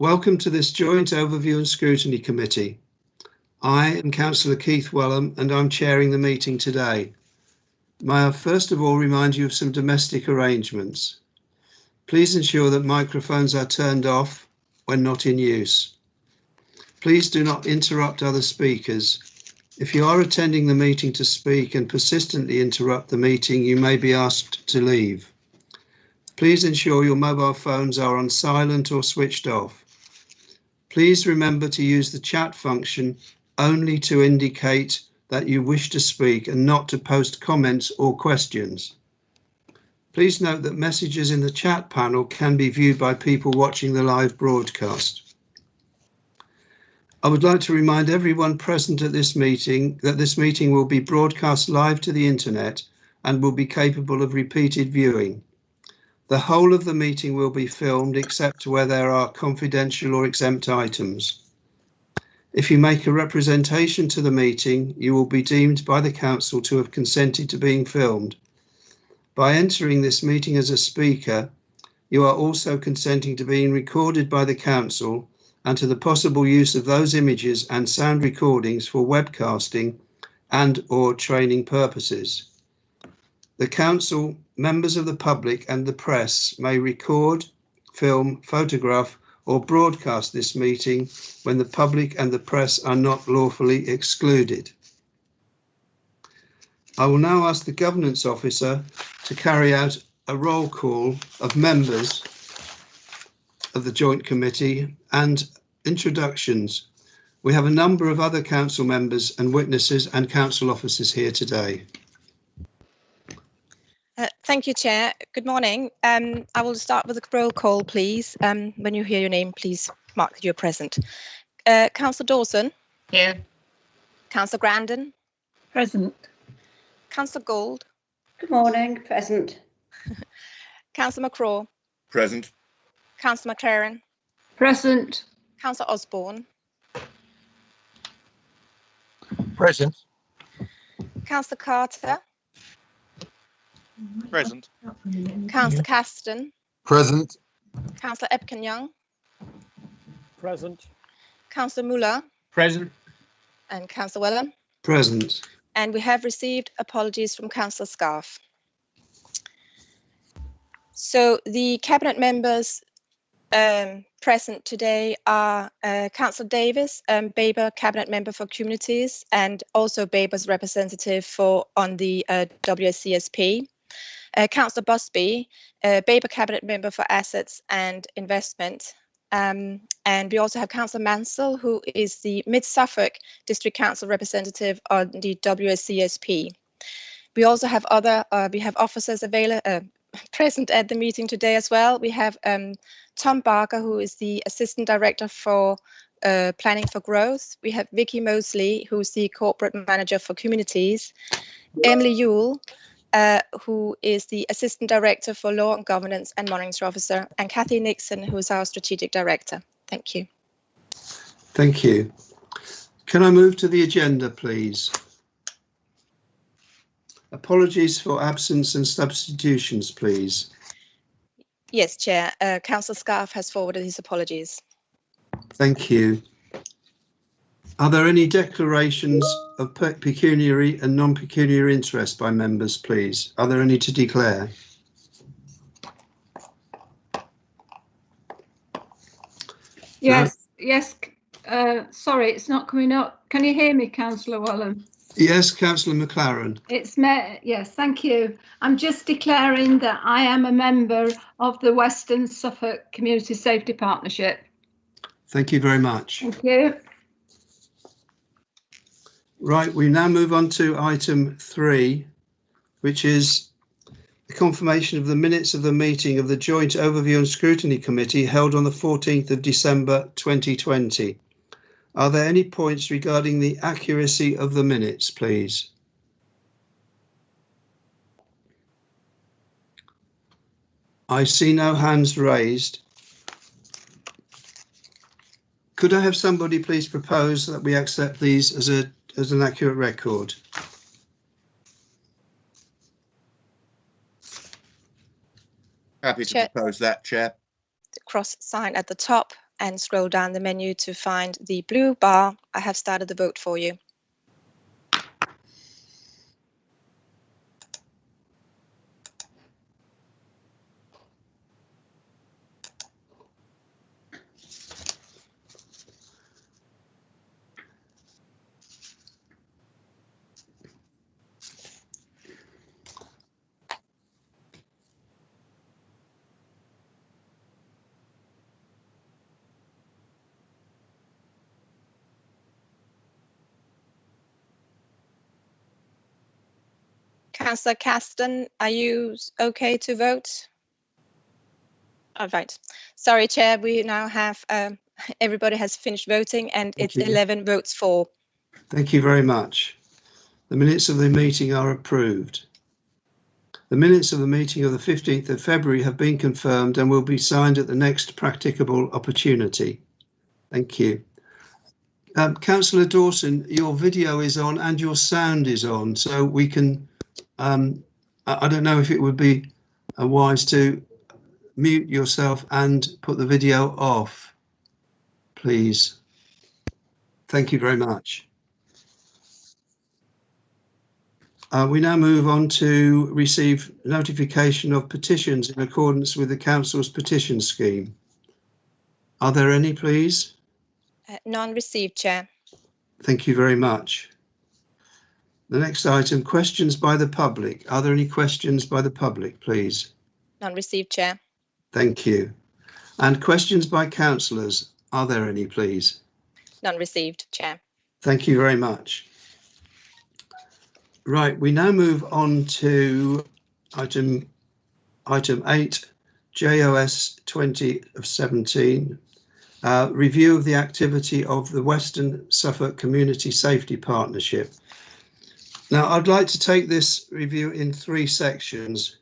Welcome to this joint overview and scrutiny committee. I am Councillor Keith Wellham and I'm chairing the meeting today. May I first of all remind you of some domestic arrangements. Please ensure that microphones are turned off when not in use. Please do not interrupt other speakers. If you are attending the meeting to speak and persistently interrupt the meeting, you may be asked to leave. Please ensure your mobile phones are on silent or switched off. Please remember to use the chat function only to indicate that you wish to speak and not to post comments or questions. Please note that messages in the chat panel can be viewed by people watching the live broadcast. I would like to remind everyone present at this meeting that this meeting will be broadcast live to the internet and will be capable of repeated viewing. The whole of the meeting will be filmed except where there are confidential or exempt items. If you make a representation to the meeting, you will be deemed by the council to have consented to being filmed. By entering this meeting as a speaker, you are also consenting to being recorded by the council and to the possible use of those images and sound recordings for webcasting and/or training purposes. The council, members of the public and the press may record, film, photograph or broadcast this meeting when the public and the press are not lawfully excluded. I will now ask the Governance Officer to carry out a roll call of members of the Joint Committee and introductions. We have a number of other council members and witnesses and council officers here today. Thank you, Chair. Good morning. I will start with a roll call, please. When you hear your name, please mark that you're present. Councillor Dawson. Here. Councillor Grandin. Present. Councillor Gould. Good morning. Present. Councillor McCraw. Present. Councillor McLaren. Present. Councillor Osborne. Present. Councillor Carter. Present. Councillor Caston. Present. Councillor Epkin-Young. Present. Councillor Muller. Present. And Councillor Wellham. Present. And we have received apologies from Councillor Scarf. So the Cabinet members present today are Councillor Davis, Babergh Cabinet Member for Communities, and also Babergh's representative on the WSCSP. Councillor Busby, Babergh Cabinet Member for Assets and Investment. And we also have Councillor Mansell, who is the Mid-Suffolk District Council representative on the WSCSP. We also have officers present at the meeting today as well. We have Tom Barker, who is the Assistant Director for Planning for Growth. We have Vicky Mosley, who's the Corporate Manager for Communities. Emily Yule, who is the Assistant Director for Law and Governance and Monitoring Officer, and Kathy Nixon, who is our Strategic Director. Thank you. Thank you. Can I move to the agenda, please? Apologies for absence and substitutions, please. Yes, Chair. Councillor Scarf has forwarded his apologies. Thank you. Are there any declarations of pecuniary and non-pecuniary interest by members, please? Are there any to declare? Yes, yes. Sorry, it's not coming up. Can you hear me, Councillor Wellham? Yes, Councillor McLaren. Yes, thank you. I'm just declaring that I am a member of the Western Suffolk Community Safety Partnership. Thank you very much. Thank you. Right, we now move on to item 3, which is the confirmation of the minutes of the meeting of the Joint Overview and Scrutiny Committee held on the 14th of December 2020. Are there any points regarding the accuracy of the minutes, please? I see no hands raised. Could I have somebody please propose that we accept these as an accurate record? Happy to propose that, Chair. The cross sign at the top. and scroll down the menu to find the blue bar. I have started the vote for you. Councillor Caston, are you okay to vote? All right. Sorry, Chair, we now have, everybody has finished voting and Thank it's you. 11 votes for. Thank you very much. The minutes of the meeting are approved. The minutes of the meeting of the 15th of February have been confirmed and will be signed at the next practicable opportunity. Thank you. Councillor Dawson, your video is on and your sound is on, so we can, I don't know if it would be wise to mute yourself and put the video off, please. Thank you very much. We now move on to receive notification of petitions in accordance with the Council's petition scheme. Are there any, please? None received, Chair. Thank you very much. The next item, questions by the public. Are there any questions by the public, please? None received, Chair. Thank you. And questions by councillors. Are there any, please? None received, Chair. Thank you very much. Right, we now move on to item 8, JOS 20 of 17, review of the activity of the Western Suffolk Community Safety Partnership. Now, I'd like to take this review in 3 sections.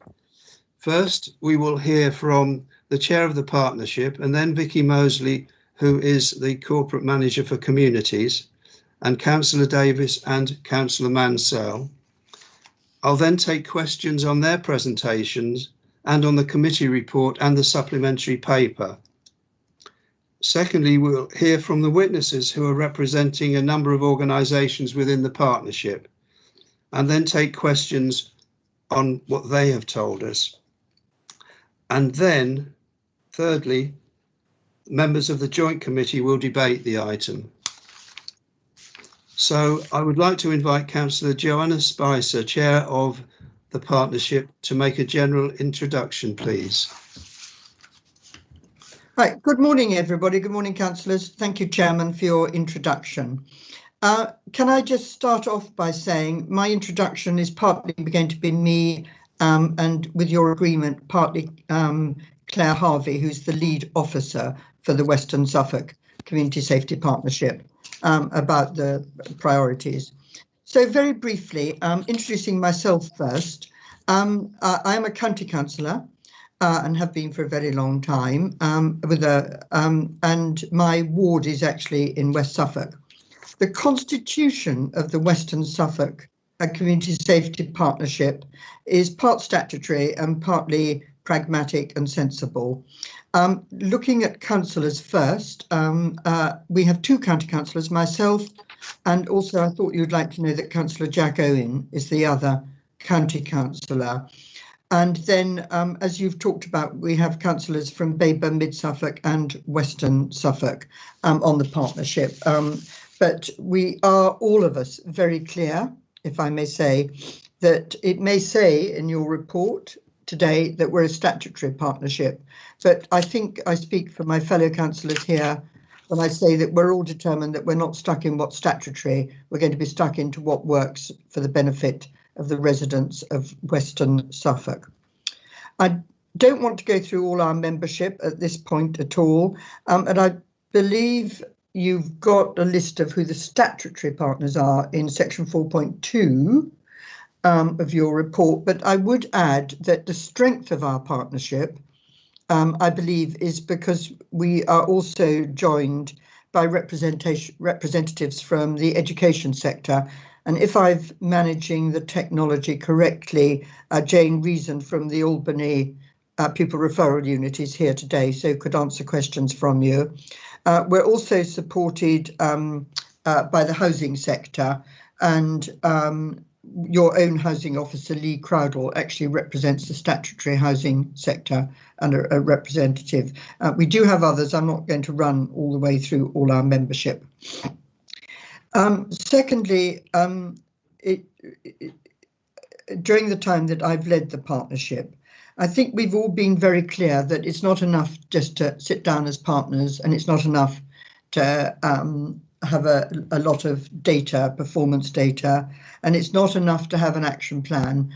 First, we will hear from the chair of the partnership, and then Vicky Mosley, who is the corporate manager for communities, and Councillor Davis and Councillor Mansell. I'll then take questions on their presentations and on the committee report and the supplementary paper. Secondly, we'll hear from the witnesses who are representing a number of organisations within the partnership, and then take questions on what they have told us. And then, thirdly, members of the Joint Committee will debate the item. So I would like to invite Councillor Joanna Spicer, Chair of the Partnership, to make a general introduction, please. Right, good morning, everybody. Good morning, councillors. Thank you, Chairman, for your introduction. Can I just start off by saying my introduction is partly going to be me and, with your agreement, partly Claire Harvey, who's the lead officer for the Western Suffolk Community Safety Partnership, about the priorities. So very briefly, introducing myself first, I am a county councillor and have been for a very long time, and my ward is actually in West Suffolk. The constitution of the Western Suffolk Community Safety Partnership is part statutory and partly pragmatic and sensible. Looking at councillors first, we have 2 county councillors, myself, and also I thought you'd like to know that Councillor Jack Owen is the other county councillor. And then, as you've talked about, we have councillors from Babergh, Mid Suffolk and Western Suffolk on the partnership. But we are, all of us, very clear, if I may say, that it may say in your report today that we're a statutory partnership, but I think I speak for my fellow councillors here when I say that we're all determined that we're not stuck in what's statutory, we're going to be stuck into what works for the benefit of the residents of Western Suffolk. I don't want to go through all our membership at this point at all, and I believe you've got a list of who the statutory partners are in section 4.2 of your report, but I would add that the strength of our partnership, I believe, is because we are also joined by representatives from the education sector. And if I'm managing the technology correctly, Jane Reason from the Albany pupil referral unit is here today, so could answer questions from you. We're also supported by the housing sector, and your own housing officer, Lee Crowdell, actually represents the statutory housing sector and a representative. We do have others. I'm not going to run all the way through all our membership. Secondly, during the time that I've led the partnership, I think we've all been very clear that it's not enough just to sit down as partners, and it's not enough to have a lot of data, performance data, and it's not enough to have an action plan.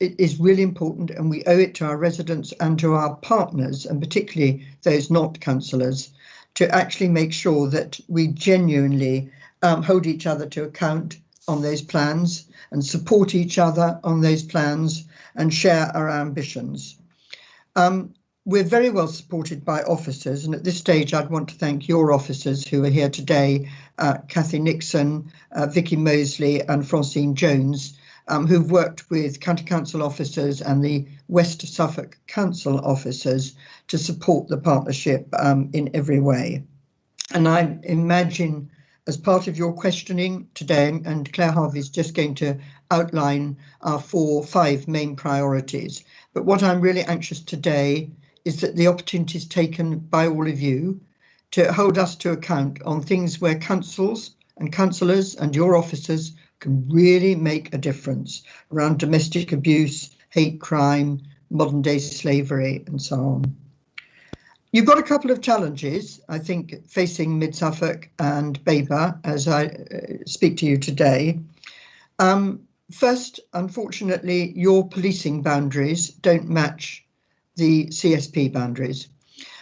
It is really important, and we owe it to our residents and to our partners, and particularly those not councillors, to actually make sure that we genuinely hold each other to account on those plans and support each other on those plans and share our ambitions. We're very well supported by officers, and at this stage I'd want to thank your officers who are here today, Cathy Nixon, Vicky Mosley and Francine Jones, who've worked with County Council officers and the West Suffolk Council officers to support the partnership in every way. And I imagine, as part of your questioning today, and Claire Harvey's just going to outline our 5 main priorities, but what I'm really anxious today is that the opportunity is taken by all of you to hold us to account on things where councils and councillors and your officers can really make a difference around domestic abuse, hate crime, modern day slavery and so on. You've got a couple of challenges, I think, facing Mid Suffolk and Babergh as I speak to you today. First, unfortunately, your policing boundaries don't match the CSP boundaries.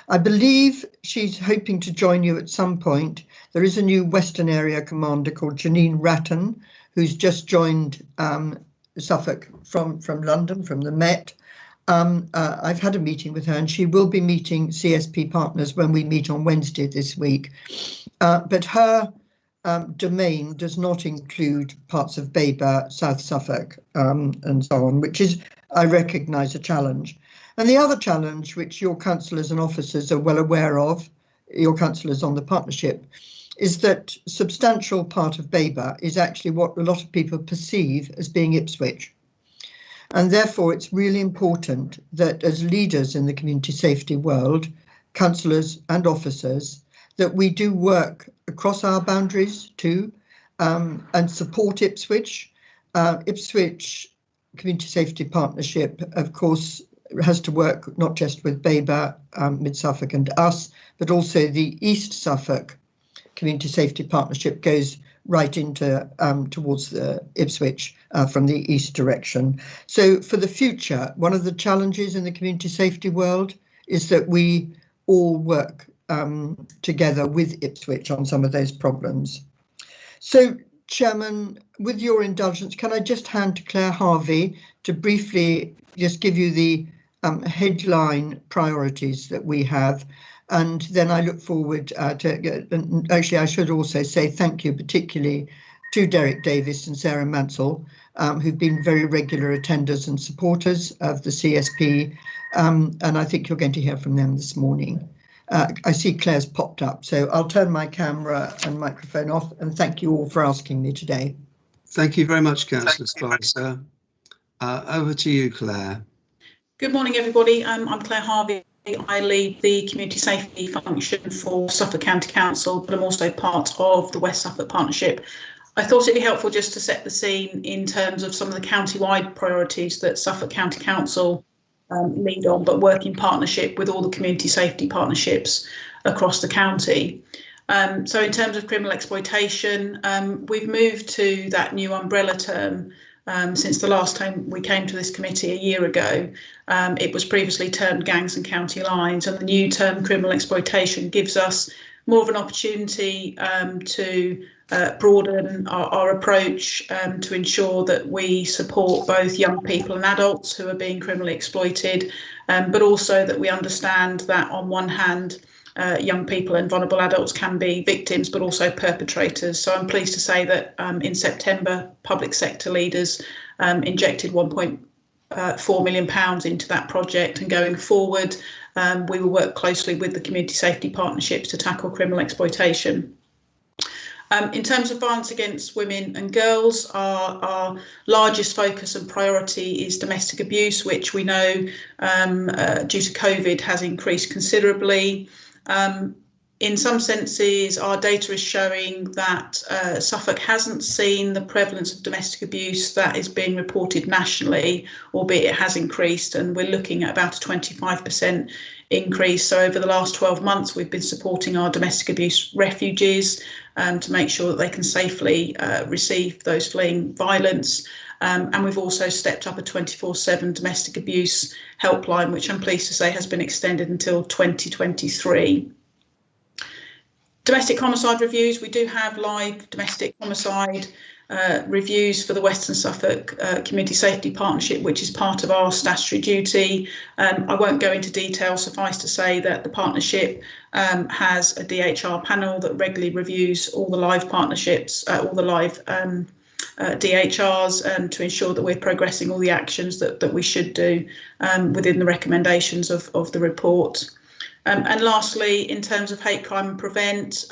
I believe she's hoping to join you at some point. There is a new Western Area Commander called Janine Ratton, who's just joined Suffolk from London, from the Met. I've had a meeting with her, and she will be meeting CSP partners when we meet on Wednesday this week. But her domain does not include parts of Babergh, South Suffolk, and so on, which is, I recognise, a challenge. And the other challenge, which your councillors and officers are well aware of, your councillors on the partnership, is that a substantial part of Babergh is actually what a lot of people perceive as being Ipswich. And therefore, it's really important that as leaders in the community safety world, councillors and officers, that we do work across our boundaries too, and support Ipswich. Ipswich Community Safety Partnership, of course, has to work not just with Babergh, Mid Suffolk and us, but also the East Suffolk Community Safety Partnership goes right into towards the Ipswich from the east direction. So for the future, one of the challenges in the community safety world is that we all work together with Ipswich on some of those problems. So, Chairman, with your indulgence, can I just hand to Claire Harvey to briefly just give you the headline priorities that we have, and then I look forward to, and actually I should also say thank you particularly to Derek Davis and Sarah Mansell, who've been very regular attenders and supporters of the CSP, and I think you're going to hear from them this morning. I see Claire's popped up, so I'll turn my camera and microphone off, and thank you all for asking me today. Thank you very much, Councillor Spicer. Over to you, Claire. Good morning, everybody. I'm Claire Harvey. I lead the community safety function for Suffolk County Council, but I'm also part of the West Suffolk Partnership. I thought it'd be helpful just to set the scene in terms of some of the county-wide priorities that Suffolk County Council lead on, but work in partnership with all the community safety partnerships across the county. So in terms of criminal exploitation, we've moved to that new umbrella term since the last time we came to this committee a year ago. It was previously termed gangs and county lines, and the new term criminal exploitation gives us more of an opportunity to broaden our approach to ensure that we support both young people and adults who are being criminally exploited, but also that we understand that on one hand, young people and vulnerable adults can be victims, but also perpetrators. So I'm pleased to say that in September, public sector leaders injected £4 million into that project, and going forward we will work closely with the community safety partnerships to tackle criminal exploitation. In terms of violence against women and girls, our largest focus and priority is domestic abuse, which we know due to COVID has increased considerably. In some senses, our data is showing that Suffolk hasn't seen the prevalence of domestic abuse that is being reported nationally, albeit it has increased, and we're looking at about a 25% increase. So over the last 12 months, we've been supporting our domestic abuse refugees to make sure that they can safely receive those fleeing violence. And we've also stepped up a 24/7 domestic abuse helpline, which I'm pleased to say has been extended until 2023. Domestic homicide reviews. We do have live domestic homicide reviews for the Western Suffolk Community Safety Partnership, which is part of our statutory duty. I won't go into detail, suffice to say that the partnership has a DHR panel that regularly reviews all the live partnerships, all the live DHRs, to ensure that we're progressing all the actions that we should do within the recommendations of the report. And lastly, in terms of hate crime and prevent,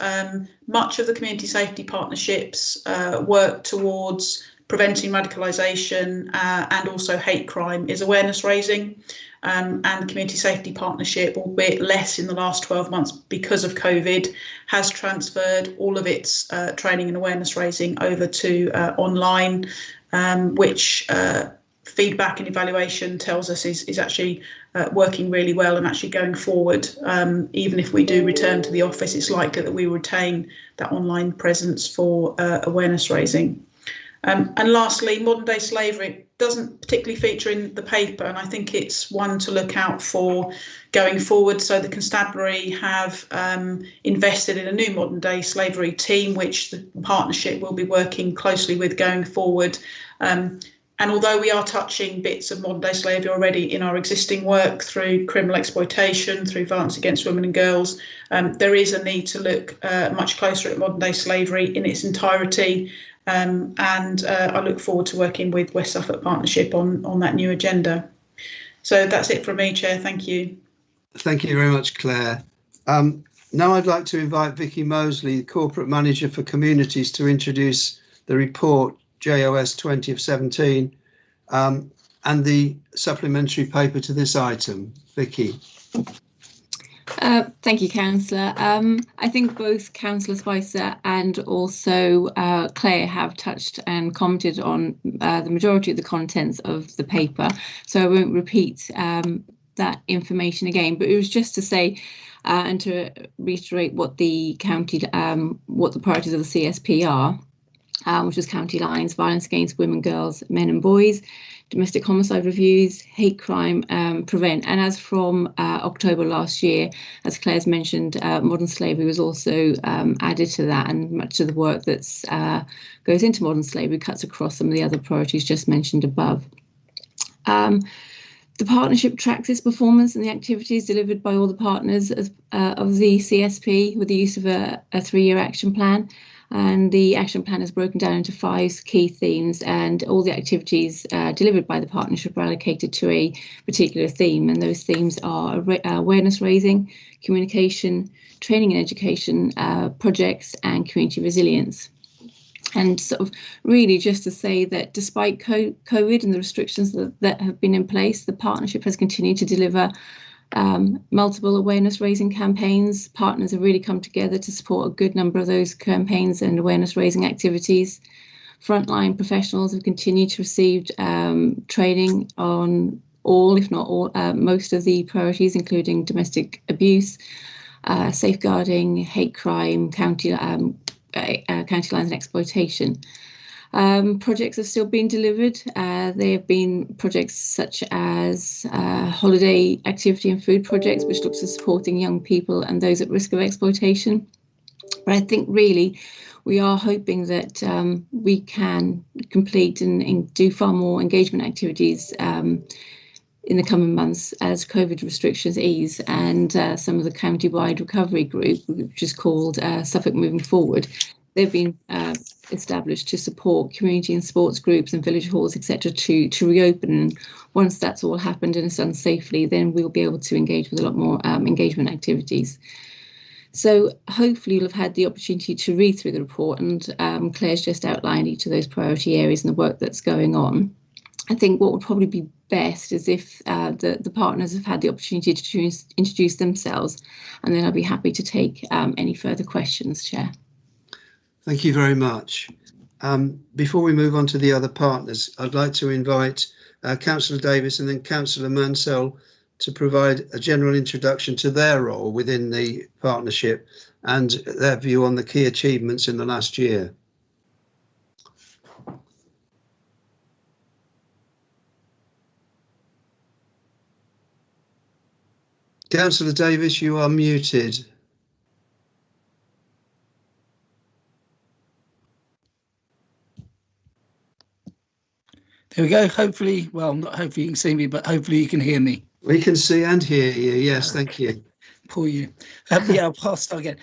much of the community safety partnerships work towards preventing radicalisation and also hate crime is awareness raising. And the community safety partnership, albeit less in the last 12 months because of COVID, has transferred all of its training and awareness raising over to online, which feedback and evaluation tells us is actually working really well, and actually going forward, even if we do return to the office, it's likely that we retain that online presence for awareness raising. And lastly, modern day slavery doesn't particularly feature in the paper, and I think it's one to look out for going forward. So the constabulary have invested in a new modern day slavery team, which the partnership will be working closely with going forward. And although we are touching bits of modern day slavery already in our existing work through criminal exploitation, through violence against women and girls, there is a need to look much closer at modern day slavery in its entirety. And I look forward to working with West Suffolk Partnership on that new agenda. So that's it from me, Chair. Thank you. Thank you very much, Claire. Now I'd like to invite Vicky Mosley, the Corporate Manager for Communities, to introduce the report JOS 20 of 17 and the supplementary paper to this item. Vicky. Thank you, Councillor. I think both Councillor Spicer and also Claire have touched and commented on the majority of the contents of the paper, so I won't repeat that information again, but it was just to say and to reiterate what the county, what the priorities of the CSP are. Which is county lines, violence against women, girls, men and boys, domestic homicide reviews, hate crime, prevent. And as from October last year, as Claire's mentioned, modern slavery was also added to that, and much of the work that's goes into modern slavery cuts across some of the other priorities just mentioned above. The partnership tracks its performance and the activities delivered by all the partners of the CSP with the use of a 3-year action plan. And the action plan is broken down into 5 key themes, and all the activities delivered by the partnership are allocated to a particular theme. And those themes are awareness raising, communication, training and education, projects and community resilience. And sort of really just to say that despite COVID and the restrictions that have been in place, the partnership has continued to deliver multiple awareness raising campaigns. Partners have really come together to support a good number of those campaigns and awareness raising activities. Frontline professionals have continued to receive training on all, if not all, most of the priorities, including domestic abuse, safeguarding, hate crime, county lines and exploitation. Projects have still been delivered. There have been projects such as holiday activity and food projects, which looks at supporting young people and those at risk of exploitation. But I think really we are hoping that we can complete and do far more engagement activities in the coming months as COVID restrictions ease, and some of the county-wide recovery group, which is called Suffolk Moving Forward, they've been established to support community and sports groups and village halls, etc., to reopen. And once that's all happened and it's done safely, then we'll be able to engage with a lot more engagement activities. So hopefully you'll have had the opportunity to read through the report, and Claire's just outlined each of those priority areas and the work that's going on. I think what would probably be best is if the partners have had the opportunity to introduce themselves, and then I'll be happy to take any further questions, Chair. Thank you very much. Before we move on to the other partners, I'd like to invite Councillor Davis and then Councillor Mansell to provide a general introduction to their role within the partnership and their view on the key achievements in the last year. Councillor Davis, you are muted. There we go. Hopefully, well, not hopefully you can see me, but hopefully you can hear me. We can see and hear you. Yes, thank you. Poor you. Yeah, I'll start again.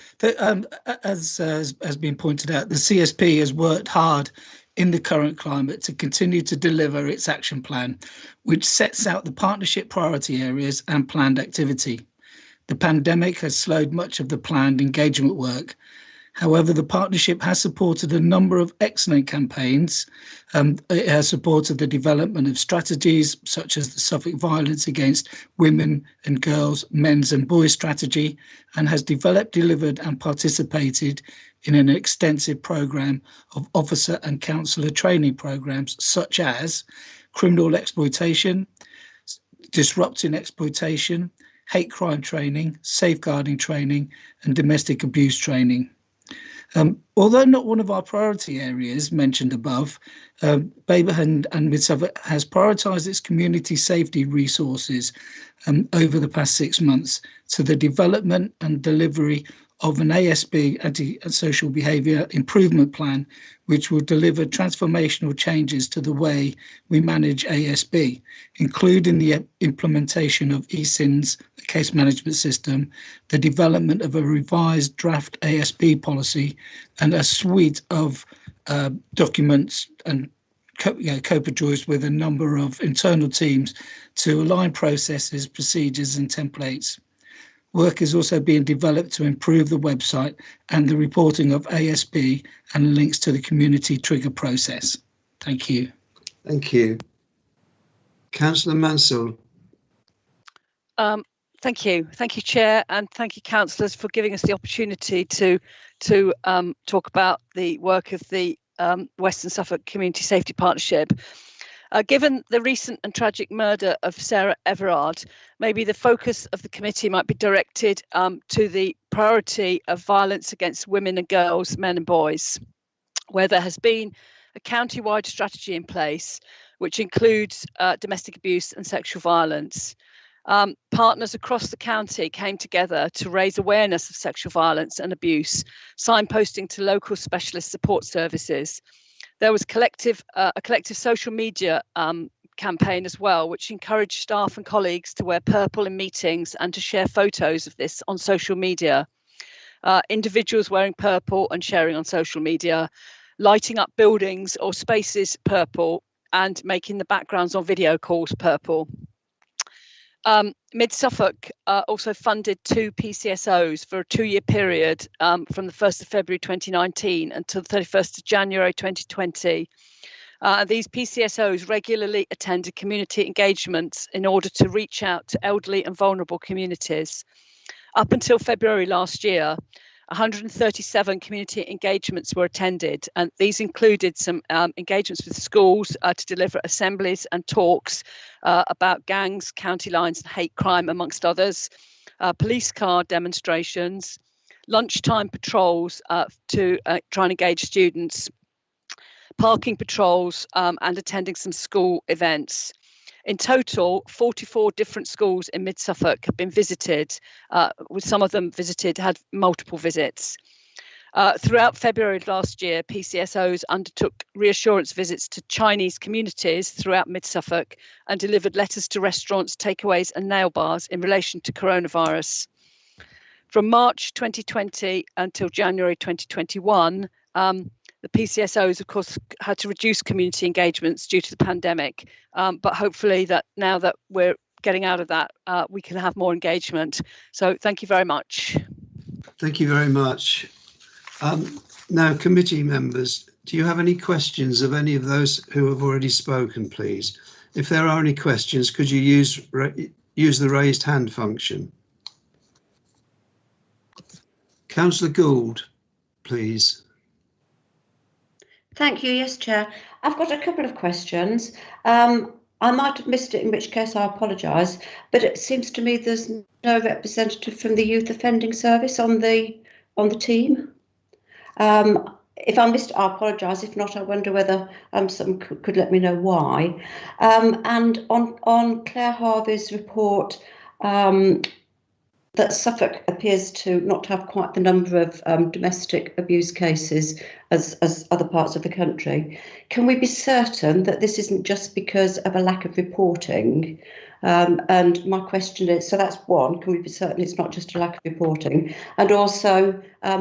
As has been pointed out, the CSP has worked hard in the current climate to continue to deliver its action plan, which sets out the partnership priority areas and planned activity. The pandemic has slowed much of the planned engagement work. However, the partnership has supported a number of excellent campaigns. It has supported the development of strategies such as the Suffolk Violence Against Women and Girls, Men's and Boys strategy, and has developed, delivered and participated in an extensive programme of officer and counsellor training programmes such as criminal exploitation, disrupting exploitation, hate crime training, safeguarding training and domestic abuse training. Although not one of our priority areas mentioned above, Babergh and Mid Suffolk has prioritised its community safety resources over the past 6 months to the development and delivery of an ASB, anti-social behaviour improvement plan, which will deliver transformational changes to the way we manage ASB, including the implementation of eSINs, the case management system, the development of a revised draft ASB policy, and a suite of documents and co-produced with a number of internal teams to align processes, procedures and templates. Work is also being developed to improve the website and the reporting of ASB and links to the community trigger process. Thank you. Thank you. Councillor Mansell. Thank you. Thank you, Chair, and thank you, councillors, for giving us the opportunity to talk about the work of the Western Suffolk Community Safety Partnership. Given the recent and tragic murder of Sarah Everard, maybe the focus of the committee might be directed to the priority of violence against women and girls, men and boys, where there has been a county-wide strategy in place, which includes domestic abuse and sexual violence. Partners across the county came together to raise awareness of sexual violence and abuse, signposting to local specialist support services. There was a collective social media campaign as well, which encouraged staff and colleagues to wear purple in meetings and to share photos of this on social media. Individuals wearing purple and sharing on social media, lighting up buildings or spaces purple and making the backgrounds on video calls purple. Mid Suffolk also funded 2 PCSOs for a 2-year period from the 1st of February 2019 until the 31st of January 2020. These PCSOs regularly attended community engagements in order to reach out to elderly and vulnerable communities. Up until February last year, 137 community engagements were attended, and these included some engagements with schools to deliver assemblies and talks about gangs, county lines and hate crime, amongst others, police car demonstrations, lunchtime patrols to try and engage students, parking patrols and attending some school events. In total, 44 different schools in Mid Suffolk have been visited, with some of them had multiple visits. Throughout February last year, PCSOs undertook reassurance visits to Chinese communities throughout Mid Suffolk and delivered letters to restaurants, takeaways and nail bars in relation to coronavirus. From March 2020 until January 2021, the the PCSOs, of course, had to reduce community engagements due to the pandemic. But hopefully that now that we're getting out of that, we can have more engagement. So thank you very much. Thank you very much. Now, committee members, do you have any questions of any of those who have already spoken, please? If there are any questions, could you use the raised hand function? Councillor Gould, please. Thank you. Yes, Chair. I've got a couple of questions. I might have missed it, in which case I apologise, but it seems to me there's no representative from the Youth Offending Service on the team. If I missed it, I apologise. If not, I wonder whether someone could let me know why. And on Claire Harvey's report, that Suffolk appears to not have quite the number of domestic abuse cases as other parts of the country. Can we be certain that this isn't just because of a lack of reporting? And my question is, so that's one, can we be certain it's not just a lack of reporting? And also,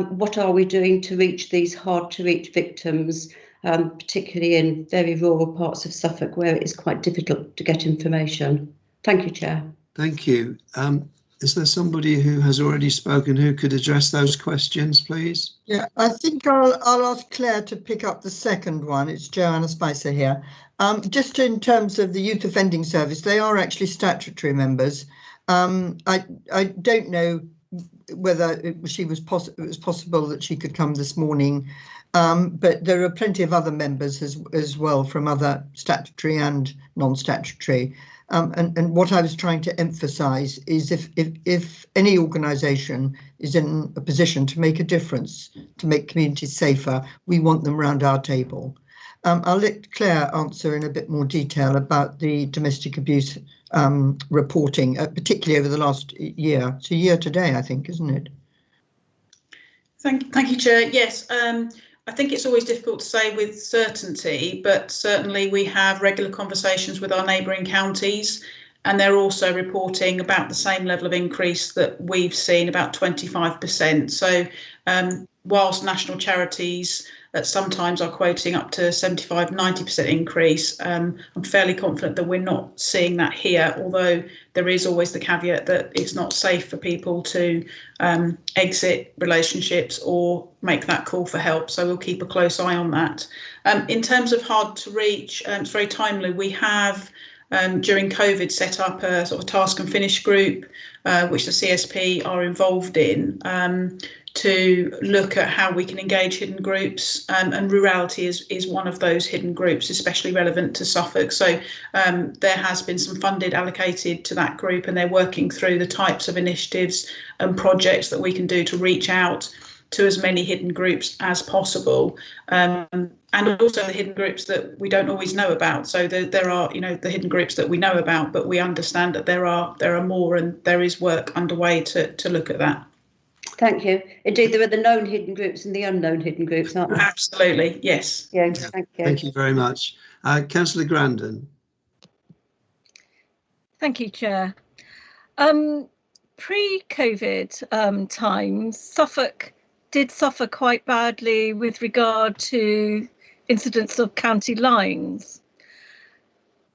what are we doing to reach these hard to reach victims, particularly in very rural parts of Suffolk where it is quite difficult to get information? Thank you, Chair. Thank you. Is there somebody who has already spoken who could address those questions, please? Yeah, I think I'll ask Claire to pick up the second one. It's Joanna Spicer here. Just in terms of the Youth Offending Service, they are actually statutory members. I don't know whether it was possible that she could come this morning, but there are plenty of other members as well from other statutory and non-statutory. And what I was trying to emphasise is if any organisation is in a position to make a difference, to make communities safer, we want them round our table. I'll let Claire answer in a bit more detail about the domestic abuse reporting, particularly over the last year. It's a year today, I think, isn't it? Thank you, Chair. Yes. I think it's always difficult to say with certainty, but certainly we have regular conversations with our neighbouring counties, and they're also reporting about the same level of increase that we've seen, about 25%. So whilst national charities sometimes are quoting up to 75, 90% increase, I'm fairly confident that we're not seeing that here, although there is always the caveat that it's not safe for people to exit relationships or make that call for help. So we'll keep a close eye on that. In terms of hard to reach, it's very timely. We have during COVID set up a sort of task and finish group, which the CSP are involved in, to look at how we can engage hidden groups, and rurality is one of those hidden groups, especially relevant to Suffolk. So there has been some funding allocated to that group, and they're working through the types of initiatives and projects that we can do to reach out to as many hidden groups as possible, and also the hidden groups that we don't always know about. So there are, the hidden groups that we know about, but we understand that there are more, and there is work underway to look at that. Thank you. Indeed, there are the known hidden groups and the unknown hidden groups, aren't there? Absolutely, yes. Yeah, thank you. Thank you very much. Councillor Grandin. Thank you, Chair. Pre-COVID times, Suffolk did suffer quite badly with regard to incidents of county lines.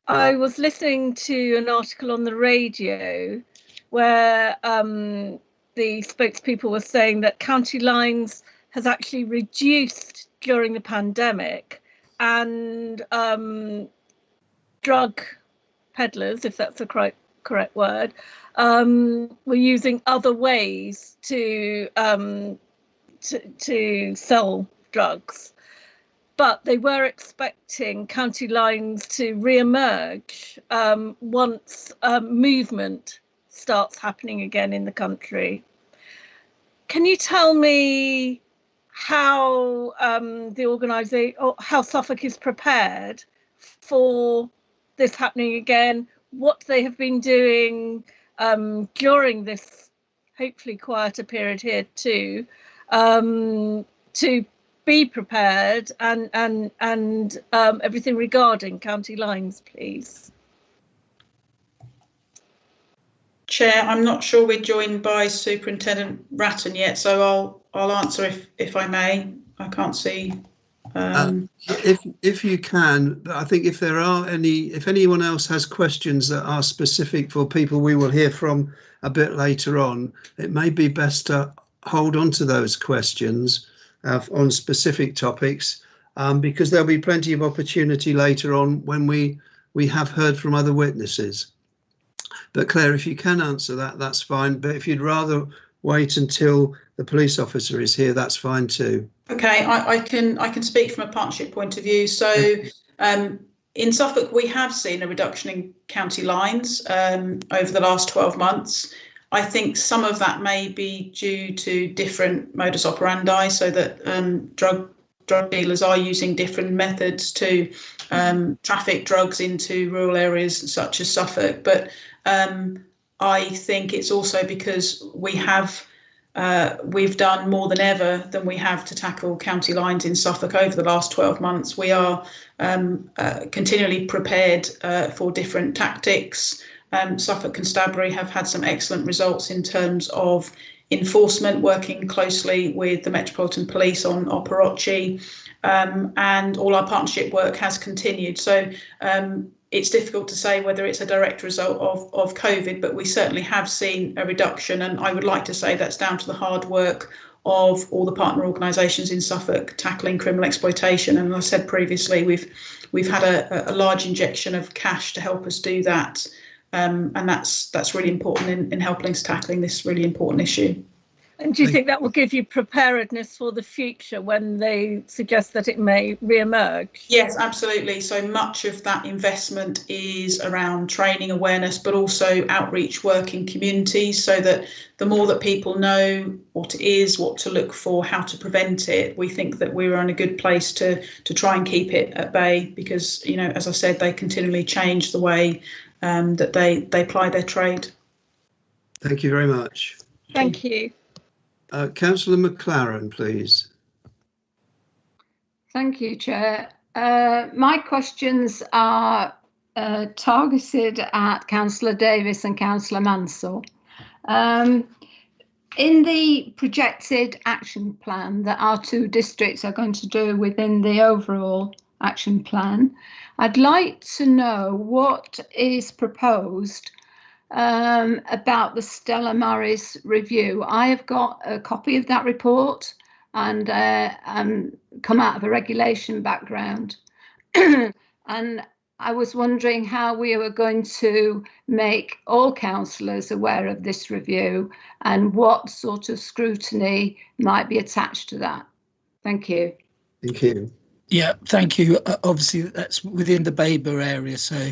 I was listening to an article on the radio where the spokespeople were saying that county lines has actually reduced during the pandemic, and drug peddlers, if that's the correct word, were using other ways to sell drugs. But they were expecting county lines to re-emerge once movement starts happening again in the country. Can you tell me how the organisation, or how Suffolk is prepared for this happening again? What they have been doing during this hopefully quieter period here too, to be prepared, and everything regarding county lines, please. Chair, I'm not sure we're joined by Superintendent Ratton yet, so I'll answer if I may. I can't see If you can, I think if anyone else has questions that are specific for people we will hear from a bit later on, it may be best to hold on to those questions on specific topics, because there'll be plenty of opportunity later on when we have heard from other witnesses. But Claire, if you can answer that, that's fine. But if you'd rather wait until the police officer is here, that's fine too. Okay, I can speak from a partnership point of view. So in Suffolk, we have seen a reduction in county lines over the last 12 months. I think some of that may be due to different modus operandi, so that drug dealers are using different methods to traffic drugs into rural areas such as Suffolk. But I think it's also because we've done more than ever than we have to tackle county lines in Suffolk over the last 12 months. We are continually prepared for different tactics. Suffolk and Sudbury have had some excellent results in terms of enforcement, working closely with the Metropolitan Police on Operaci, and all our partnership work has continued. So it's difficult to say whether it's a direct result of COVID, but we certainly have seen a reduction, and I would like to say that's down to the hard work of all the partner organisations in Suffolk tackling criminal exploitation. And as I said previously, we've had a large injection of cash to help us do that, and that's really important in helping us tackling this really important issue. And do you think that will give you preparedness for the future when they suggest that it may re-emerge? Yes, absolutely. So much of that investment is around training, awareness, but also outreach work in communities, so that the more that people know what it is, what to look for, how to prevent it, we think that we're in a good place to try and keep it at bay, because, you know, as I said, they continually change the way that they ply their trade. Thank you very much. Thank you. Councillor McLaren, please. Thank you, Chair. My questions are targeted at Councillor Davis and Councillor Mansell. In the projected action plan that our two districts are going to do within the overall action plan, I'd like to know what is proposed about the Stella Maris review. I have got a copy of that report, and come out of a regulation background. And I was wondering how we were going to make all councillors aware of this review and what sort of scrutiny might be attached to that. Thank you. Thank you. Yeah, thank you. Obviously, that's within the Babergh area, so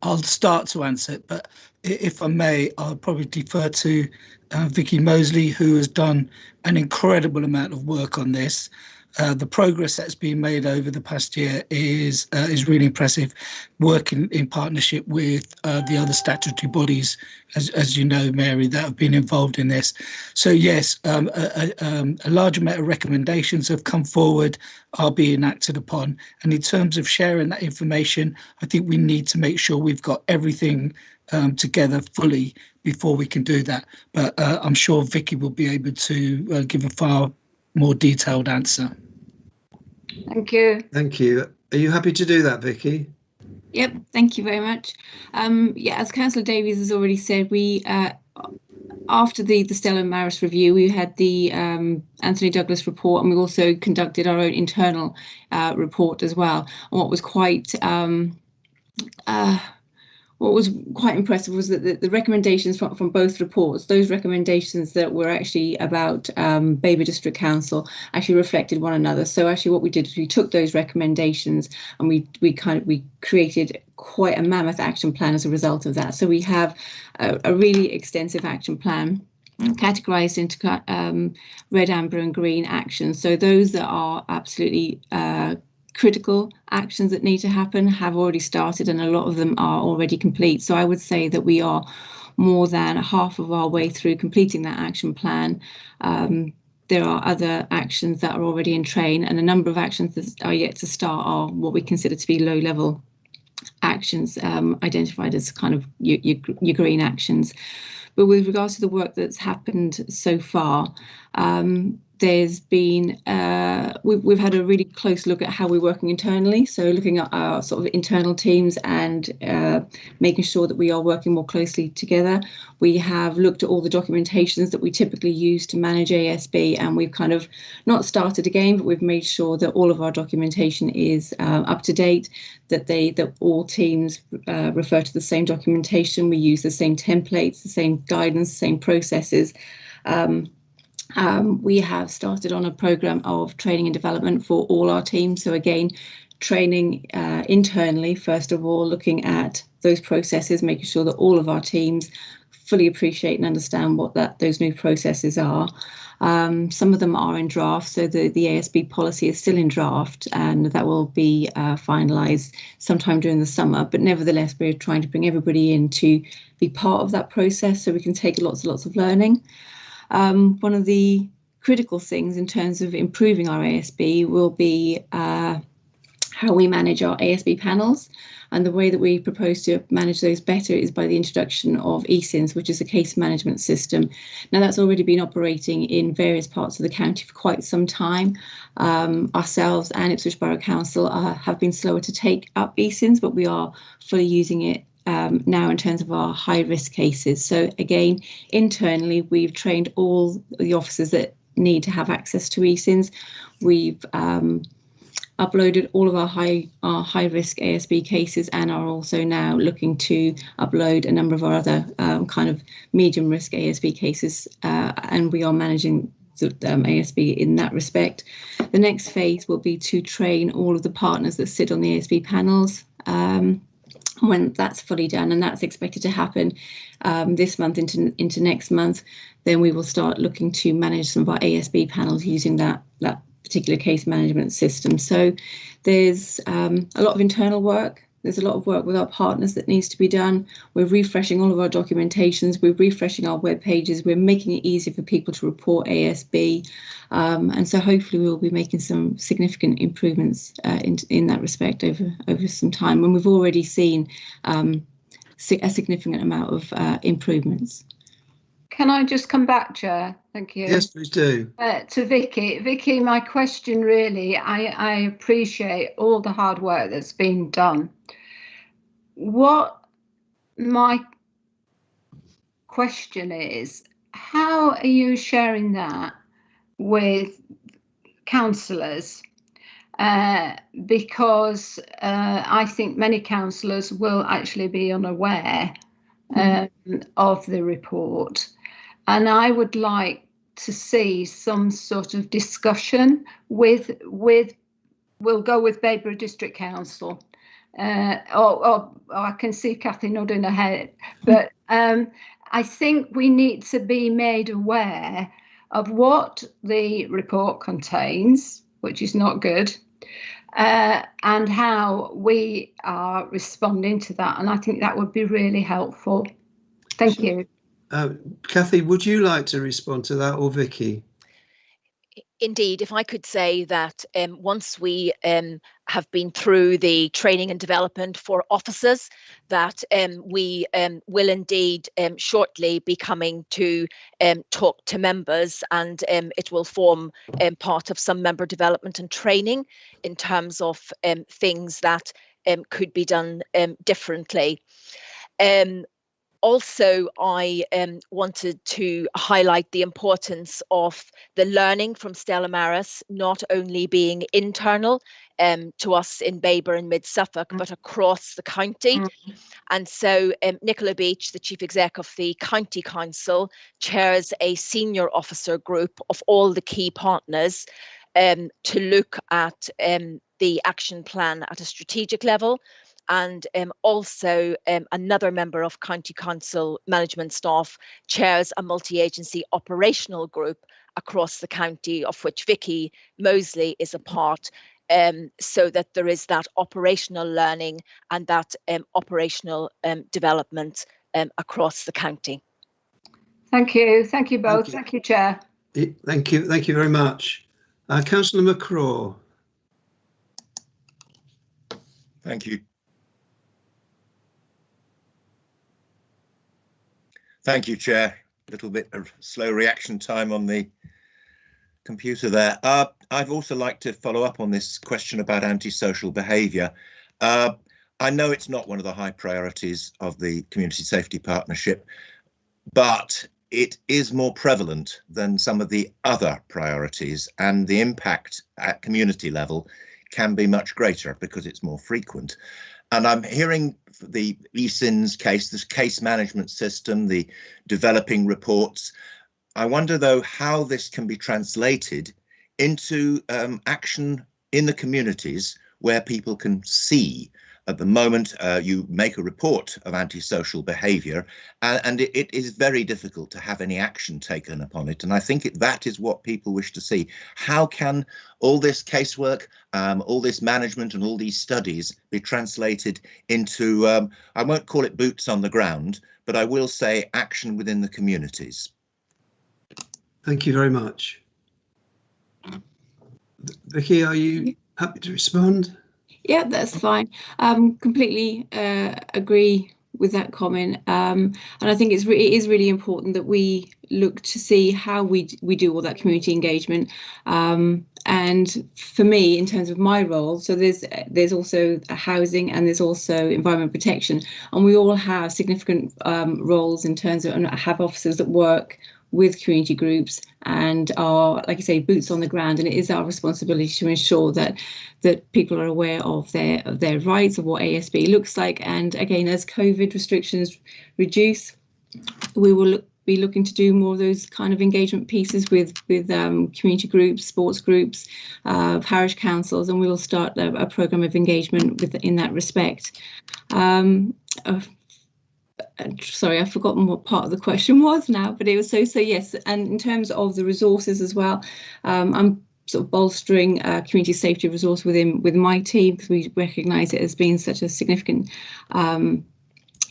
I'll start to answer it, but if I may, I'll probably defer to Vicky Mosley, who has done an incredible amount of work on this. The progress that's been made over the past year is really impressive, working in partnership with the other statutory bodies, as you know, Mary, that have been involved in this. So yes, a large amount of recommendations have come forward, are being acted upon. And in terms of sharing that information, I think we need to make sure we've got everything together fully before we can do that. But I'm sure Vicky will be able to give a far more detailed answer. Thank you. Thank you. Are you happy to do that, Vicky? Yep, thank you very much. Yeah, as Councillor Davies has already said, we after the Stella Maris review, we had the Anthony Douglas report, and we also conducted our own internal report as well. And what was quite impressive was that the recommendations from both reports, those recommendations that were actually about Babergh District Council, actually reflected one another. So actually what we did is we took those recommendations and we created quite a mammoth action plan as a result of that. So we have a really extensive action plan categorised into red, amber and green actions. So those that are absolutely critical actions that need to happen have already started, and a lot of them are already complete. So I would say that we are more than half of our way through completing that action plan. There are other actions that are already in train, and a number of actions that are yet to start are what we consider to be low-level actions, identified as kind of your green actions. But with regards to the work that's happened so far, there's been we've had a really close look at how we're working internally, so looking at our sort of internal teams and making sure that we are working more closely together. We have looked at all the documentations that we typically use to manage ASB, and we've kind of not started again, but we've made sure that all of our documentation is up to date, that all teams refer to the same documentation, we use the same templates, the same guidance, the same processes. We have started on a programme of training and development for all our teams. So again, training internally, first of all, looking at those processes, making sure that all of our teams fully appreciate and understand what those new processes are. Some of them are in draft, so the ASB policy is still in draft, and that will be finalised sometime during the summer. But nevertheless, we're trying to bring everybody in to be part of that process so we can take lots of learning. One of the critical things in terms of improving our ASB will be how we manage our ASB panels, and the way that we propose to manage those better is by the introduction of ESINS, which is a case management system. Now, that's already been operating in various parts of the county for quite some time. Ourselves and Ipswich Borough Council have been slower to take up ESINS, but we are fully using it now in terms of our high risk cases. So again, internally, we've trained all the officers that need to have access to ESINS. We've uploaded all of our high risk ASB cases, and are also now looking to upload a number of our other kind of medium risk ASB cases, and we are managing ASB in that respect. The next phase will be to train all of the partners that sit on the ASB panels. When that's fully done, and that's expected to happen this month into next month, then we will start looking to manage some of our ASB panels using that particular case management system. So there's a lot of internal work. There's a lot of work with our partners that needs to be done. We're refreshing all of our documentations. We're refreshing our web pages. We're making it easier for people to report ASB. And so hopefully we'll be making some significant improvements in that respect over some time. And we've already seen a significant amount of improvements. Can I just come back, Chair? Thank you. Yes, please do. To Vicky. Vicky, my question really, I appreciate all the hard work that's been done. What my question is, how are you sharing that with councillors? Because I think many councillors will actually be unaware of the report. And I would like to see some sort of discussion with we'll go with Babergh District Council. I can see Kathy nodding her head, but I think we need to be made aware of what the report contains, which is not good, and how we are responding to that. And I think that would be really helpful. Thank you. Kathy, would you like to respond to that, or Vicky? Indeed, if I could say that once we have been through the training and development for officers, that we will indeed shortly be coming to talk to members, and it will form part of some member development and training in terms of things that could be done differently. Also, I wanted to highlight the importance of the learning from Stella Maris, not only being internal to us in Babergh and Mid Suffolk, but across the county. And so Nicola Beach, the Chief Exec of the County Council, chairs a senior officer group of all the key partners to look at the action plan at a strategic level. And also another member of County Council management staff chairs a multi-agency operational group across the county, of which Vicky Mosley is a part, so that there is that operational learning and that operational development across the county. Thank you. Thank you both. Thank you, Chair. Thank you. Thank you very much. Councillor McCraw. Thank you. Thank you, Chair. A little bit of slow reaction time on the computer there. I'd also like to follow up on this question about antisocial behaviour. I know it's not one of the high priorities of the Community Safety Partnership, but it is more prevalent than some of the other priorities, and the impact at community level can be much greater because it's more frequent. And I'm hearing the ESIN's case, this case management system, the developing reports. I wonder, though, how this can be translated into action in the communities where people can see. At the moment, you make a report of antisocial behaviour, and it is very difficult to have any action taken upon it. And I think that is what people wish to see. How can all this casework, all this management and all these studies be translated into, I won't call it boots on the ground, but I will say action within the communities? Thank you very much. Vicky, are you happy to respond? Yeah, that's fine. Completely agree with that comment. And I think it is really important that we look to see how we do all that community engagement. And for me, in terms of my role, so there's also housing and there's also environment protection, and we all have significant roles in terms of, and have officers that work with community groups and are, like I say, boots on the ground, and it is our responsibility to ensure that people are aware of their rights, of what ASB looks like. And again, as COVID restrictions reduce, we will be looking to do more of those kind of engagement pieces with community groups, sports groups, parish councils, and we will start a programme of engagement in that respect. Sorry, I've forgotten what part of the question was now, but it was so yes. And in terms of the resources as well, I'm sort of bolstering community safety resource with my team, because we recognise it as being such a significant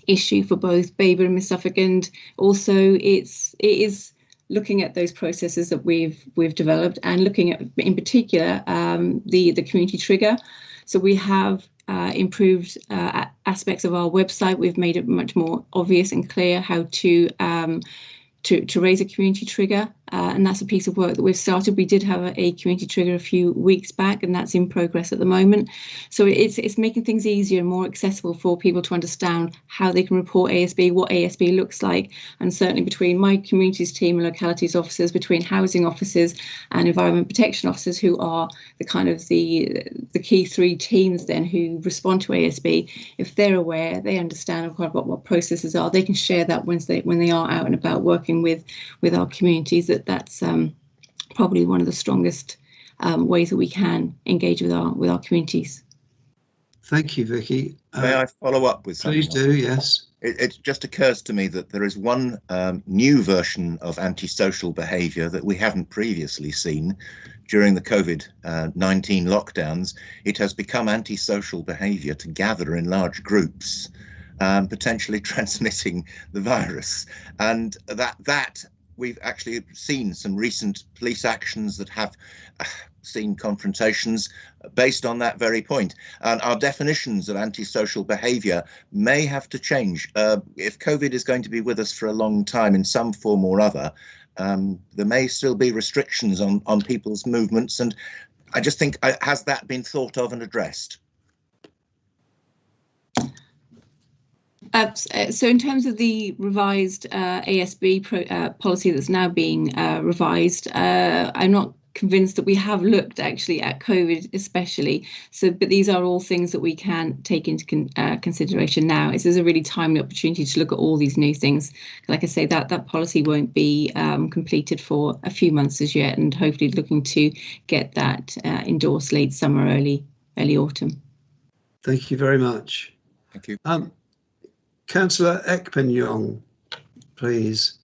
issue for both Babergh and Miss Suffolk, and also it is looking at those processes that we've developed, and looking at, in particular, the community trigger. So we have improved aspects of our website. We've made it much more obvious and clear how to raise a community trigger, and that's a piece of work that we've started. We did have a community trigger a few weeks back, and that's in progress at the moment. So it's making things easier and more accessible for people to understand how they can report ASB, what ASB looks like, and certainly between my communities team and localities officers, between housing officers and environment protection officers, who are the kind of the key three teams then who respond to ASB. If they're aware, they understand what processes are, they can share that when they are out and about working with our communities. That's probably one of the strongest ways that we can engage with our communities. Thank you, Vicky. May I follow up with something? Please do, yes. It just occurs to me that there is one new version of antisocial behaviour that we haven't previously seen during the COVID-19 lockdowns. It has become antisocial behaviour to gather in large groups, potentially transmitting the virus, and that we've actually seen some recent police actions that have seen confrontations based on that very point. And our definitions of antisocial behaviour may have to change. If COVID is going to be with us for a long time in some form or other, there may still be restrictions on people's movements. And I just think, has that been thought of and addressed? So in terms of the revised ASB policy that's now being revised, I'm not convinced that we have looked actually at COVID especially. But these are all things that we can take into consideration now. This is a really timely opportunity to look at all these new things. Like I say, that policy won't be completed for a few months as yet, and hopefully looking to get that endorsed late summer, early autumn. Thank you very much. Thank you. Councillor Ekpenyong, please.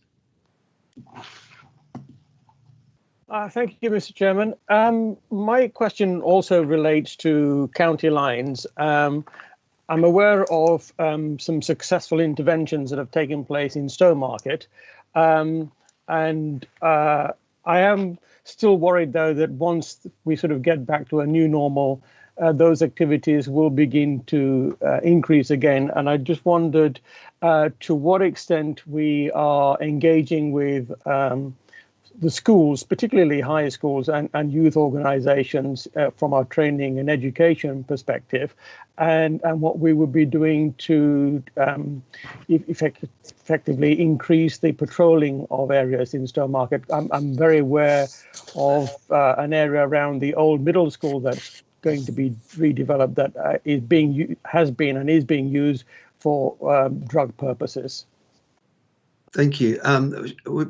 Thank you, Mr. Chairman. My question also relates to county lines. I'm aware of some successful interventions that have taken place in Stowmarket, and I am still worried, though, that once we sort of get back to a new normal, those activities will begin to increase again. And I just wondered to what extent we are engaging with the schools, particularly high schools and youth organisations, from our training and education perspective, and what we would be doing to effectively increase the patrolling of areas in Stowmarket. I'm very aware of an area around the old middle school that's going to be redeveloped that has been and is being used for drug purposes. Thank you.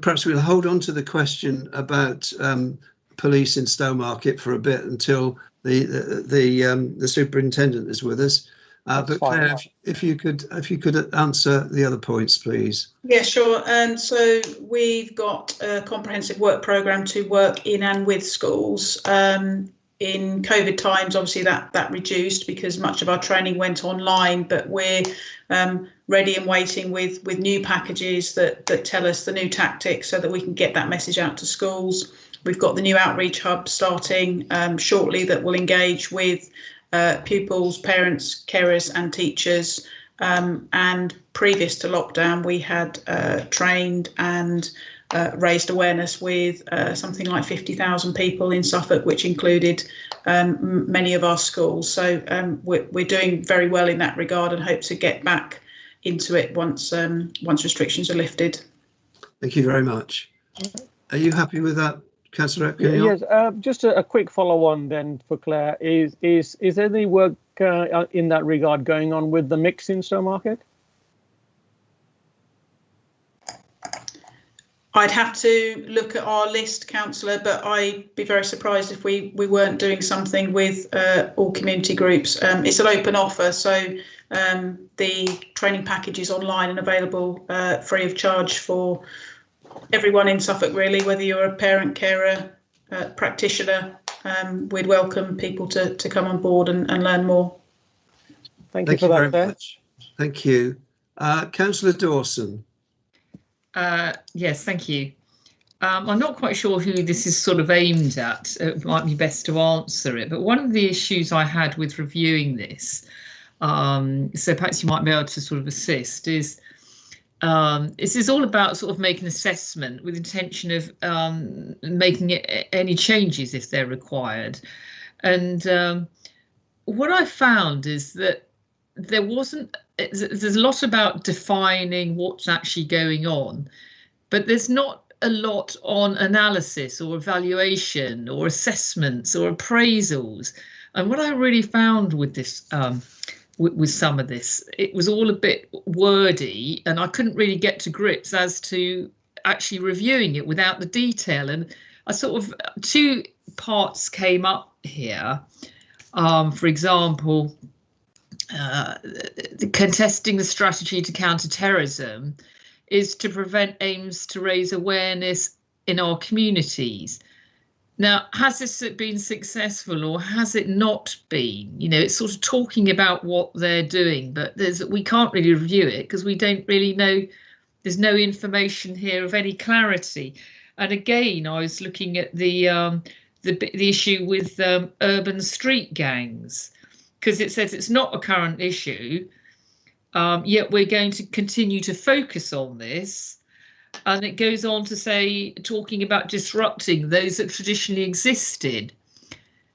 Perhaps we'll hold on to the question about police in Stowmarket for a bit until the superintendent is with us. But Claire, if you could answer the other points, please. Yeah, sure. So we've got a comprehensive work programme to work in and with schools. In COVID times, obviously that reduced because much of our training went online, but we're ready and waiting with new packages that tell us the new tactics so that we can get that message out to schools. We've got the new outreach hub starting shortly that will engage with pupils, parents, carers and teachers. And previous to lockdown, we had trained and raised awareness with something like 50,000 people in Suffolk, which included many of our schools. So we're doing very well in that regard and hope to get back into it once restrictions are lifted. Thank you very much. Are you happy with that, Councillor Epkin? Yes, just a quick follow-on then for Claire. Is there any work in that regard going on with the mix in Stowmarket? I'd have to look at our list, Councillor, but I'd be very surprised if we weren't doing something with all community groups. It's an open offer, so the training package is online and available free of charge for everyone in Suffolk, really, whether you're a parent, carer, practitioner. We'd welcome people to come on board and learn more. Thank you for that, very much. Thank you. Councillor Dawson. Yes, thank you. I'm not quite sure who this is sort of aimed at. It might be best to answer it. But one of the issues I had with reviewing this, so perhaps you might be able to sort of assist, is this is all about sort of making an assessment with intention of making any changes if they're required. And what I found is that there's a lot about defining what's actually going on, but there's not a lot on analysis or evaluation or assessments or appraisals. And what I really found with this, with some of this, it was all a bit wordy, and I couldn't really get to grips as to actually reviewing it without the detail. And I sort of, two parts came up here. For example, contesting the strategy to counter terrorism is to prevent aims to raise awareness in our communities. Now, has this been successful or has it not been? You know, it's sort of talking about what they're doing, but we can't really review it because we don't really know. There's no information here of any clarity. And again, I was looking at the issue with urban street gangs, because it says it's not a current issue, yet we're going to continue to focus on this. And it goes on to say, talking about disrupting those that traditionally existed.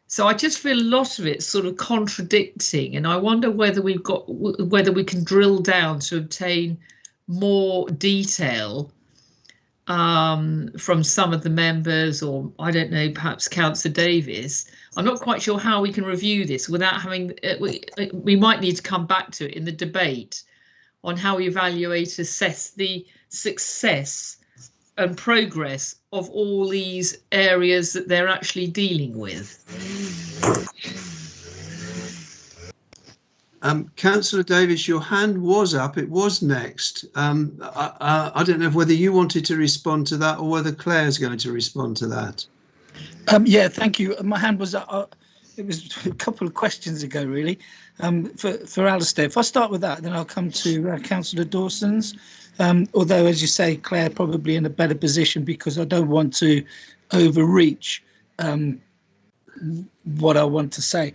So I just feel a lot of it sort of contradicting, and I wonder whether we can drill down to obtain more detail from some of the members, or I don't know, perhaps Councillor Davis. I'm not quite sure how we can review this without having, we might need to come back to it in the debate on how we evaluate, assess the success and progress of all these areas that they're actually dealing with. Councillor Davis, your hand was up. It was next. I don't know whether you wanted to respond to that or whether Claire's going to respond to that. Yeah, thank you. My hand was up. It was a couple of questions ago, really, for Alistair. If I start with that, then I'll come to Councillor Dawson's. Although, as you say, Claire probably in a better position because I don't want to overreach what I want to say.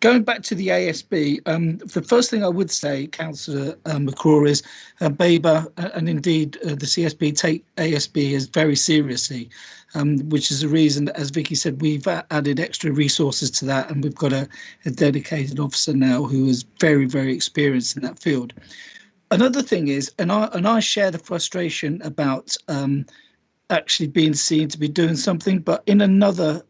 going back to the ASB, the first thing I would say, Councillor McCraw, is Babergh and indeed the CSP take ASB as very seriously, which is the reason that, as Vicky said, we've added extra resources to that, and we've got a dedicated officer now who is very, very experienced in that field. Another thing is, and I share the frustration about actually being seen to be doing something, but in another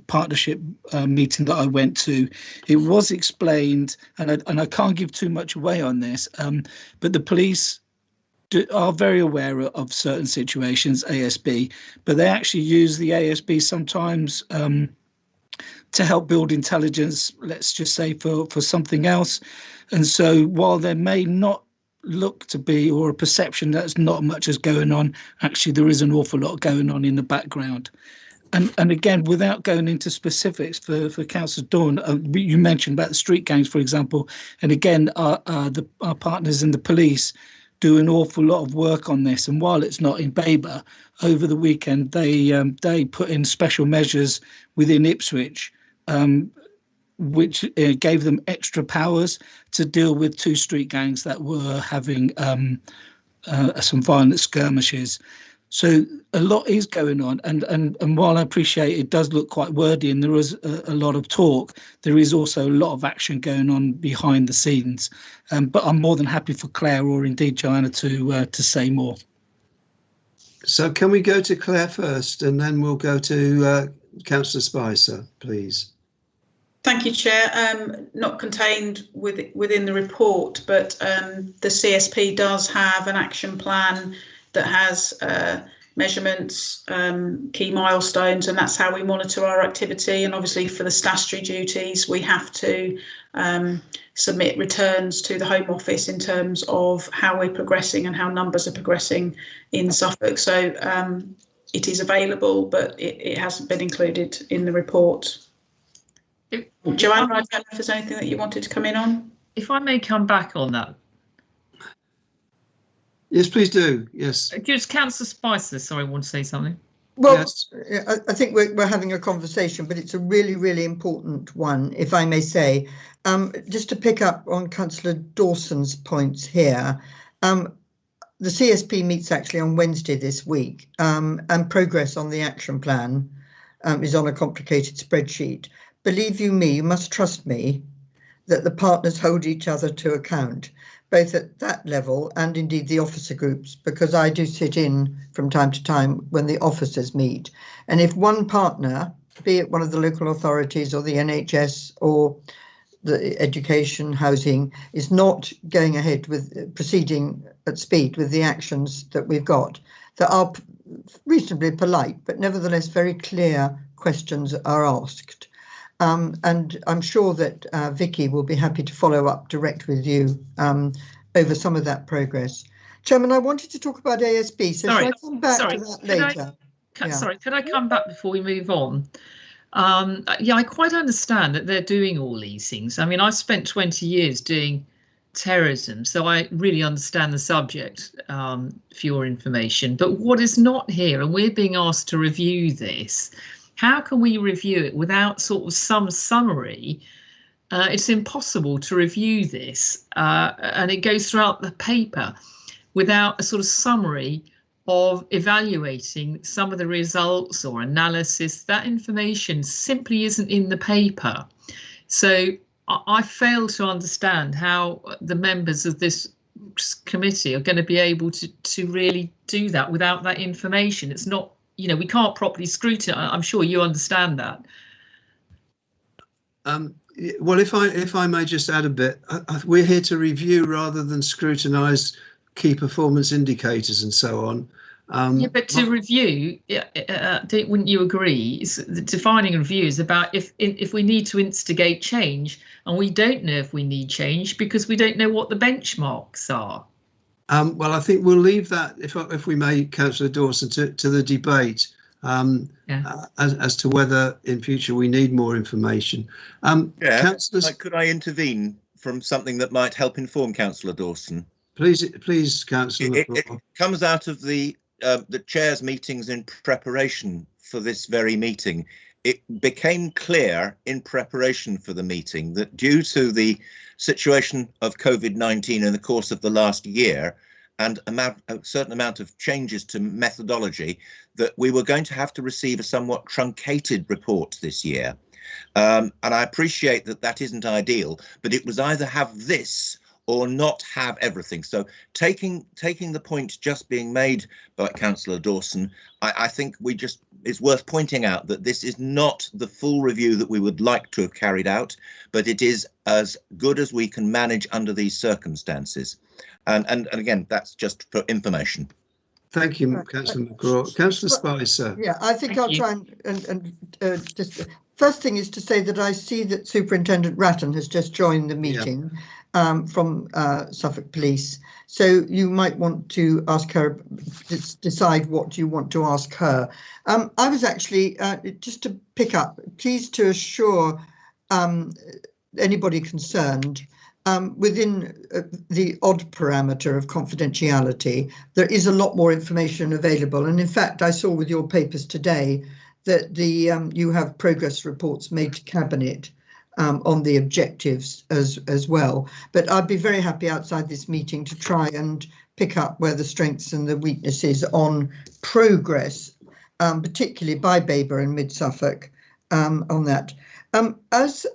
partnership meeting that I went to, it was explained, and I can't give too much away on this, but the police are very aware of certain situations, ASB, but they actually use the ASB sometimes to help build intelligence, let's just say, for something else. And so while there may not look to be, or a perception that's not much is going on, actually there is an awful lot going on in the background. And again, without going into specifics for Councillor Dawn, you mentioned about the street gangs, for example, and again, our partners in the police do an awful lot of work on this. And while it's not in Babergh, over the weekend they put in special measures within Ipswich, which gave them extra powers to deal with 2 street gangs that were having some violent skirmishes. So a lot is going on, and while I appreciate it does look quite wordy and there is a lot of talk, there is also a lot of action going on behind the scenes. But I'm more than happy for Claire or indeed Joanna to say more. So can we go to Claire first, and then we'll go to Councillor Spicer, please. Thank you, Chair. Not contained within the report, but the CSP does have an action plan that has measurements, key milestones, and that's how we monitor our activity. And obviously for the statutory duties, we have to submit returns to the Home Office in terms of how we're progressing and how numbers are progressing in Suffolk. So it is available, but it hasn't been included in the report. Joanna, I don't know if there's anything that you wanted to come in on. If I may come back on that. Yes, please do. Yes. Just Councillor Spicer, sorry, I want to say something. Well, yes. I think we're having a conversation, but it's a really, really important one, if I may say. Just to pick up on Councillor Dawson's points here, the CSP meets actually on Wednesday this week, and progress on the action plan is on a complicated spreadsheet. Believe you me, you must trust me that the partners hold each other to account, both at that level and indeed the officer groups, because I do sit in from time to time when the officers meet. And if one partner, be it one of the local authorities or the NHS or the education, housing, is not going ahead with proceeding at speed with the actions that we've got, that are reasonably polite, but nevertheless very clear questions are asked. And I'm sure that Vicky will be happy to follow up direct with you over some of that progress. Chairman, I wanted to talk about ASB, so shall I come back to that later? Sorry, can I come back before we move on? Yeah, I quite understand that they're doing all these things. I mean, I spent 20 years doing terrorism, so I really understand the subject, for your information. But what is not here, and we're being asked to review this, how can we review it without sort of some summary? It's impossible to review this, and it goes throughout the paper without a sort of summary of evaluating some of the results or analysis. That information simply isn't in the paper. So I fail to understand how the members of this committee are going to be able to really do that without that information. It's not, you know, we can't properly scrutinize. I'm sure you understand that. Well, if I may just add a bit, we're here to review rather than scrutinise key performance indicators and so on. Yeah, but to review, wouldn't you agree? The defining review is about if we need to instigate change, and we don't know if we need change because we don't know what the benchmarks are. Well, I think we'll leave that, if we may, Councillor Dawson, to the debate as to whether in future we need more information. Could I intervene from something that might help inform Councillor Dawson? Please, Councillor. It comes out of the chair's meetings in preparation for this very meeting. it became clear in preparation for the meeting that due to the situation of COVID-19 in the course of the last year and a certain amount of changes to methodology, that we were going to have to receive a somewhat truncated report this year. And I appreciate that that isn't ideal, but it was either have this or not have everything. So taking the point just being made by Councillor Dawson, I think it's worth pointing out that this is not the full review that we would like to have carried out, but it is as good as we can manage under these circumstances. And again, that's just for information. Thank you, Councillor McGraw. Councillor Spicer. Yeah, I think I'll try and just first thing is to say that I see that Superintendent Ratton has just joined the meeting. Yeah. From Suffolk Police, so you might want to ask her, decide what you want to ask her. I was actually, just to pick up, pleased to assure anybody concerned, within the odd parameter of confidentiality, there is a lot more information available. And in fact, I saw with your papers today that you have progress reports made to Cabinet on the objectives as well. But I'd be very happy outside this meeting to try and pick up where the strengths and the weaknesses on progress, particularly by Babergh and Mid Suffolk, on that. As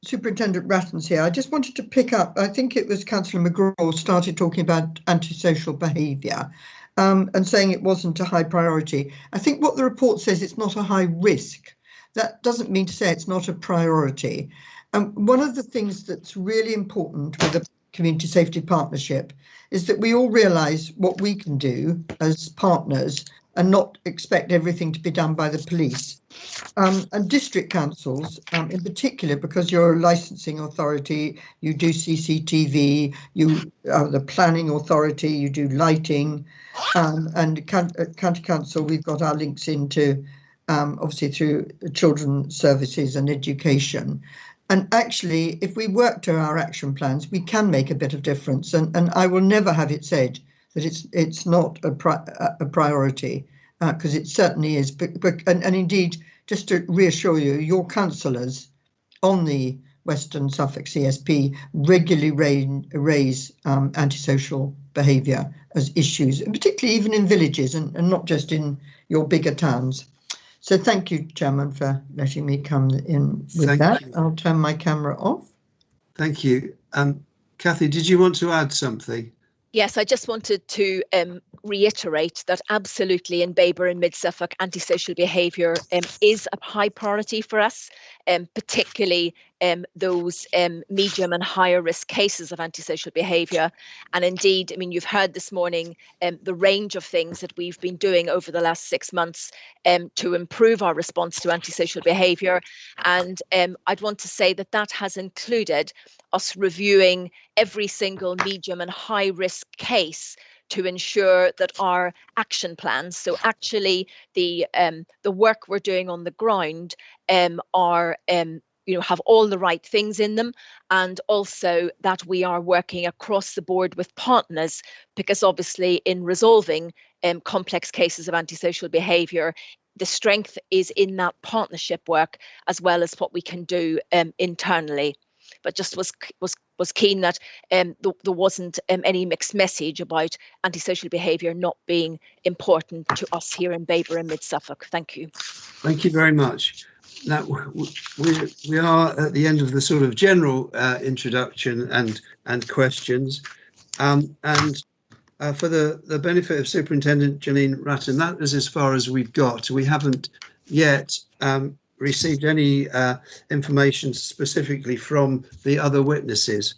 Superintendent Ratton's here, I just wanted to pick up, I think it was Councillor McGraw started talking about antisocial behaviour and saying it wasn't a high priority. I think what the report says, it's not a high risk. That doesn't mean to say it's not a priority. One of the things that's really important with a community safety partnership is that we all realise what we can do as partners and not expect everything to be done by the police. And district councils, in particular, because you're a licensing authority, you do CCTV, you are the planning authority, you do lighting, and county council, we've got our links into obviously through children's services and education. And actually, if we work to our action plans, we can make a bit of difference. And I will never have it said that it's not a priority, because it certainly is. And indeed, just to reassure you, your councillors on the Western Suffolk CSP regularly raise antisocial behaviour as issues, and particularly even in villages and not just in your bigger towns. So thank you, Chairman, for letting me come in with that. I'll turn my camera off. Thank you. Kathy, did you want to add something? Yes, I just wanted to reiterate that absolutely in Babergh and Mid Suffolk, antisocial behaviour is a high priority for us, particularly those medium and higher risk cases of antisocial behaviour. And indeed, I mean, you've heard this morning the range of things that we've been doing over the last 6 months to improve our response to antisocial behaviour. And I'd want to say that that has included us reviewing every single medium and high risk case to ensure that our action plans, so actually the work we're doing on the ground, are have all the right things in them, and also that we are working across the board with partners, because obviously in resolving complex cases of antisocial behaviour, the strength is in that partnership work as well as what we can do internally. But just was keen that there wasn't any mixed message about antisocial behaviour not being important to us here in Babergh and Mid Suffolk. Thank you. Thank you very much. Now we are at the end of the sort of general introduction and questions, and for the benefit of Superintendent Janine Ratton, that is as far as we've got. We haven't yet received any information specifically from the other witnesses.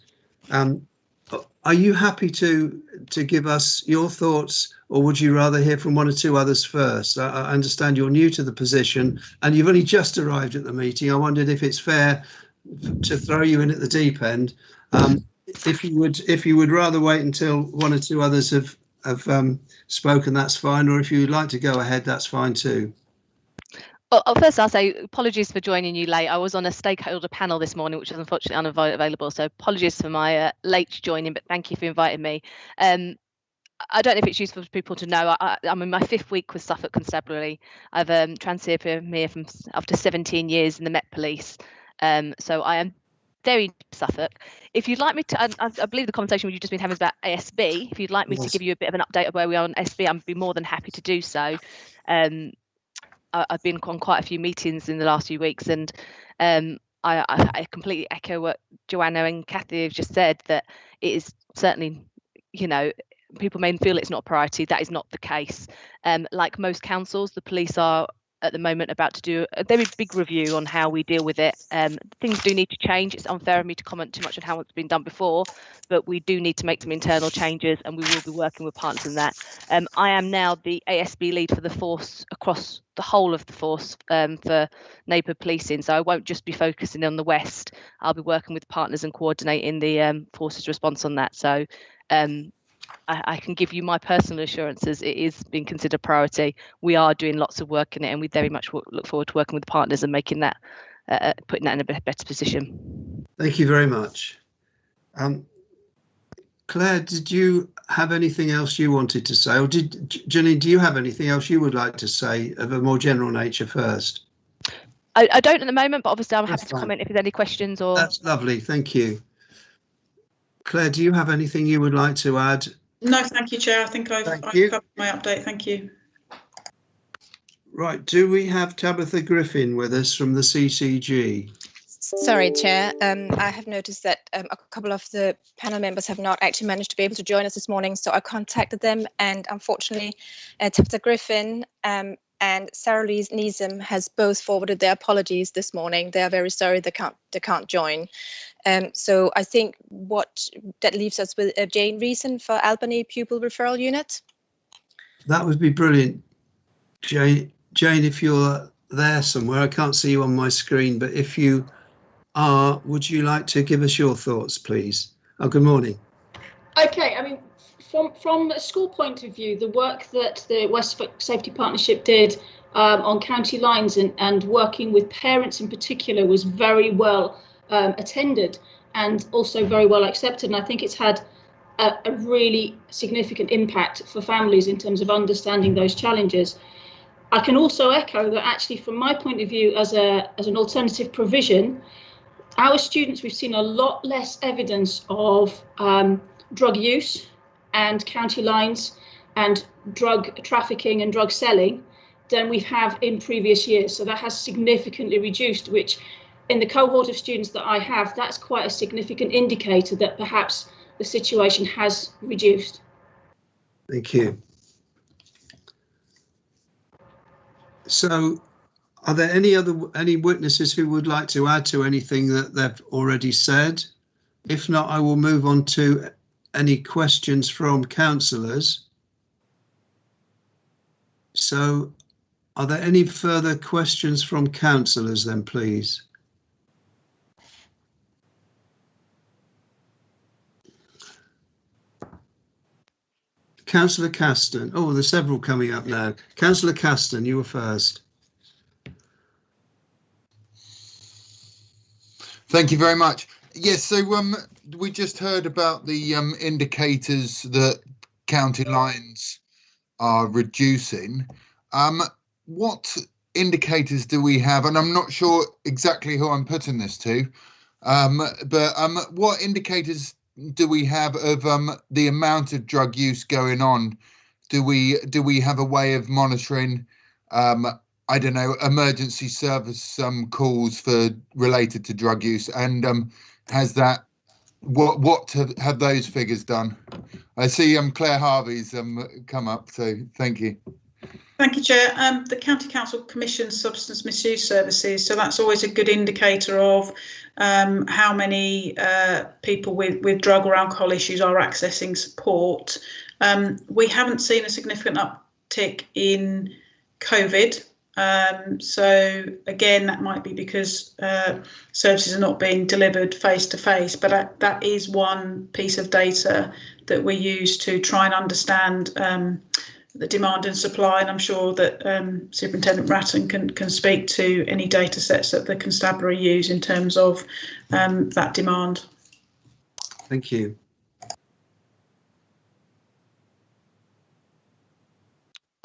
Are you happy to give us your thoughts, or would you rather hear from one or two others first? I understand you're new to the position and you've only just arrived at the meeting. I wondered if it's fair to throw you in at the deep end. If you would rather wait until one or two others have spoken, that's fine. Or if you'd like to go ahead, that's fine too. Well, first I'll say apologies for joining you late. I was on a stakeholder panel this morning, which was unfortunately unavailable. So apologies for my late joining, but thank you for inviting me. I don't know if it's useful for people to know. I'm in my 5th week with Suffolk Constabulary. I've transferred here from after 17 years in the Met Police. So I am very Suffolk. If you'd like me to, I believe the conversation you've just been having is about ASB. If you'd like me to give you a bit of an update of where we are on ASB, I'd be more than happy to do so. I've been on quite a few meetings in the last few weeks, and I completely echo what Joanna and Kathy have just said, that it is certainly, you know, people may feel it's not a priority. That is not the case. Like most councils, the police are at the moment about to do a very big review on how we deal with it. Things do need to change. It's unfair of me to comment too much on how it's been done before, but we do need to make some internal changes, and we will be working with partners in that. I am now the ASB lead for the force across the whole of the force for neighbourhood policing, so I won't just be focusing on the West. I'll be working with partners and coordinating the force's response on that. So I can give you my personal assurances it is being considered a priority. We are doing lots of work in it, and we very much look forward to working with the partners and making that, putting that in a better position. Thank you very much. Claire, did you have anything else you wanted to say? Or Jenny, do you have anything else you would like to say of a more general nature first? I don't at the moment, but obviously I'm happy to comment if there's any questions. Or That's lovely, thank you. Claire, do you have anything you would like to add? No, thank you, Chair. I think I've covered my update. Thank you. Right, do we have Tabitha Griffin with us from the CCG? Sorry, Chair. I have noticed that a couple of the panel members have not actually managed to be able to join us this morning, so I contacted them, and unfortunately, Tabitha Griffin and Sarah Louise Neeson has both forwarded their apologies this morning. They are very sorry they can't join. So I think that leaves us with Jane Reason for Albany Pupil Referral Unit. That would be brilliant, Jane. Jane, if you're there somewhere, I can't see you on my screen, but if you are, would you like to give us your thoughts, please? Oh, good morning. Okay, I mean, from a school point of view, the work that the West Suffolk Safety Partnership did on county lines and working with parents in particular was very well attended and also very well accepted. And I think it's had a really significant impact for families in terms of understanding those challenges. I can also echo that actually from my point of view as an alternative provision, our students, we've seen a lot less evidence of drug use and county lines and drug trafficking and drug selling than we have in previous years. So that has significantly reduced, which in the cohort of students that I have, that's quite a significant indicator that perhaps the situation has reduced. Thank you. So are there any witnesses who would like to add to anything that they've already said? If not, I will move on to any questions from councillors. So are there any further questions from councillors then, please? Councillor Caston. Oh, there's several coming up now. Councillor Caston, you were first. Thank you very much. Yes, so we just heard about the indicators that county lines are reducing. What indicators do we have? And I'm not sure exactly who I'm putting this to, but what indicators do we have of the amount of drug use going on? Do we have a way of monitoring, I don't know, emergency service calls related to drug use? And has that, what have those figures done? I see Claire Harvey's come up, so thank you. Thank you, Chair. The County Council commissions substance misuse services, so that's always a good indicator of how many people with drug or alcohol issues are accessing support. We haven't seen a significant uptick in COVID. So again, that might be because services are not being delivered face to face, but that is one piece of data that we use to try and understand the demand and supply, and I'm sure that Superintendent Ratton can speak to any data sets that the constabulary use in terms of that demand. Thank you.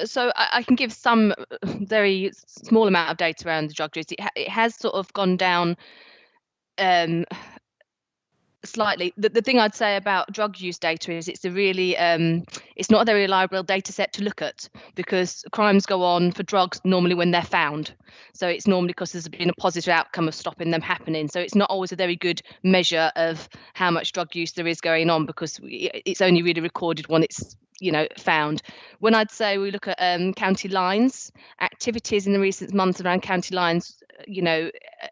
So I can give some very small amount of data around the drug use. It has sort of gone down slightly. The thing I'd say about drug use data is it's a really it's not a very reliable data set to look at, because crimes go on for drugs normally when they're found. So it's normally because there's been a positive outcome of stopping them happening. So it's not always a very good measure of how much drug use there is going on, because it's only really recorded when it's found. When I'd say we look at county lines, activities in the recent months around county lines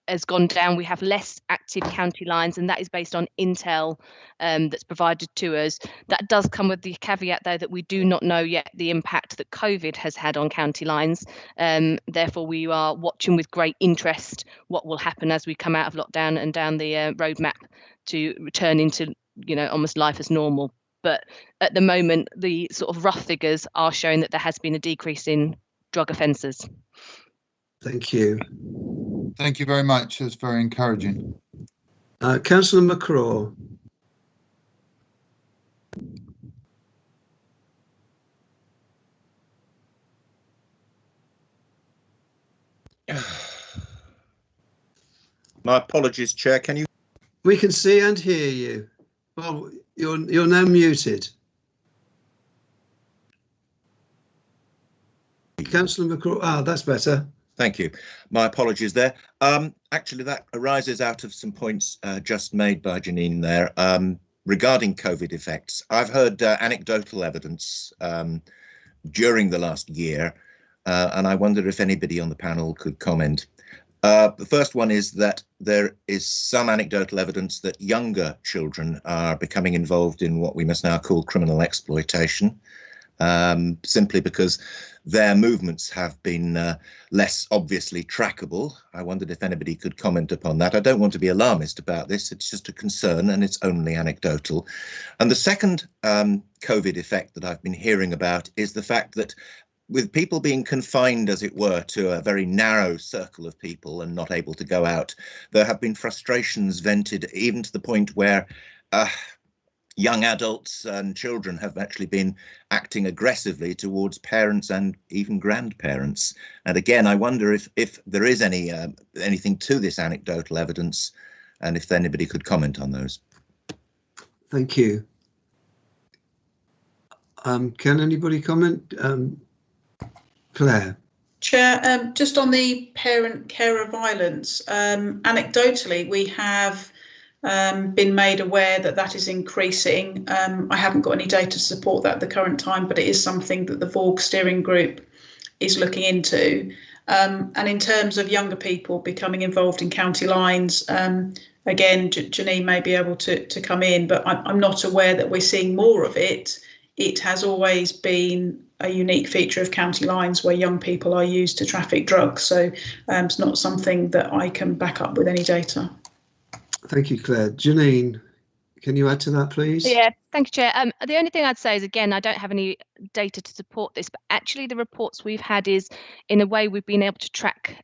has gone down. We have less active county lines, and that is based on intel that's provided to us. That does come with the caveat, though, that we do not know yet the impact that COVID has had on county lines. Therefore, we are watching with great interest what will happen as we come out of lockdown and down the roadmap to return into almost life as normal. But at the moment, the sort of rough figures are showing that there has been a decrease in drug offences. Thank you. Thank you very much. That's very encouraging. Councillor McCraw. My apologies, Chair. Can you? We can see and hear you. Well, you're now muted. Councillor McCraw. That's better. Thank you. My apologies there. Actually, that arises out of some points just made by Janine there regarding COVID effects. I've heard anecdotal evidence during the last year, and I wonder if anybody on the panel could comment. The first one is that there is some anecdotal evidence that younger children are becoming involved in what we must now call criminal exploitation, simply because their movements have been less obviously trackable. I wondered if anybody could comment upon that. I don't want to be alarmist about this. It's just a concern, and it's only anecdotal. And the second COVID effect that I've been hearing about is the fact that with people being confined, as it were, to a very narrow circle of people and not able to go out, there have been frustrations vented even to the point where young adults and children have actually been acting aggressively towards parents and even grandparents. And again, I wonder if there is anything to this anecdotal evidence, and if anybody could comment on those. Thank you. Can anybody comment? Claire. Chair, just on the parent-carer violence, anecdotally, we have been made aware that is increasing. I haven't got any data to support that at the current time, but it is something that the VORG steering group is looking into. And in terms of younger people becoming involved in county lines, again, Janine may be able to come in, but I'm not aware that we're seeing more of it. It has always been a unique feature of county lines where young people are used to traffic drugs. So it's not something that I can back up with any data. Thank you, Claire. Janine, can you add to that, please? Yeah, thank you, Chair. The only thing I'd say is, again, I don't have any data to support this, but actually the reports we've had is, in a way, we've been able to track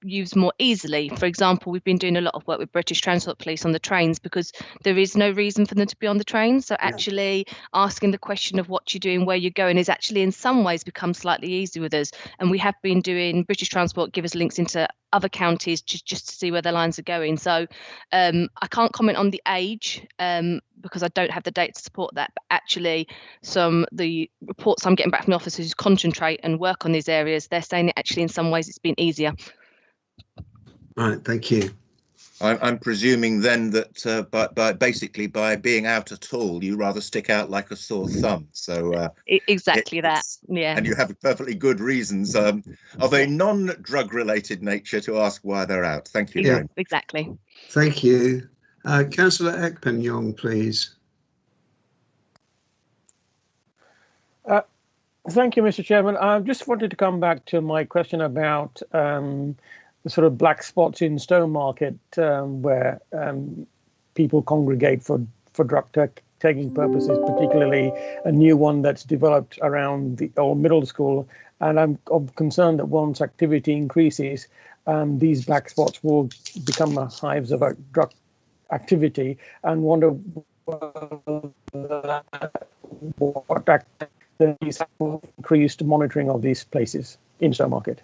use more easily. For example, we've been doing a lot of work with British Transport Police on the trains because there is no reason for them to be on the trains. So actually asking the question of what you're doing, where you're going, is actually in some ways become slightly easier with us. And we have been doing, British Transport give us links into other counties just to see where the lines are going. So I can't comment on the age because I don't have the data to support that, but actually the reports I'm getting back from the officers who concentrate and work on these areas, they're saying that actually in some ways it's been easier. Right, thank you. I'm presuming then that basically by being out at all, you rather stick out like a sore thumb. So exactly that, yeah. And you have perfectly good reasons of a non-drug related nature to ask why they're out. Thank you. Yeah, exactly. Thank you. Councillor Ekpenyong, please. Thank you, Mr. Chairman. I just wanted to come back to my question about the sort of black spots in Stowmarket where people congregate for drug taking purposes, particularly a new one that's developed around the old middle school. And I'm concerned that once activity increases, these black spots will become hives of drug activity, and wonder what the increased monitoring of these places in Stowmarket.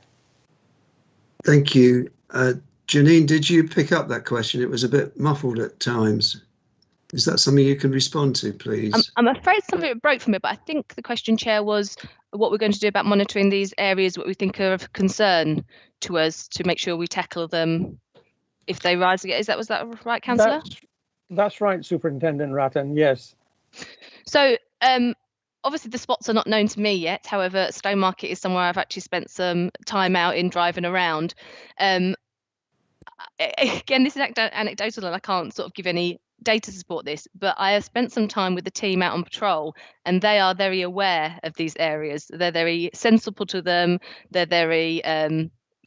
Thank you. Janine, did you pick up that question? It was a bit muffled at times. Is that something you can respond to, please? I'm afraid some of it broke from it, but I think the question, Chair, was what we're going to do about monitoring these areas, what we think are of concern to us, to make sure we tackle them if they rise again. Was that right, Councillor? That's right, Superintendent Ratton, yes. So obviously the spots are not known to me yet. However, Stowmarket is somewhere I've actually spent some time out in driving around. Again, this is anecdotal and I can't sort of give any data to support this, but I have spent some time with the team out on patrol and they are very aware of these areas. They're very sensible to them. They're very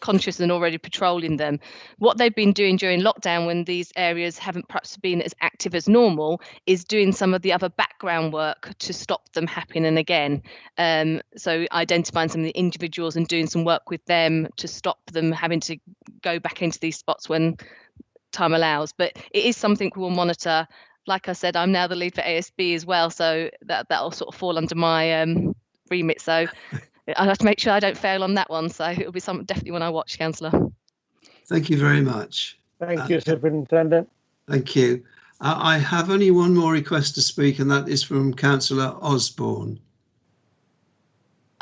conscious and already patrolling them. What they've been doing during lockdown, when these areas haven't perhaps been as active as normal, is doing some of the other background work to stop them happening again. So identifying some of the individuals and doing some work with them to stop them having to go back into these spots when time allows. But it is something we'll monitor. Like I said, I'm now the lead for ASB as well, so that'll sort of fall under my remit. So I have to make sure I don't fail on that one. So it'll be definitely one I watch, Councillor. Thank you very much. Thank you, Superintendent. Thank you. I have only one more request to speak, and that is from Councillor Osborne.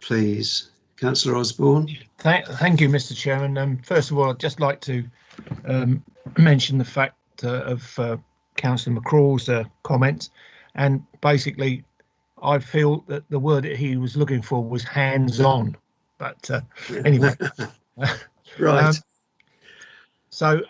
Please, Councillor Osborne. Thank you, Mr. Chairman. First of all, I'd just like to mention the fact of Councillor McCraw's comments, and basically I feel that the word that he was looking for was hands-on, but anyway. Right. So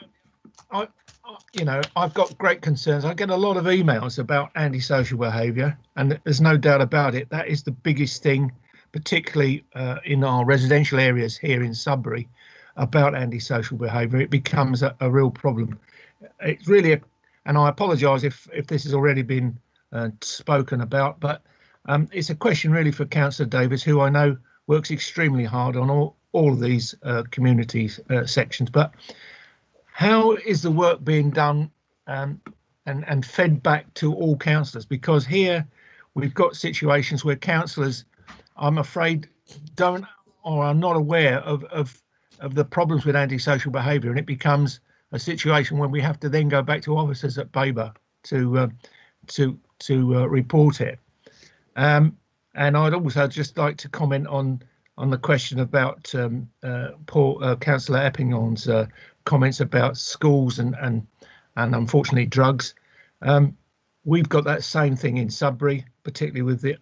I've got great concerns. I get a lot of emails about antisocial behaviour, and there's no doubt about it. That is the biggest thing, particularly in our residential areas here in Sudbury, about antisocial behaviour. It becomes a real problem. It's really, and I apologise if this has already been spoken about, but it's a question really for Councillor Davis, who I know works extremely hard on all of these community sections. But how is the work being done and fed back to all councillors? Because here we've got situations where councillors, I'm afraid, don't or are not aware of the problems with antisocial behaviour, and it becomes a situation when we have to then go back to officers at Babergh to report it. And I'd also just like to comment on the question about Councillor Eppinghorn's comments about schools and unfortunately drugs. We've got that same thing in Sudbury, particularly with the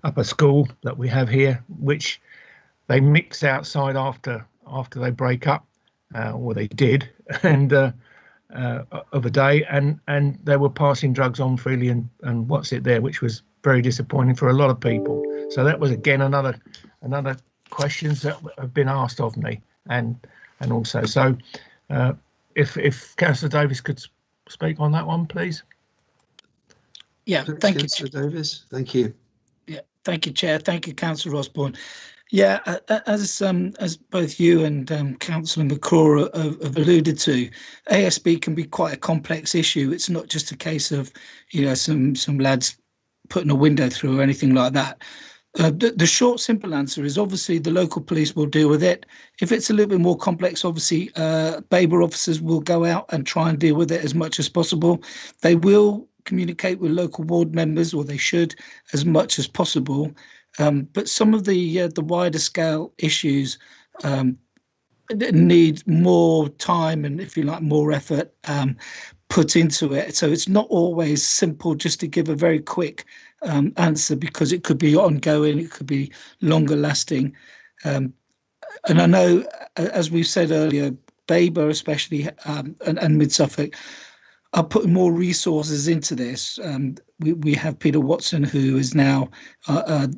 upper school that we have here, which they mix outside after they break up, or they did, and of a day, and they were passing drugs on freely and what's it there, which was very disappointing for a lot of people. So that was again another questions that have been asked of me, and also so if Councillor Davis could speak on that one, please. Yeah, thank you, Councillor Davis. Thank you. Yeah, thank you, Chair. Thank you, Councillor Osborne. Yeah, as both you and Councillor McCraw have alluded to, ASB can be quite a complex issue. It's not just a case of, some lads putting a window through or anything like that. The short, simple answer is obviously the local police will deal with it. If it's a little bit more complex, obviously Babergh officers will go out and try and deal with it as much as possible. They will communicate with local ward members, or they should, as much as possible. But some of the wider scale issues need more time and, if you like, more effort put into it. So it's not always simple just to give a very quick answer, because it could be ongoing, it could be longer lasting. And I know, as we've said earlier, Babergh especially and Mid Suffolk are putting more resources into this. We have Peter Watson, who is now a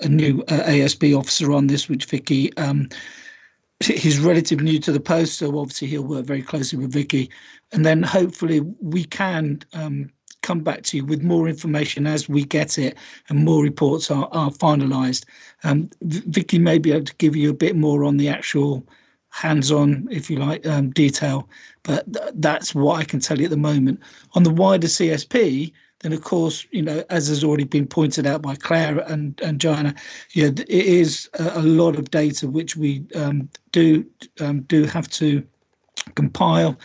new ASB officer on this, which Vicky, he's relatively new to the post, so obviously he'll work very closely with Vicky. And then hopefully we can come back to you with more information as we get it and more reports are finalised. Vicky may be able to give you a bit more on the actual hands-on, if you like, detail, but that's what I can tell you at the moment. On the wider CSP, then of course, you know, as has already been pointed out by Claire and Joanna, yeah, it is a lot of data which we do have to compile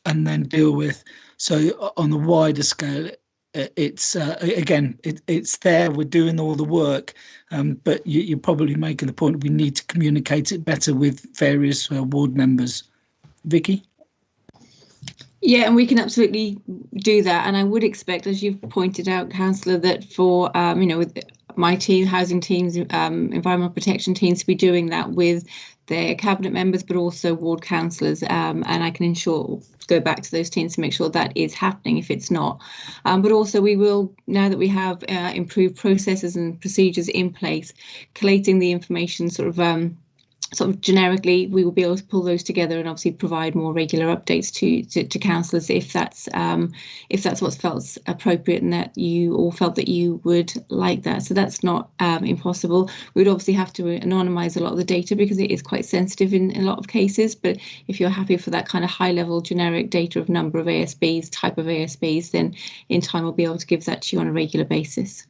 and then deal with. So on the wider scale, it's again, it's there. We're doing all the work, but you're probably making the point we need to communicate it better with various ward members. Vicky? Yeah, and we can absolutely do that. And I would expect, as you've pointed out, Councillor, that for you know, with my team, housing teams, environmental protection teams, to be doing that with their cabinet members, but also ward councillors, and I can go back to those teams to make sure that is happening if it's not. But also we will, now that we have improved processes and procedures in place, collating the information sort of generically, we will be able to pull those together and obviously provide more regular updates to councillors if that's what's felt appropriate and that you all felt that you would like that. So that's not impossible. We'd obviously have to anonymise a lot of the data because it is quite sensitive in a lot of cases. But if you're happy for that kind of high level generic data of number of ASBs, type of ASBs, then in time we'll be able to give that to you on a regular basis.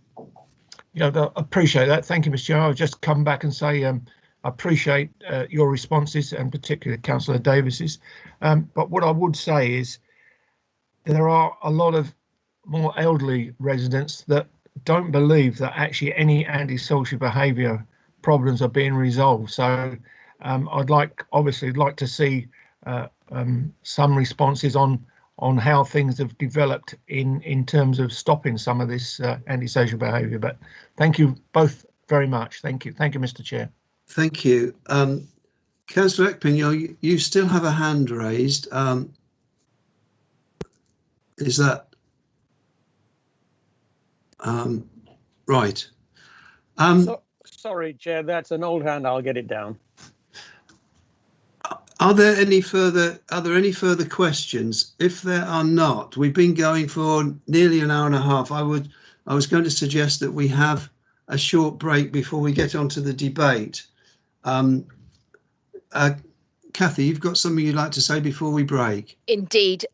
Yeah, I appreciate that. Thank you, Mr. Chair. I'll just come back and say I appreciate your responses, and particularly Councillor Davis's. But what I would say is there are a lot of more elderly residents that don't believe that actually any antisocial behaviour problems are being resolved. So I'd obviously like to see some responses on how things have developed in terms of stopping some of this antisocial behaviour. But thank you both very much. Thank you, Mr. Chair. Thank you. Councillor Ekpin, you still have a hand raised. Is that right? Sorry, Chair, that's an old hand. I'll get it down. Are there any further questions? If there are not, we've been going for nearly an hour and a half. I was going to suggest that we have a short break before we get onto the debate. Kathy, you've got something you'd like to say before we break? Indeed,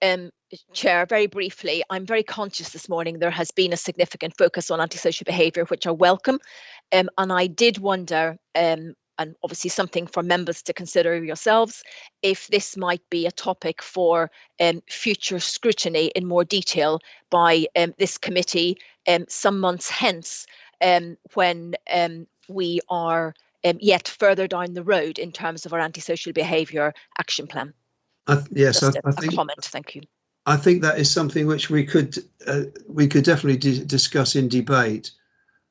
Chair, very briefly, I'm very conscious this morning there has been a significant focus on antisocial behaviour, which I welcome. And I did wonder, and obviously something for members to consider yourselves, if this might be a topic for future scrutiny in more detail by this committee some months hence, when we are yet further down the road in terms of our antisocial behaviour action plan. Yes, Just a comment. Thank you. I think that is something which we could definitely discuss in debate.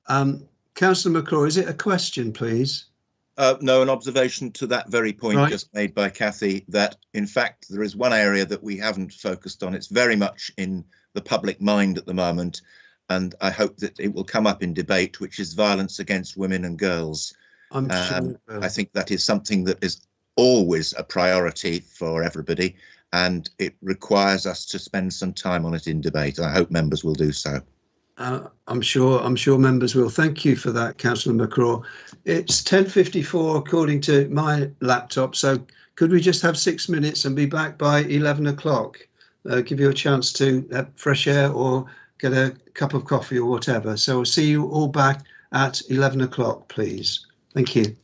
Councillor McCraw, is it a question, please? No, an observation to that very point Right. Just made by Kathy, that in fact there is one area that we haven't focused on. It's very much in the public mind at the moment, and I hope that it will come up in debate, which is violence against women and girls. I'm sure. I think that is something that is always a priority for everybody, and it requires us to spend some time on it in debate. I hope members will do so. I'm sure members will. Thank you for that, Councillor McCraw. It's 10:54 according to my laptop, so could we just have 6 minutes and be back by 11 o'clock? Give you a chance to have fresh air or get a cup of coffee or whatever. So we'll see you all back at 11 o'clock, please. Thank you.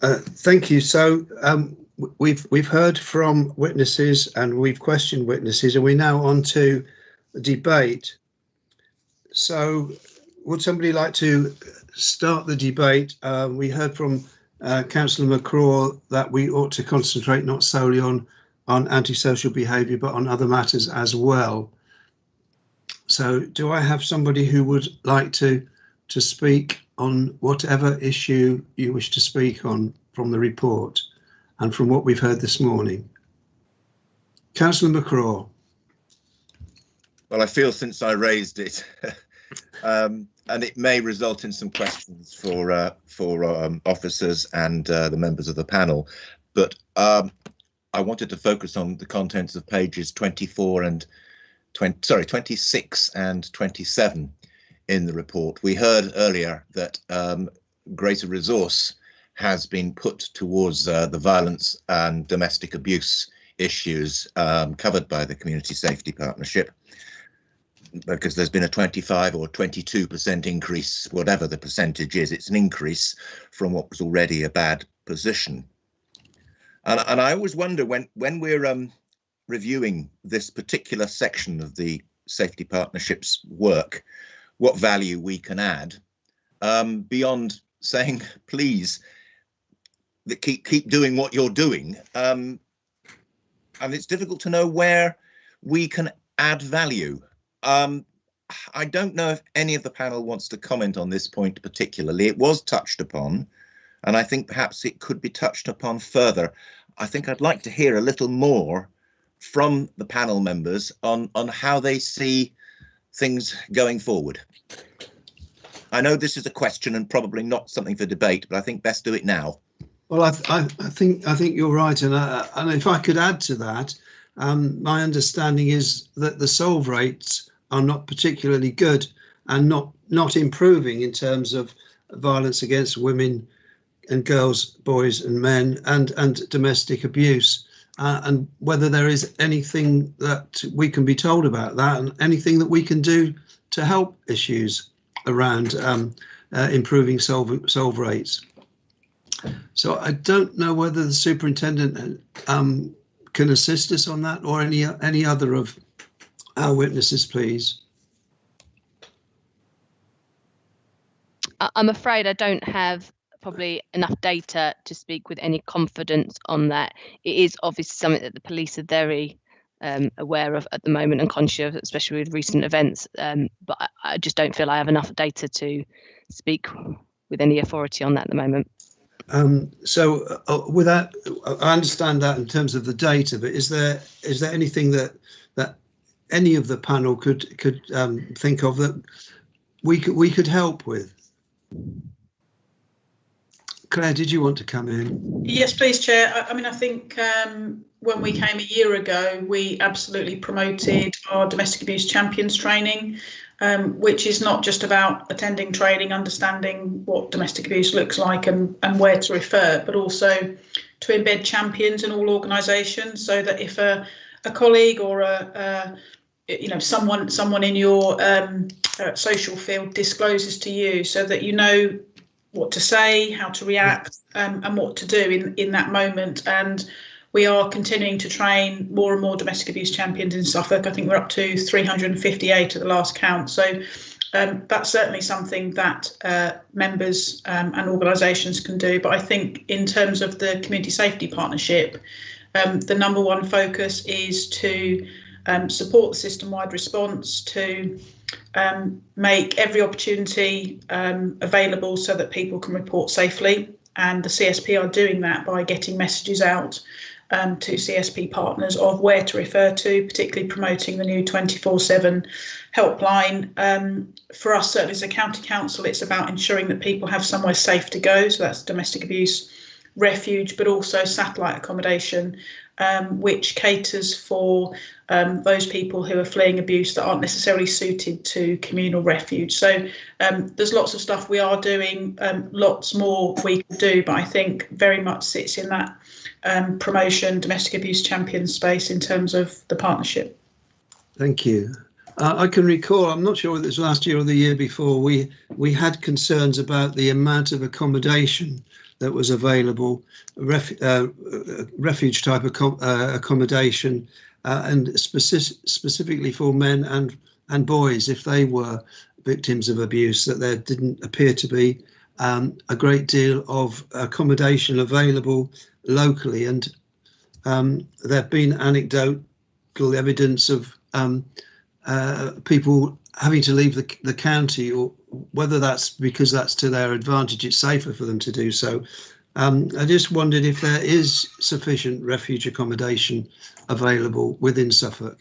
Thank you. So we've heard from witnesses and we've questioned witnesses, and we're now on to the debate. So would somebody like to start the debate? We heard from Councillor McCraw that we ought to concentrate not solely on antisocial behaviour, but on other matters as well. So do I have somebody who would like to speak on whatever issue you wish to speak on from the report and from what we've heard this morning? Councillor McCraw. Well, I feel since I raised it, and it may result in some questions for officers and the members of the panel, but I wanted to focus on the contents of pages 26 and 27 in the report. We heard earlier that greater resource has been put towards the violence and domestic abuse issues covered by the Community Safety Partnership, because there's been a 25 or 22% increase, whatever the percentage is. It's an increase from what was already a bad position. And I always wonder when we're reviewing this particular section of the Safety Partnership's work, what value we can add beyond saying, please, that keep doing what you're doing. And it's difficult to know where we can add value. I don't know if any of the panel wants to comment on this point particularly. It was touched upon, and I think perhaps it could be touched upon further. I think I'd like to hear a little more from the panel members on how they see things going forward. I know this is a question and probably not something for debate, but I think best do it now. Well, I think you're right, and if I could add to that, my understanding is that the solve rates are not particularly good and not improving in terms of violence against women and girls, boys and men, and domestic abuse. And whether there is anything that we can be told about that and anything that we can do to help issues around improving solve rates. So I don't know whether the superintendent can assist us on that, or any other of our witnesses, please. I'm afraid I don't have probably enough data to speak with any confidence on that. It is obviously something that the police are very aware of at the moment and conscious of, especially with recent events. But I just don't feel I have enough data to speak with any authority on that at the moment. So with that, I understand that in terms of the data, but is there anything that any of the panel could think of that we could help with? Claire, did you want to come in? Yes, please, Chair. I mean, I think when we came a year ago, we absolutely promoted our domestic abuse champions training, which is not just about attending training, understanding what domestic abuse looks like and where to refer, but also to embed champions in all organisations, so that if a colleague or someone in your social field discloses to you, so that you know what to say, how to react, and what to do in that moment. And we are continuing to train more and more domestic abuse champions in Suffolk. I think we're up to 358 at the last count. So that's certainly something that members and organisations can do. But I think in terms of the Community Safety Partnership, the number one focus is to support the system-wide response, to make every opportunity available so that people can report safely. And the CSP are doing that by getting messages out to CSP partners of where to refer to, particularly promoting the new 24/7 helpline. For us, certainly as a county council, it's about ensuring that people have somewhere safe to go. So that's domestic abuse refuge, but also satellite accommodation, which caters for those people who are fleeing abuse that aren't necessarily suited to communal refuge. So there's lots of stuff we are doing, lots more we can do, but I think very much sits in that promotion, domestic abuse champion space in terms of the partnership. Thank you. I can recall, I'm not sure whether it was last year or the year before, we had concerns about the amount of accommodation that was available, refuge type accommodation, and specifically for men and boys, if they were victims of abuse, that there didn't appear to be a great deal of accommodation available locally. And there have been anecdotal evidence of people having to leave the county, or whether that's because that's to their advantage, it's safer for them to do so. I just wondered if there is sufficient refuge accommodation available within Suffolk.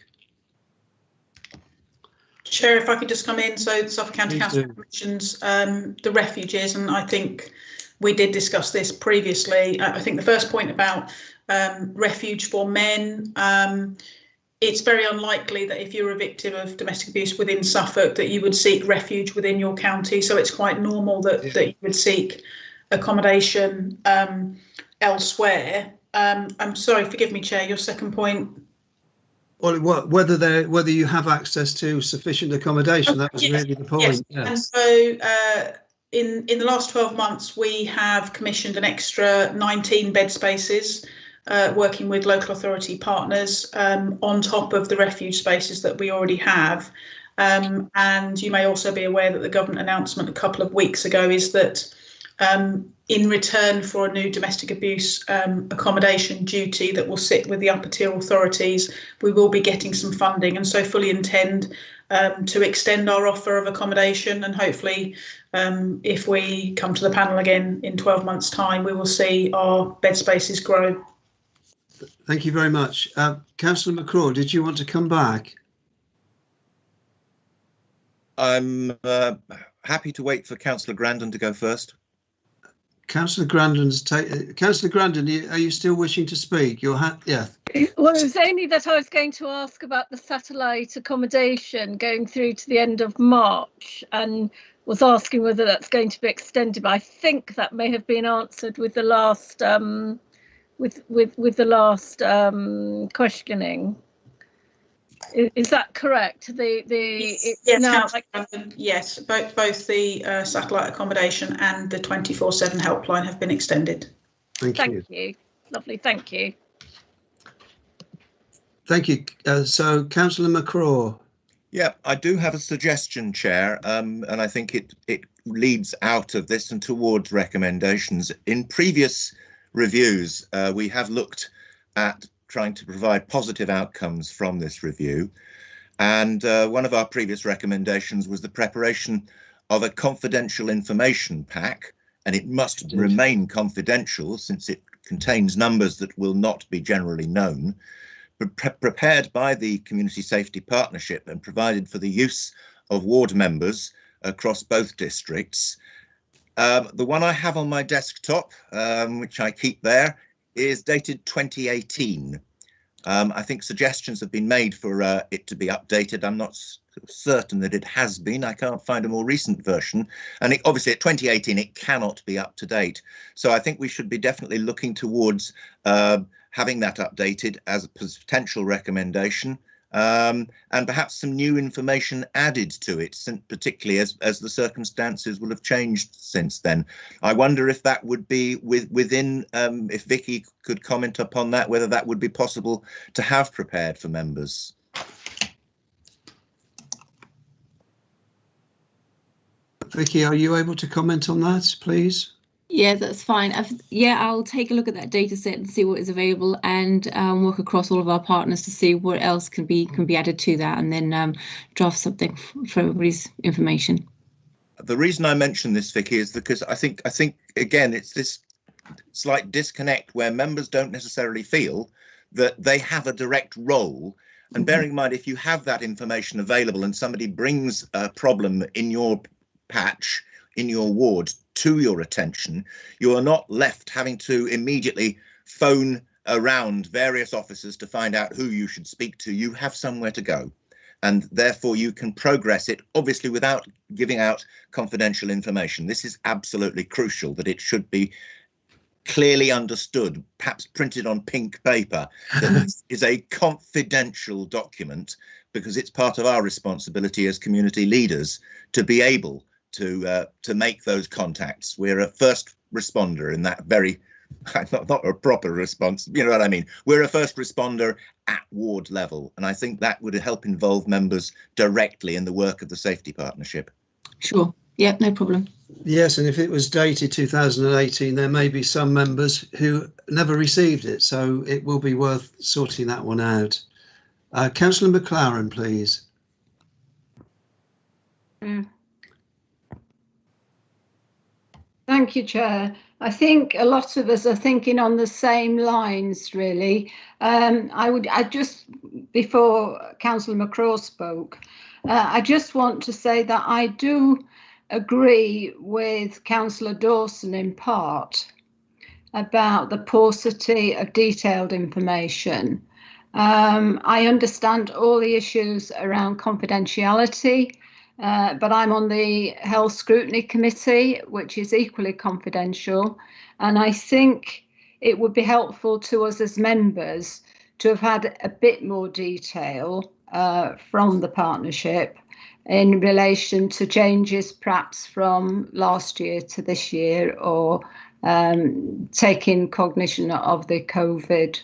Chair, if I could just come in. So the Suffolk County Please Council do. mentions the refuges, and I think we did discuss this previously. I think the first point about refuge for men, it's very unlikely that if you're a victim of domestic abuse within Suffolk that you would seek refuge within your county. So it's quite normal that you would seek accommodation elsewhere. I'm sorry, forgive me, Chair, your second point. Well, whether you have access to sufficient accommodation, that was really the point. Yes. And so in the last 12 months, we have commissioned an extra 19 bed spaces, working with local authority partners on top of the refuge spaces that we already have. And you may also be aware that the government announcement a couple of weeks ago is that in return for a new domestic abuse accommodation duty that will sit with the upper tier authorities, we will be getting some funding, and so fully intend to extend our offer of accommodation, and hopefully if we come to the panel again in 12 months' time, we will see our bed spaces grow. Thank you very much. Councillor McCraw, did you want to come back? I'm happy to wait for Councillor Grandon to go first. Councillor Grandon's Councillor Grandon, are you still wishing to speak? Yeah. Well, it was only that I was going to ask about the satellite accommodation going through to the end of March, and was asking whether that's going to be extended. But I think that may have been answered with the last with the last questioning. Is that correct? Yes, both the satellite accommodation and the 24/7 helpline have been extended. Thank you. Lovely, thank you. Thank you. So, Councillor McCraw. Yeah, I do have a suggestion, Chair, and I think it leads out of this and towards recommendations. In previous reviews, we have looked at trying to provide positive outcomes from this review. And one of our previous recommendations was the preparation of a confidential information pack, and it must remain confidential since it contains numbers that will not be generally known, but prepared by the Community Safety Partnership and provided for the use of ward members across both districts. The one I have on my desktop, which I keep there, is dated 2018. I think suggestions have been made for it to be updated. I'm not certain that it has been. I can't find a more recent version. And obviously at 2018, it cannot be up to date. So I think we should be definitely looking towards having that updated as a potential recommendation. And perhaps some new information added to it, particularly as the circumstances will have changed since then. I wonder if that would be within, if Vicky could comment upon that, whether that would be possible to have prepared for members. Vicky, are you able to comment on that, please? Yeah, that's fine. I'll take a look at that data set and see what is available, and work across all of our partners to see what else can be added to that, and then draft something for everybody's information. The reason I mention this, Vicky, is because I think again it's this slight disconnect where members don't necessarily feel that they have a direct role. And bearing in mind, if you have that information available and somebody brings a problem in your patch, in your ward, to your attention, you are not left having to immediately phone around various officers to find out who you should speak to. You have somewhere to go, and therefore you can progress it, obviously without giving out confidential information. This is absolutely crucial, that it should be clearly understood, perhaps printed on pink paper, that this is a confidential document, because it's part of our responsibility as community leaders to be able to make those contacts. We're a first responder in that very not a proper response, you know what I mean. We're a first responder at ward level, and I think that would help involve members directly in the work of the safety partnership. Sure. Yeah, no problem. Yes, and if it was dated 2018, there may be some members who never received it, so it will be worth sorting that one out. Councillor McLaren, please. Thank you, Chair. I think a lot of us are thinking on the same lines, really. I just, before Councillor McCraw spoke, I just want to say that I do agree with Councillor Dawson in part about the paucity of detailed information. I understand all the issues around confidentiality, but I'm on the Health Scrutiny Committee, which is equally confidential, and I think it would be helpful to us as members to have had a bit more detail from the partnership in relation to changes perhaps from last year to this year, or taking cognition of the COVID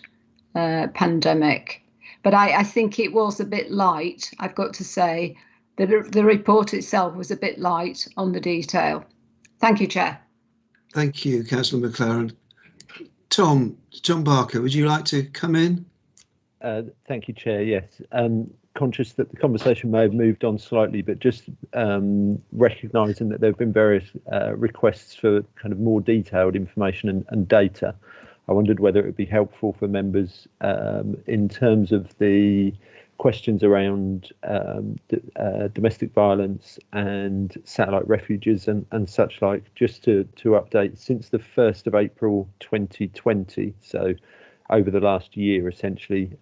pandemic. But I think it was a bit light, I've got to say. The report itself was a bit light on the detail. Thank you, Chair. Thank you, Councillor McLaren. Tom Barker, would you like to come in? Thank you, Chair. Yes, conscious that the conversation may have moved on slightly, but just recognising that there have been various requests for kind of more detailed information and data. I wondered whether it would be helpful for members in terms of the questions around domestic violence and satellite refuges and such like, just to update since the 1st of April 2020, so over the last year essentially,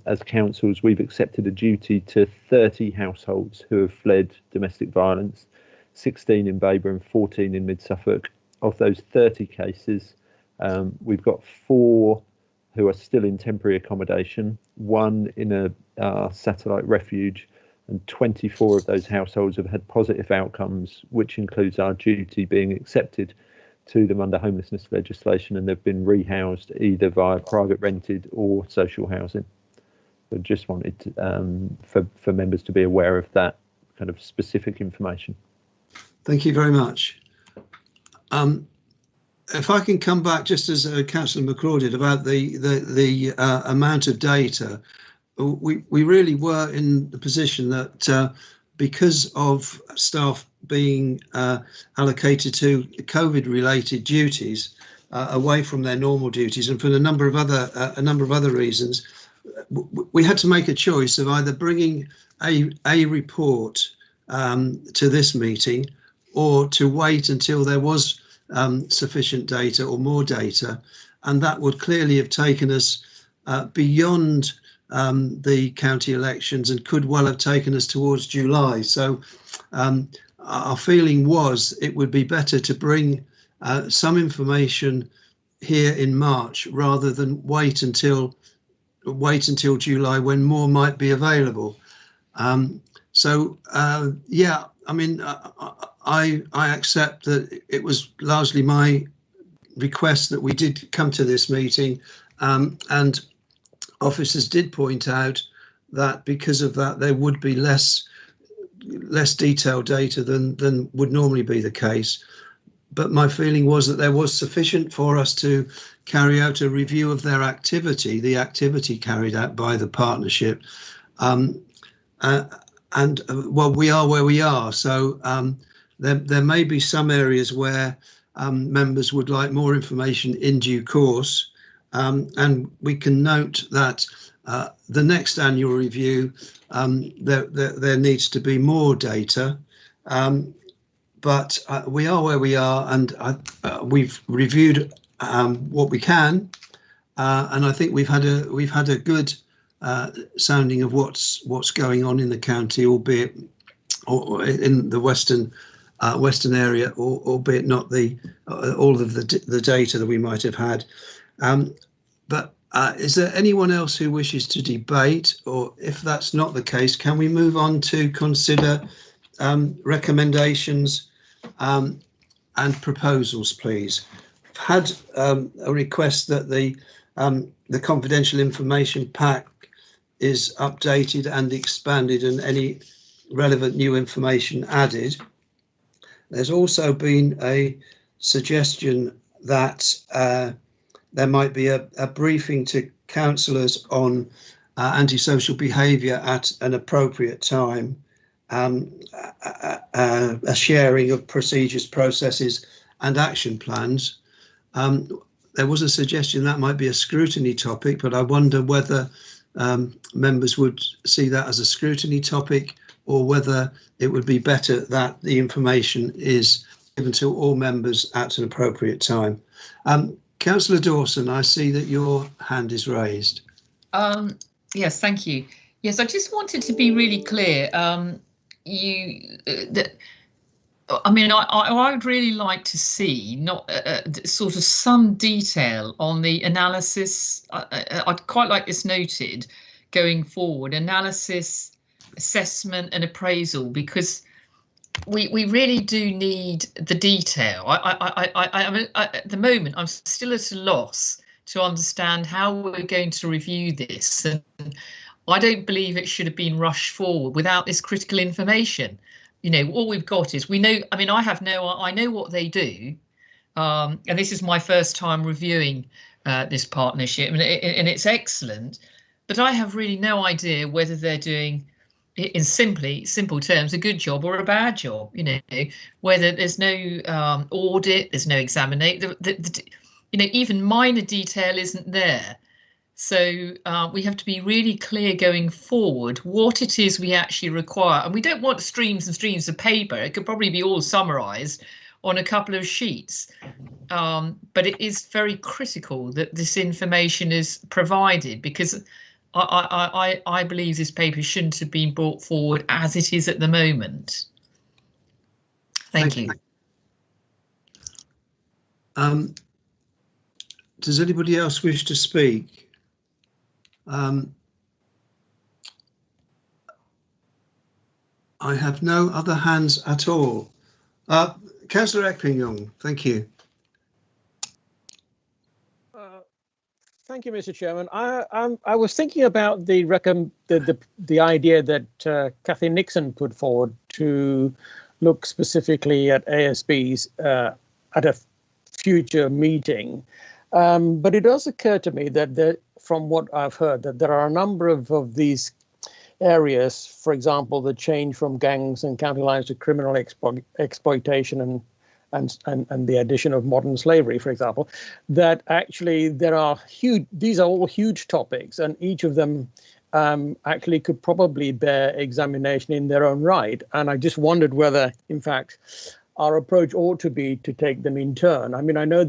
as councils we've accepted a duty to 30 households who have fled domestic violence, 16 in Babergh and 14 in Mid-Suffolk. Of those 30 cases, we've got 4 who are still in temporary accommodation, 1 in a satellite refuge, and 24 of those households have had positive outcomes, which includes our duty being accepted to them under homelessness legislation, and they've been rehoused either via private rented or social housing. So just wanted to, for members to be aware of that kind of specific information. Thank you very much. If I can come back, just as Councillor McCraw did, about the amount of data, we really were in the position that because of staff being allocated to COVID-related duties away from their normal duties, and for a number of other reasons, we had to make a choice of either bringing a report to this meeting, or to wait until there was sufficient data or more data, and that would clearly have taken us beyond the county elections and could well have taken us towards July. So our feeling was it would be better to bring some information here in March rather than wait until July, when more might be available. Yeah, I mean, I accept that it was largely my request that we did come to this meeting, and officers did point out that because of that there would be less detailed data than would normally be the case. But my feeling was that there was sufficient for us to carry out a review of their activity, the activity carried out by the partnership. Well, we are where we are, so there may be some areas where members would like more information in due course, and we can note that the next annual review, there needs to be more data, but we are where we are, and we've reviewed what we can, and I think we've had a good sounding of what's going on in the county, albeit or in the western area, albeit not all of the data that we might have had. But is there anyone else who wishes to debate, or if that's not the case, can we move on to consider recommendations and proposals, please. I've had a request that the confidential information pack is updated and expanded and any relevant new information added. There's also been a suggestion that there might be a briefing to councillors on antisocial behaviour at an appropriate time, a sharing of procedures, processes and action plans. There was a suggestion that might be a scrutiny topic, but I wonder whether members would see that as a scrutiny topic or whether it would be better that the information is given to all members at an appropriate time. Councillor Dawson, I see that your hand is raised. Yes, thank you. Yes, I just wanted to be really clear. I mean, I would really like to see sort of some detail on the analysis. I'd quite like this noted going forward, analysis, assessment and appraisal, because we really do need the detail. At the moment, I'm still at a loss to understand how we're going to review this. And I don't believe it should have been rushed forward without this critical information. You know, all we've got is I mean, I know what they do. And this is my first time reviewing this partnership, and it's excellent. But I have really no idea whether they're doing, in simple terms, a good job or a bad job. You know, whether there's no audit, there's no examination. You know, even minor detail isn't there. So we have to be really clear going forward what it is we actually require. And we don't want streams and streams of paper. It could probably be all summarised on a couple of sheets. But it is very critical that this information is provided, because I believe this paper shouldn't have been brought forward as it is at the moment. Thank you. Does anybody else wish to speak? I have no other hands at all. Councillor Epping-Young, thank you. Thank you, Mr. Chairman. I was thinking about the idea that Kathy Nixon put forward to look specifically at ASBs at a future meeting. But it does occur to me that from what I've heard, that there are a number of these areas, for example, the change from gangs and county lines to criminal exploitation and the addition of modern slavery, for example, that actually these are all huge topics, and each of them actually could probably bear examination in their own right. And I just wondered whether, in fact, our approach ought to be to take them in turn. I mean, I know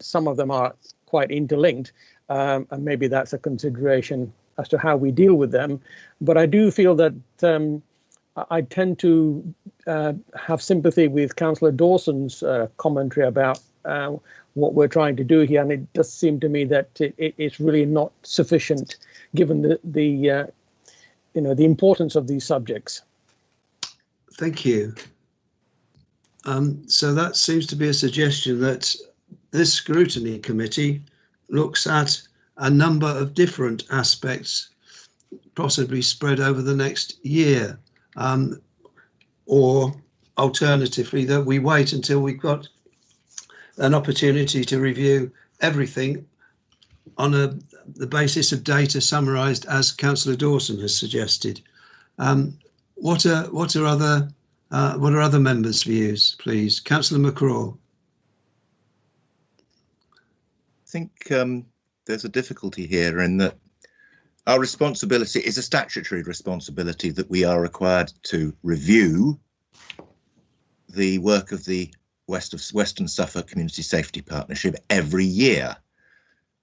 some of them are quite interlinked, and maybe that's a consideration as to how we deal with them. But I do feel that I tend to have sympathy with Councillor Dawson's commentary about what we're trying to do here, and it does seem to me that it's really not sufficient given the importance of these subjects. Thank you. So that seems to be a suggestion that this scrutiny committee looks at a number of different aspects, possibly spread over the next year, or alternatively that we wait until we've got an opportunity to review everything on the basis of data summarised as Councillor Dawson has suggested. What are other members' views, please? Councillor McCraw. I think there's a difficulty here in that our responsibility is a statutory responsibility, that we are required to review the work of the Western Suffolk Community Safety Partnership every year.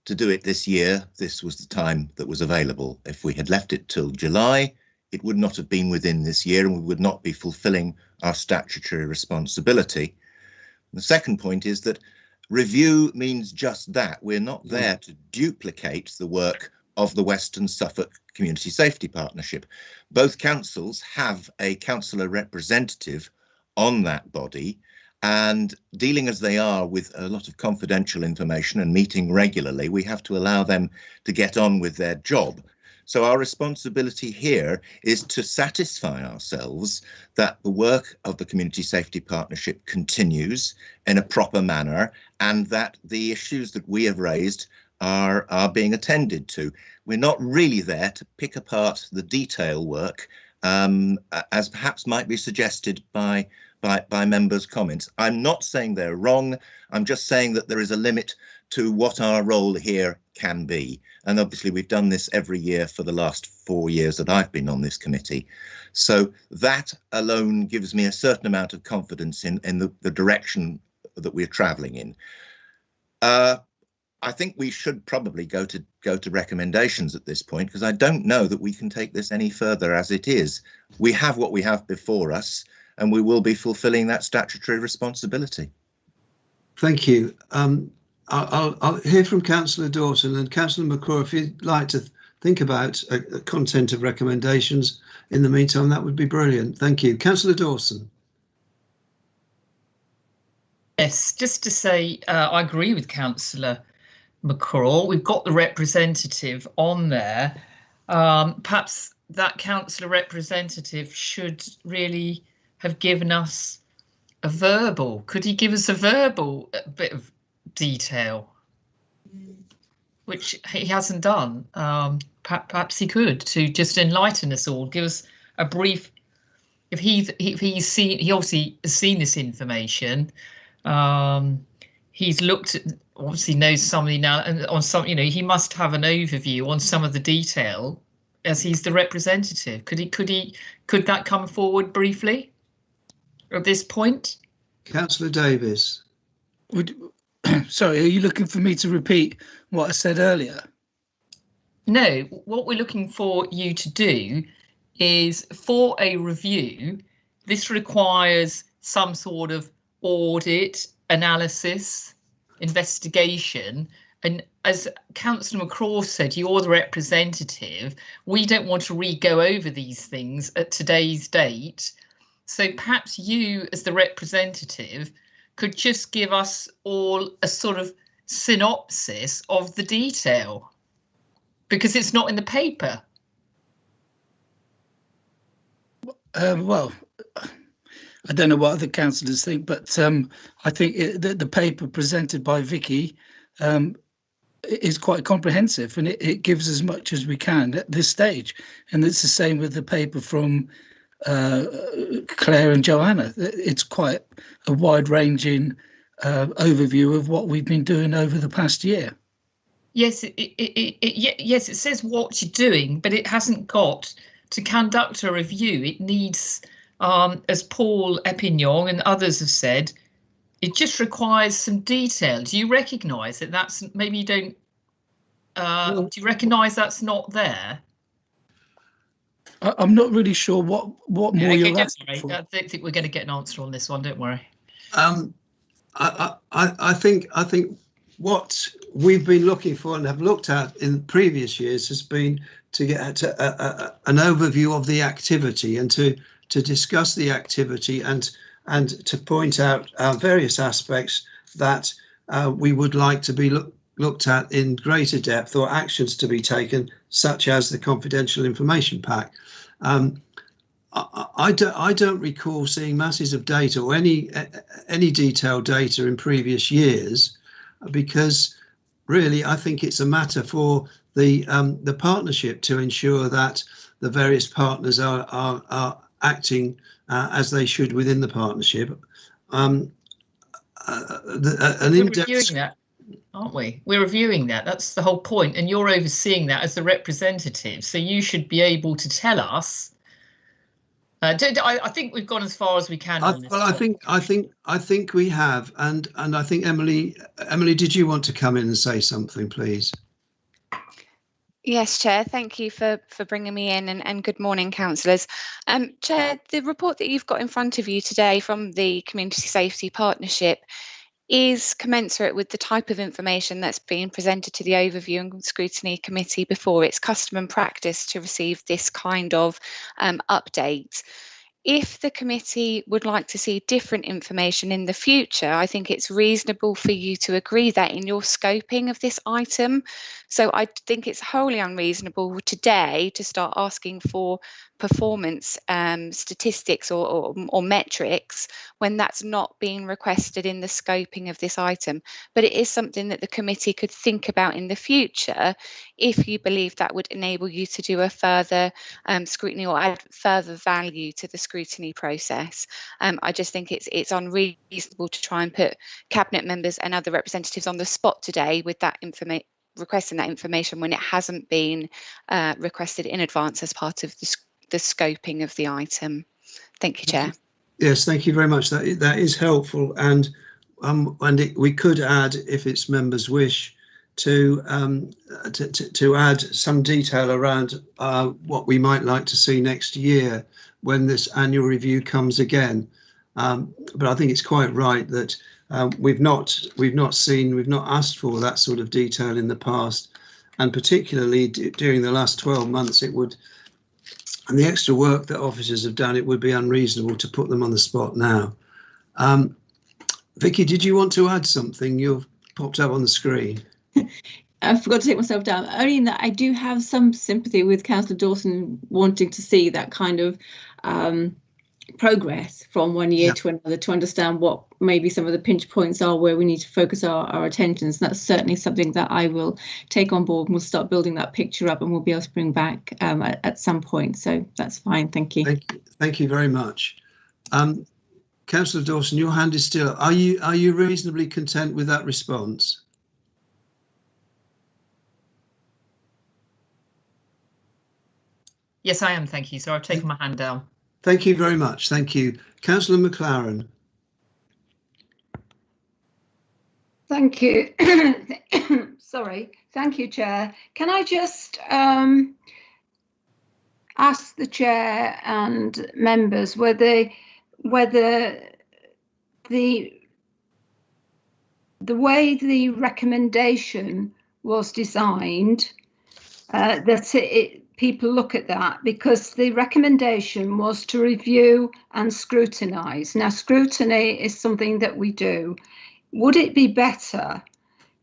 To do it this year, this was the time that was available. If we had left it till July, it would not have been within this year and we would not be fulfilling our statutory responsibility. And the second point is that review means just that. We're not there to duplicate the work of the Western Suffolk Community Safety Partnership. Both councils have a councillor representative on that body, And dealing as they are with a lot of confidential information and meeting regularly, we have to allow them to get on with their job. So our responsibility here is to satisfy ourselves that the work of the Community Safety Partnership continues in a proper manner, and that the issues that we have raised are being attended to. We're not really there to pick apart the detail work, as perhaps might be suggested by members' comments. I'm not saying they're wrong. I'm just saying that there is a limit to what our role here can be. And obviously we've done this every year for the last 4 years that I've been on this committee. So that alone gives me a certain amount of confidence in the direction that we're travelling in. I think we should probably go to recommendations at this point, because I don't know that we can take this any further as it is. We have what we have before us, and we will be fulfilling that statutory responsibility. Thank you. I'll hear from Councillor Dawson, and Councillor McCraw, if you'd like to think about a content of recommendations in the meantime, that would be brilliant. Thank you. Councillor Dawson. Yes, just to say, I agree with Councillor McCraw. We've got the representative on there. Perhaps that councillor representative should really have given us a verbal. Could he give us a verbal bit of detail, which he hasn't done? Perhaps he could, to just enlighten us all, give us a brief. If he obviously has seen this information. He's looked at, obviously knows somebody now, and on some, he must have an overview on some of the detail, as he's the representative. Could that come forward briefly at this point? Councillor Davis. Sorry, are you looking for me to repeat what I said earlier? No, what we're looking for you to do is, for a review, this requires some sort of audit, analysis, investigation, and as Councillor McCraw said, you're the representative. We don't want to re-go over these things at today's date, so perhaps you as the representative could just give us all a sort of synopsis of the detail, because it's not in the paper. Well, I don't know what other councillors think, but I think the paper presented by Vicky is quite comprehensive, and it gives as much as we can at this stage. And it's the same with the paper from Claire and Joanna. It's quite a wide-ranging overview of what we've been doing over the past year. Yes, yes, it says what you're doing, but it hasn't got to conduct a review. It needs, as Paul Epignon and others have said, it just requires some detail. Do you recognise that that's, maybe you don't, do you recognise that's not there? I'm not really sure what more you're asking for. I don't think we're going to get an answer on this one, don't worry. I think what we've been looking for and have looked at in previous years has been to get an overview of the activity, and to discuss the activity, and to point out various aspects that we would like to be looked at in greater depth, or actions to be taken, such as the confidential information pack. I don't recall seeing masses of data or any detailed data in previous years, because really I think it's a matter for the partnership to ensure that the various partners are acting as they should within the partnership. We're reviewing that, aren't we? We're reviewing that. That's the whole point, and you're overseeing that as the representative. So you should be able to tell us. I think we've gone as far as we can on this. Well, I think we have, and I think Emily, did you want to come in and say something, please? Yes, Chair, thank you for bringing me in, and good morning, councillors. Chair, the report that you've got in front of you today from the Community Safety Partnership is commensurate with the type of information that's being presented to the Overview and Scrutiny Committee before. It's custom and practice to receive this kind of update. If the committee would like to see different information in the future, I think it's reasonable for you to agree that in your scoping of this item. So I think it's wholly unreasonable today to start asking for performance statistics or metrics when that's not being requested in the scoping of this item. But it is something that the committee could think about in the future if you believe that would enable you to do a further scrutiny or add further value to the scrutiny process. I just think it's unreasonable to try and put cabinet members and other representatives on the spot today with that requesting that information when it hasn't been requested in advance as part of the scoping of the item. Thank you, Chair. Yes, thank you very much. That is helpful, and we could add, if it's members' wish, to add some detail around what we might like to see next year when this annual review comes again. But I think it's quite right that we've not asked for that sort of detail in the past, and particularly during the last 12 months, and the extra work that officers have done, it would be unreasonable to put them on the spot now. Vicky, did you want to add something? You've popped up on the screen. I forgot to take myself down. Only in that I do have some sympathy with Councillor Dawson wanting to see that kind of progress from one year to another, to understand what maybe some of the pinch points are where we need to focus our attentions. That's certainly something that I will take on board, and we'll start building that picture up, and we'll be able to bring back at some point. So that's fine. Thank you. Thank you very much. Councillor Dawson, your hand is still up. Are you reasonably content with that response? Yes, I am. Thank you. So I've taken my hand down. Thank you very much. Thank you. Councillor McLaren. Thank you. Sorry. Thank you, Chair. Can I just ask the Chair and members whether the way the recommendation was designed, that people look at that, because the recommendation was to review and scrutinise. Now, scrutiny is something that we do. Would it be better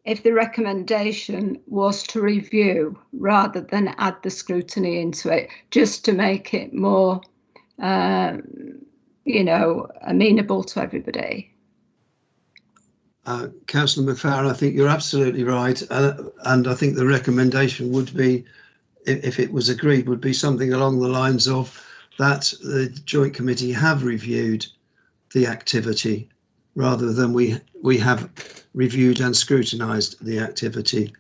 if the recommendation was to review rather than add the scrutiny into it, just to make it more, amenable to everybody? Councillor McLaren, I think you're absolutely right, and I think the recommendation would be, if it was agreed, would be something along the lines of that the Joint Committee have reviewed the activity rather than we have reviewed and scrutinised the activity.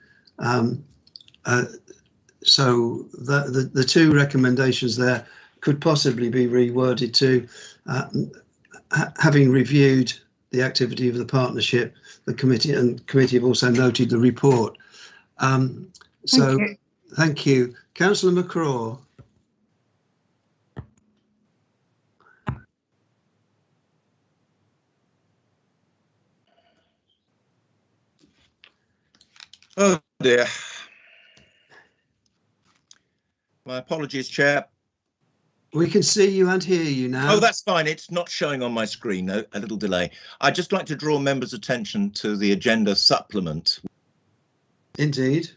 So the two recommendations there could possibly be reworded to having reviewed the activity of the partnership, the committee have also noted the report. Thank you. Councillor McCraw. Oh dear. My apologies, Chair. We can see you and hear you now. Oh, that's fine. It's not showing on my screen. No, a little delay. I'd just like to draw members' attention to the agenda supplement. Indeed.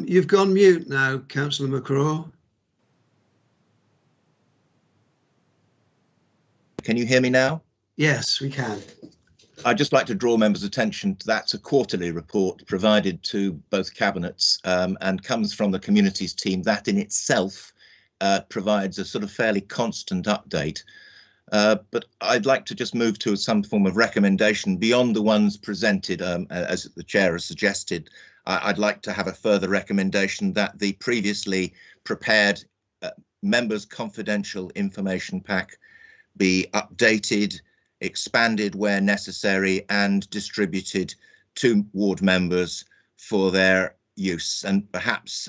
You've gone mute now, Councillor McCraw. Can you hear me now? Yes, we can. I'd just like to draw members' attention to that's a quarterly report provided to both cabinets and comes from the communities team. That in itself provides a sort of fairly constant update. But I'd like to just move to some form of recommendation beyond the ones presented, as the Chair has suggested. I'd like to have a further recommendation that the previously prepared members' confidential information pack be updated, expanded where necessary, and distributed to ward members for their use. And perhaps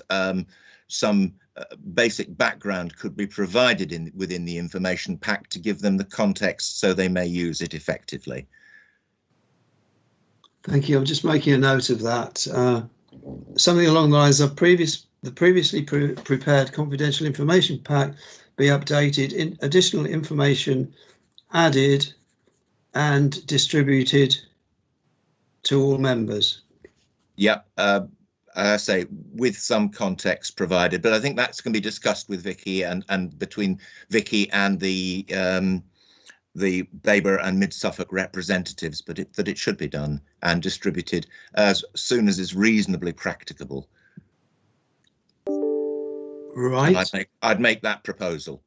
some basic background could be provided within the information pack to give them the context so they may use it effectively. Thank you. I'm just making a note of that. Something along the lines of the previously prepared confidential information pack be updated, additional information added and distributed to all members. Yeah, I say with some context provided, but I think that's going to be discussed with Vicky and between Vicky and the Babergh and Mid Suffolk representatives, but that it should be done and distributed as soon as is reasonably practicable. Right. And I'd make that proposal.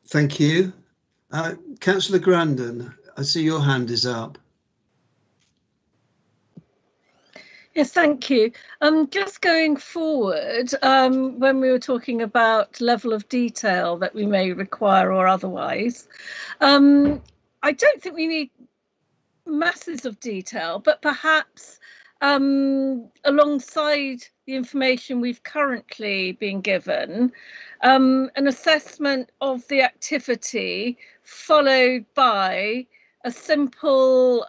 Thank you. Councillor Grandon, I see your hand is up. Yes, thank you. Just going forward, when we were talking about level of detail that we may require or otherwise, I don't think we need masses of detail, but perhaps alongside the information we've currently been given, an assessment of the activity followed by a simple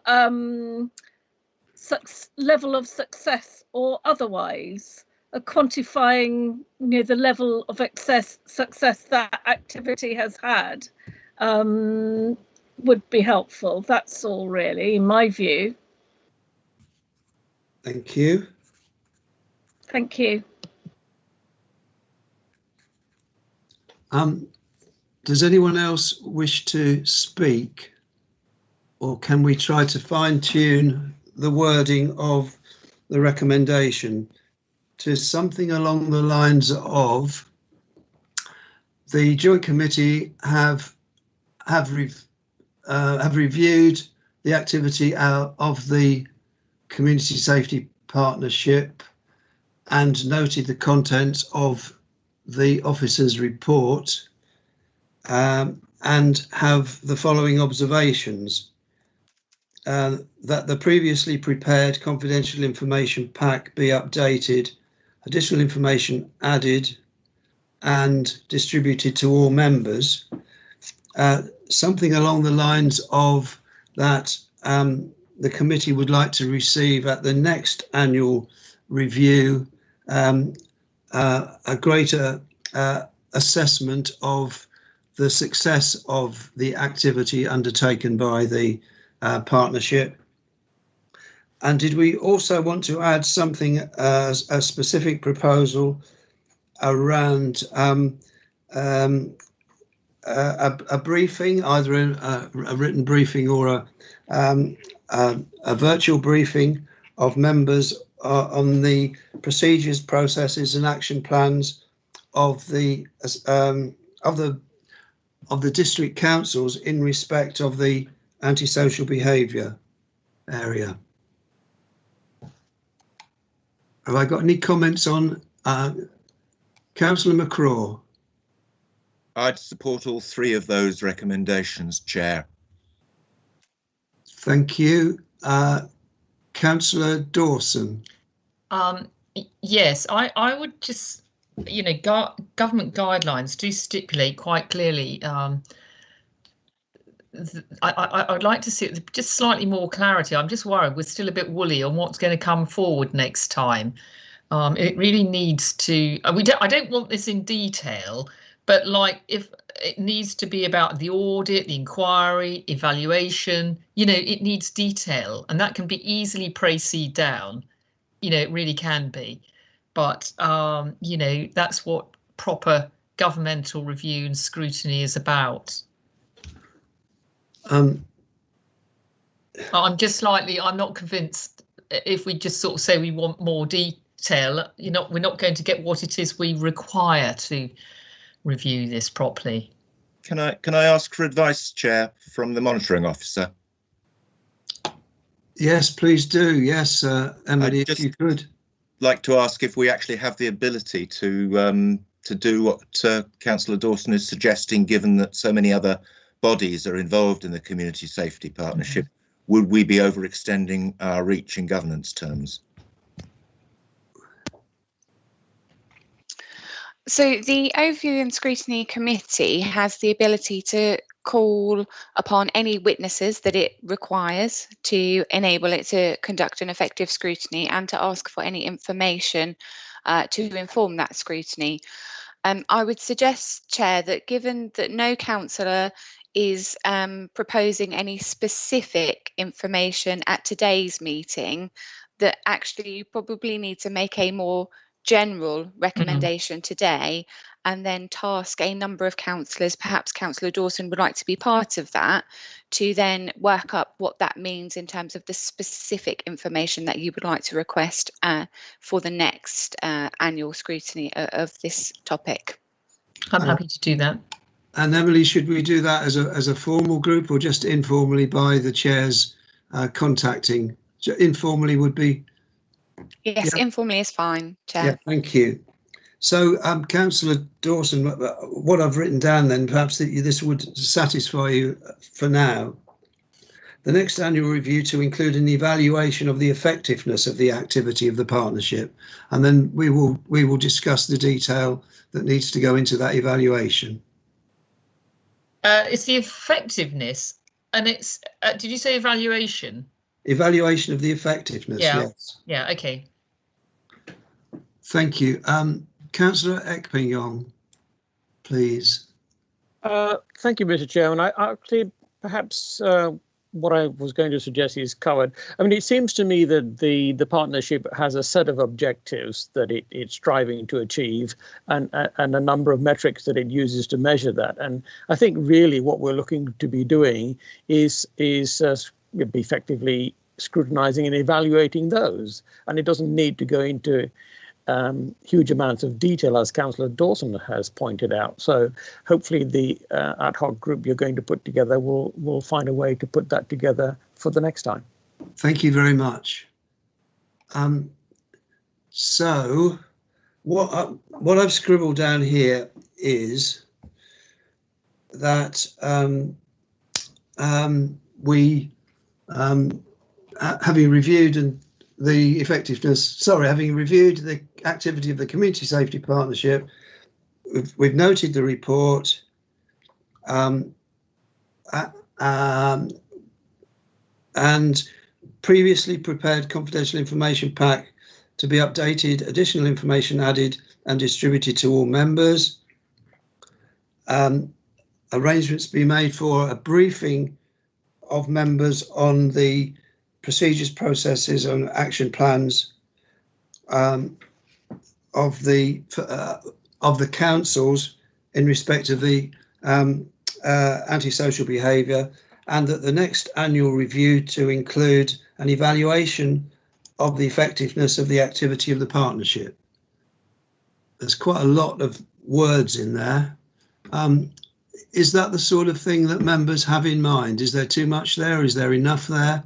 level of success or otherwise, quantifying the level of success that activity has had would be helpful. That's all really, in my view. Thank you. Thank you. Does anyone else wish to speak, or can we try to fine-tune the wording of the recommendation to something along the lines of the Joint Committee have reviewed the activity of the Community Safety Partnership and noted the contents of the officer's report and have the following observations. That the previously prepared confidential information pack be updated, additional information added and distributed to all members. Something along the lines of that the committee would like to receive at the next annual review a greater assessment of the success of the activity undertaken by the partnership. And did we also want to add something as a specific proposal around a briefing, either a written briefing or a virtual briefing of members on the procedures, processes and action plans of the district councils in respect of the antisocial behaviour area. Have I got any comments on Councillor McCraw? I'd support all three of those recommendations, Chair. Thank you. Councillor Dawson. Yes, I would just, government guidelines do stipulate quite clearly. I'd like to see just slightly more clarity. I'm just worried we're still a bit woolly on what's going to come forward next time. It really needs to. I don't want this in detail, but like if it needs to be about the audit, the inquiry, evaluation, it needs detail, and that can be easily précised down. It really can be, but that's what proper governmental review and scrutiny is about. I'm not convinced if we just sort of say we want more detail, we're not going to get what it is we require to review this properly. Can I ask for advice, Chair, from the monitoring officer? Yes, please do. Yes, Emily, if you could. Like to ask if we actually have the ability to do what Councillor Dawson is suggesting, given that so many other bodies are involved in the Community Safety Partnership. Would we be overextending our reach in governance terms? So the Overview and Scrutiny Committee has the ability to call upon any witnesses that it requires to enable it to conduct an effective scrutiny and to ask for any information to inform that scrutiny. I would suggest, Chair, that given that no councillor is proposing any specific information at today's meeting, that actually you probably need to make a more general recommendation today, and then task a number of councillors, perhaps Councillor Dawson would like to be part of that, to then work up what that means in terms of the specific information that you would like to request for the next annual scrutiny of this topic. I'm happy to do that. And Emily, should we do that as a formal group or just informally by the chairs contacting? Informally would be. Yes, yeah. Informally is fine, Chair. Yeah, thank you. So, Councillor Dawson, what I've written down then, perhaps this would satisfy you for now. The next annual review to include an evaluation of the effectiveness of the activity of the partnership, and then we will discuss the detail that needs to go into that evaluation. It's the effectiveness, and it's. Did you say evaluation? Evaluation of the effectiveness. Yeah. Yes. Yeah. Okay. Thank you. Councillor Ekping-Yong, please. Thank you, Mr. Chairman. I actually perhaps what I was going to suggest is covered. I mean, it seems to me that the partnership has a set of objectives that it's striving to achieve, and a number of metrics that it uses to measure that. And I think really what we're looking to be doing is effectively scrutinising and evaluating those. And it doesn't need to go into huge amounts of detail, as Councillor Dawson has pointed out. So hopefully the ad hoc group you're going to put together will find a way to put that together for the next time. Thank you very much. So what I've scribbled down here is that we having reviewed having reviewed the activity of the Community Safety Partnership, we've noted the report, and previously prepared confidential information pack to be updated, additional information added and distributed to all members. Arrangements be made for a briefing of members on the procedures, processes and action plans of the councils in respect of the antisocial behaviour, and that the next annual review to include an evaluation of the effectiveness of the activity of the partnership. There's quite a lot of words in there. Is that the sort of thing that members have in mind? Is there too much there? Is there enough there?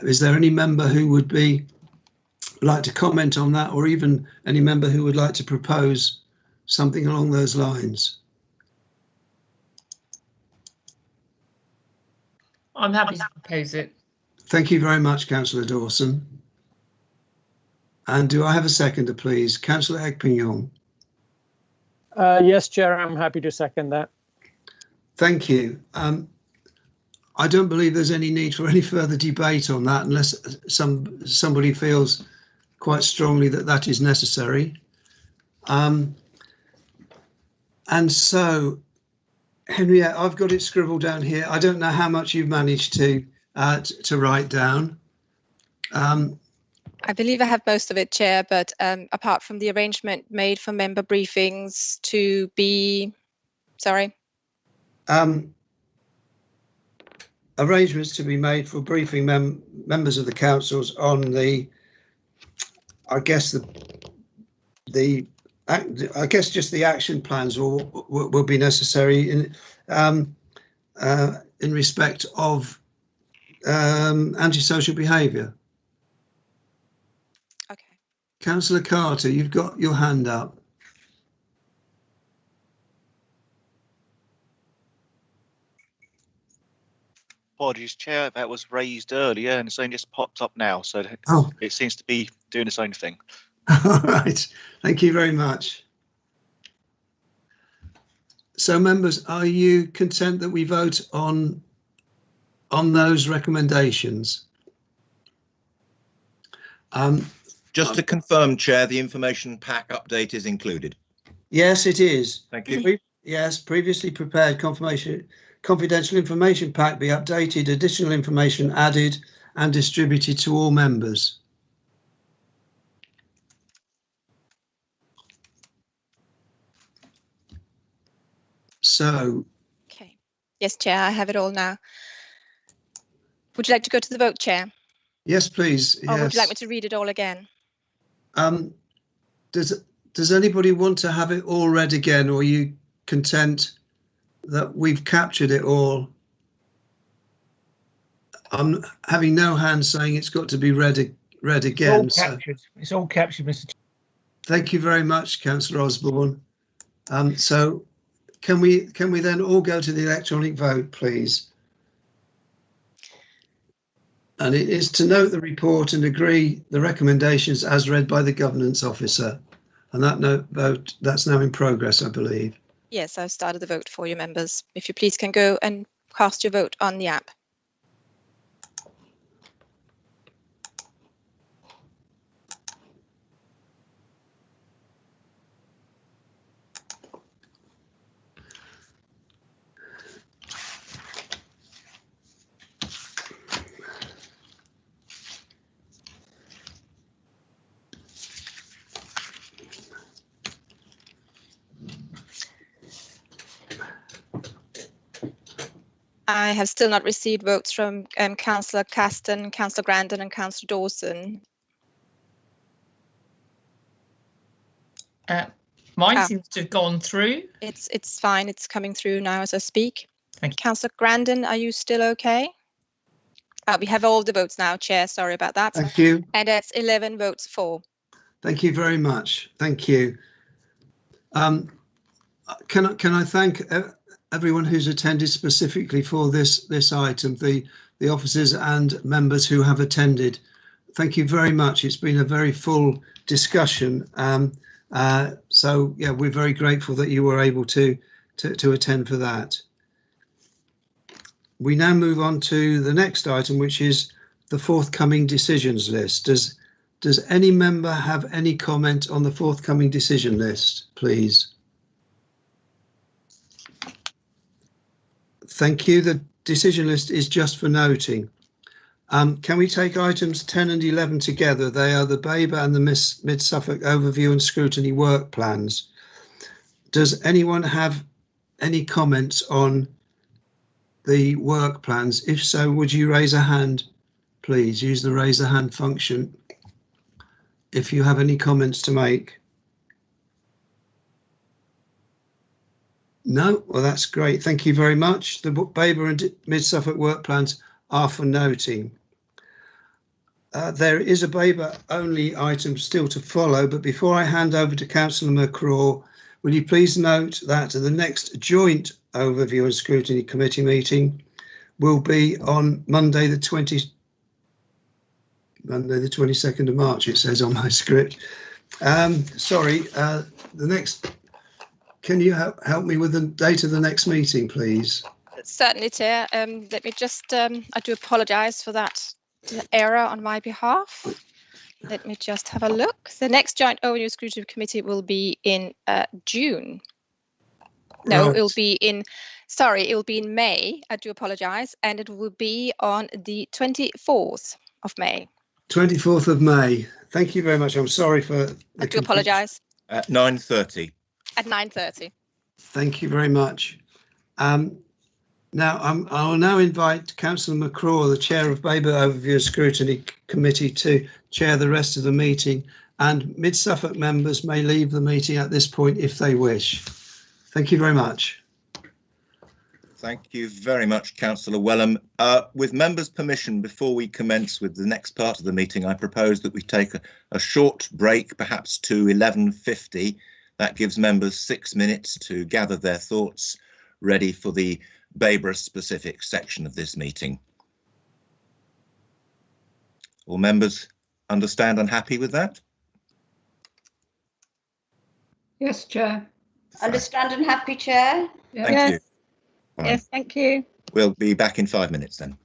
Is there any member who would like to comment on that, or even any member who would like to propose something along those lines? I'm happy to propose it. Thank you very much, Councillor Dawson. And do I have a seconder, please? Councillor Ekping-Yong. Yes, Chair, I'm happy to second that. Thank you. I don't believe there's any need for any further debate on that unless somebody feels quite strongly that that is necessary. And so, Henriette, I've got it scribbled down here. I don't know how much you've managed to write down. I believe I have most of it, Chair, but apart from the arrangement made for member briefings to be, sorry. Arrangements to be made for briefing members of the councils on the, I guess just the action plans will be necessary in respect of antisocial behaviour. Okay. Councillor Carter, you've got your hand up. Apologies, Chair, that was raised earlier and it's only just popped up now, so it seems to be doing its own thing. All right, thank you very much. So, members, are you content that we vote on those recommendations? Just to confirm, Chair, the information pack update is included. Yes, it is. Thank you. Yes, previously prepared confidential information pack be updated, additional information added and distributed to all members. So. Okay. Yes, Chair, I have it all now. Would you like to go to the vote, Chair? Yes, please. Or yes. would you like me to read it all again? Does anybody want to have it all read again, or are you content that we've captured it all? I'm having no hand saying it's got to be read again. It's all captured, Mr. Chair. Thank you very much, Councillor Osborne. So can we then all go to the electronic vote, please? And it is to note the report and agree the recommendations as read by the governance officer. And that vote that's now in progress, I believe. Yes, I've started the vote for you, members. If you please can go and cast your vote on the app. I have still not received votes from Councillor Caston, Councillor Grandin and Councillor Dawson. Mine seems to have gone through. It's fine. It's coming through now as I speak. Thank you. Councillor Grandin, are you still okay? We have all the votes now, Chair. Sorry about that. Thank you. And that's 11 votes for. Thank you very much. Thank you. Can I thank everyone who's attended specifically for this item, the officers and members who have attended. Thank you very much. It's been a very full discussion. So yeah, we're very grateful that you were able to attend for that. We now move on to the next item, which is the forthcoming decisions list. Does any member have any comment on the forthcoming decision list, please? Thank you. The decision list is just for noting. Can we take items 10 and 11 together? They are the Babergh and the Mid Suffolk Overview and Scrutiny work plans. Does anyone have any comments on the work plans? If so, would you raise a hand, please? Use the raise a hand function if you have any comments to make. No? Well, that's great. Thank you very much. The Babergh and Mid Suffolk work plans are for noting. There is a Babergh only item still to follow, but before I hand over to Councillor McCraw, will you please note that the next joint overview and scrutiny committee meeting will be on Monday the 22nd of March, it says on my script. Sorry, the next, can you help me with the date of the next meeting, please? Certainly, Chair. Let me just, I do apologise for that error on my behalf. Let me just have a look. The next joint overview scrutiny committee will be in June. No, right. It will be in, sorry, it will be in May. I do apologise. And it will be on the 24th of May. 24th of May. Thank you very much. I'm sorry for the I do apologise. At 9:30. At 9:30. Thank you very much. Now, I will now invite Councillor McCraw, the Chair of Babergh Overview and Scrutiny Committee, to chair the rest of the meeting, and Mid Suffolk members may leave the meeting at this point if they wish. Thank you very much. Thank you very much, Councillor Wellham. With members' permission, before we commence with the next part of the meeting, I propose that we take a short break, perhaps to 11:50. That gives members 6 minutes to gather their thoughts, ready for the Babergh specific section of this meeting. All members understand and happy with that? Yes, Chair. Understand and happy, Chair? Thank Yes. you. Fine. Yes, thank you. We'll be back in 5 minutes then.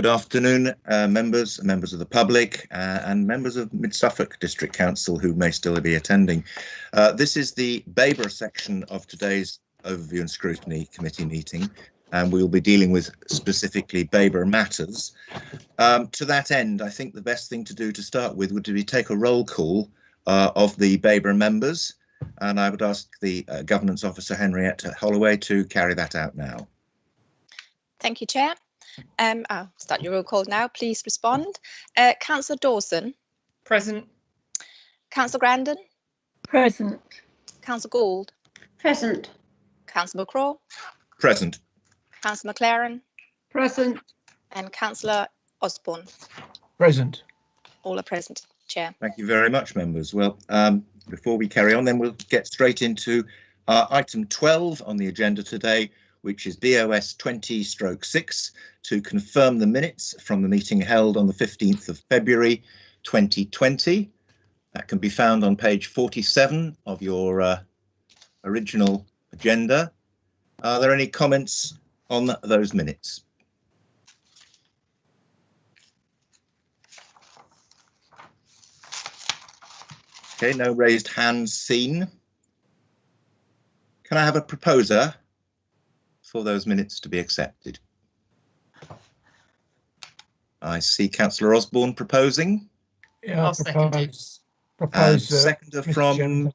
Good afternoon, members of the public and members of Mid-Suffolk District Council who may still be attending. This is the Babergh section of today's Overview and Scrutiny Committee meeting, and we'll be dealing with specifically Babergh matters. To that end, I think the best thing to do to start with would be take a roll call of the Babergh members, and I would ask the Governance Officer Henriette Holloway to carry that out now. Thank you, Chair. I'll start your roll call now. Please respond. Councillor Dawson. Present. Councillor Grandon. Present. Councillor Gould. Present. Councillor McCraw. Present. Councillor McLaren. Present. And Councillor Osborne. Present. All are present, Chair. Thank you very much, members. Well, before we carry on, then we'll get straight into item 12 on the agenda today, which is BOS 20/6, to confirm the minutes from the meeting held on the 15th of February 2020. That can be found on page 47 of your original agenda. Are there any comments on those minutes? Okay, no raised hands seen. Can I have a proposer for those minutes to be accepted? I see Councillor Osborne proposing. Yeah, I'll propose. Seconder from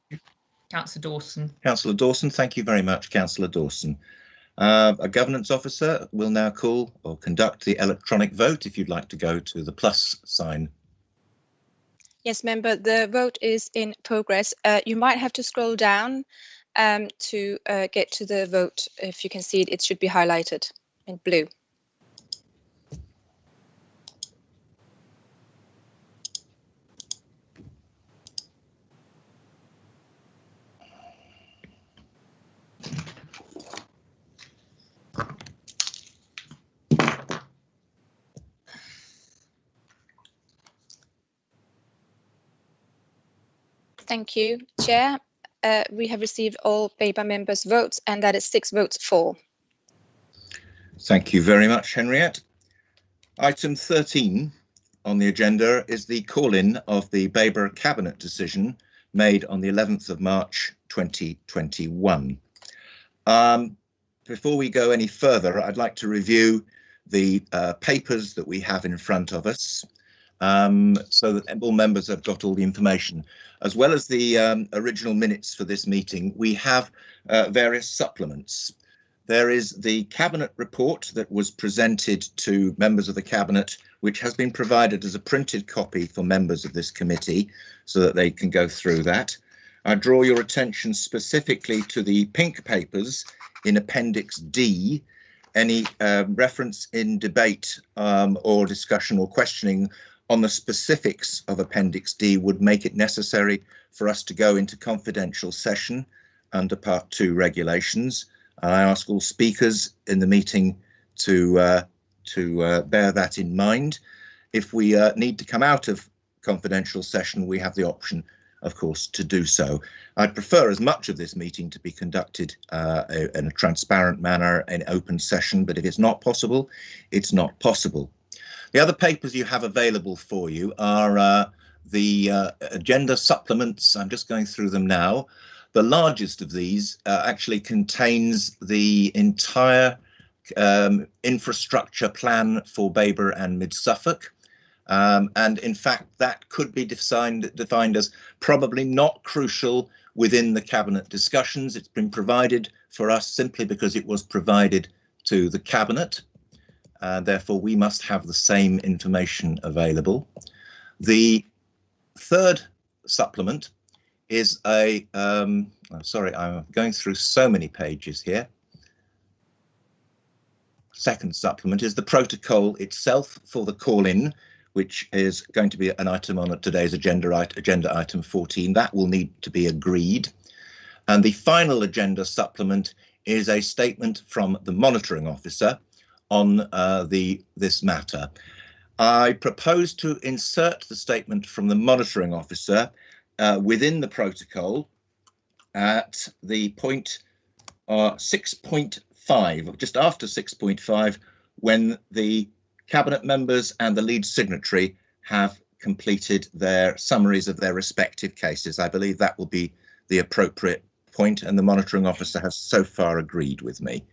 Councillor Dawson. Councillor Dawson. Thank you very much, Councillor Dawson. A governance officer will now call or conduct the electronic vote if you'd like to go to the plus sign. Yes, member, the vote is in progress. You might have to scroll down to get to the vote. If you can see it, it should be highlighted in blue. Thank you, Chair. We have received all Babergh members' votes, and that is 6 votes for. Thank you very much, Henriette. Item 13 on the agenda is the call-in of the Babergh Cabinet decision made on the 11th of March 2021. Before we go any further, I'd like to review the papers that we have in front of us, so that all members have got all the information. As well as the original minutes for this meeting, we have various supplements. There is the Cabinet report that was presented to members of the Cabinet, which has been provided as a printed copy for members of this committee so that they can go through that. I draw your attention specifically to the pink papers in Appendix D. Any reference in debate or discussion or questioning on the specifics of Appendix D would make it necessary for us to go into confidential session under Part 2 regulations. I ask all speakers in the meeting to bear that in mind. If we need to come out of confidential session, we have the option, of course, to do so. I'd prefer as much of this meeting to be conducted in a transparent manner, in open session, but if it's not possible, it's not possible. The other papers you have available for you are the agenda supplements. I'm just going through them now. The largest of these actually contains the entire infrastructure plan for Babergh and Mid-Suffolk. And in fact, that could be defined as probably not crucial within the Cabinet discussions. It's been provided for us simply because it was provided to the Cabinet. Therefore, we must have the same information available. The third supplement is a, sorry, I'm going through so many pages here. Second supplement is the protocol itself for the call-in, which is going to be an item on today's agenda item 14. That will need to be agreed. And the final agenda supplement is a statement from the monitoring officer on this matter. I propose to insert the statement from the monitoring officer within the protocol at the point 6.5, just after 6.5, when the Cabinet members and the lead signatory have completed their summaries of their respective cases. I believe that will be the appropriate point, and the monitoring officer has so far agreed with me.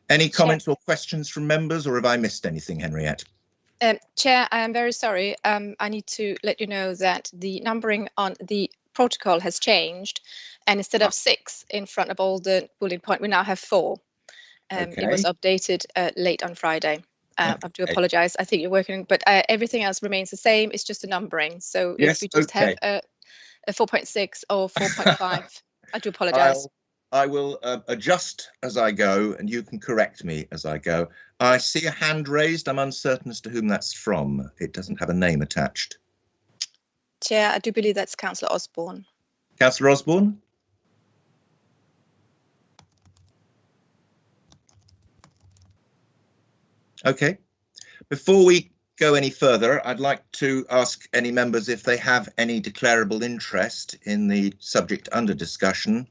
Any comments or questions from members, or have I missed anything, Henriette? Chair, I am very sorry. I need to let you know that the numbering on the protocol has changed, and instead of 6 in front of all the bullet point, we now have 4. It was updated late on Friday. I do apologize. I think you're working, but everything else remains the same. It's just the numbering. So yes, if we just have a 4.6 or 4.5, I do apologize. I will adjust as I go, and you can correct me as I go. I see a hand raised. I'm uncertain as to whom that's from. It doesn't have a name attached. Chair, I do believe that's Councillor Osborne. Councillor Osborne? Okay. Before we go any further, I'd like to ask any members if they have any declarable interest in the subject under discussion.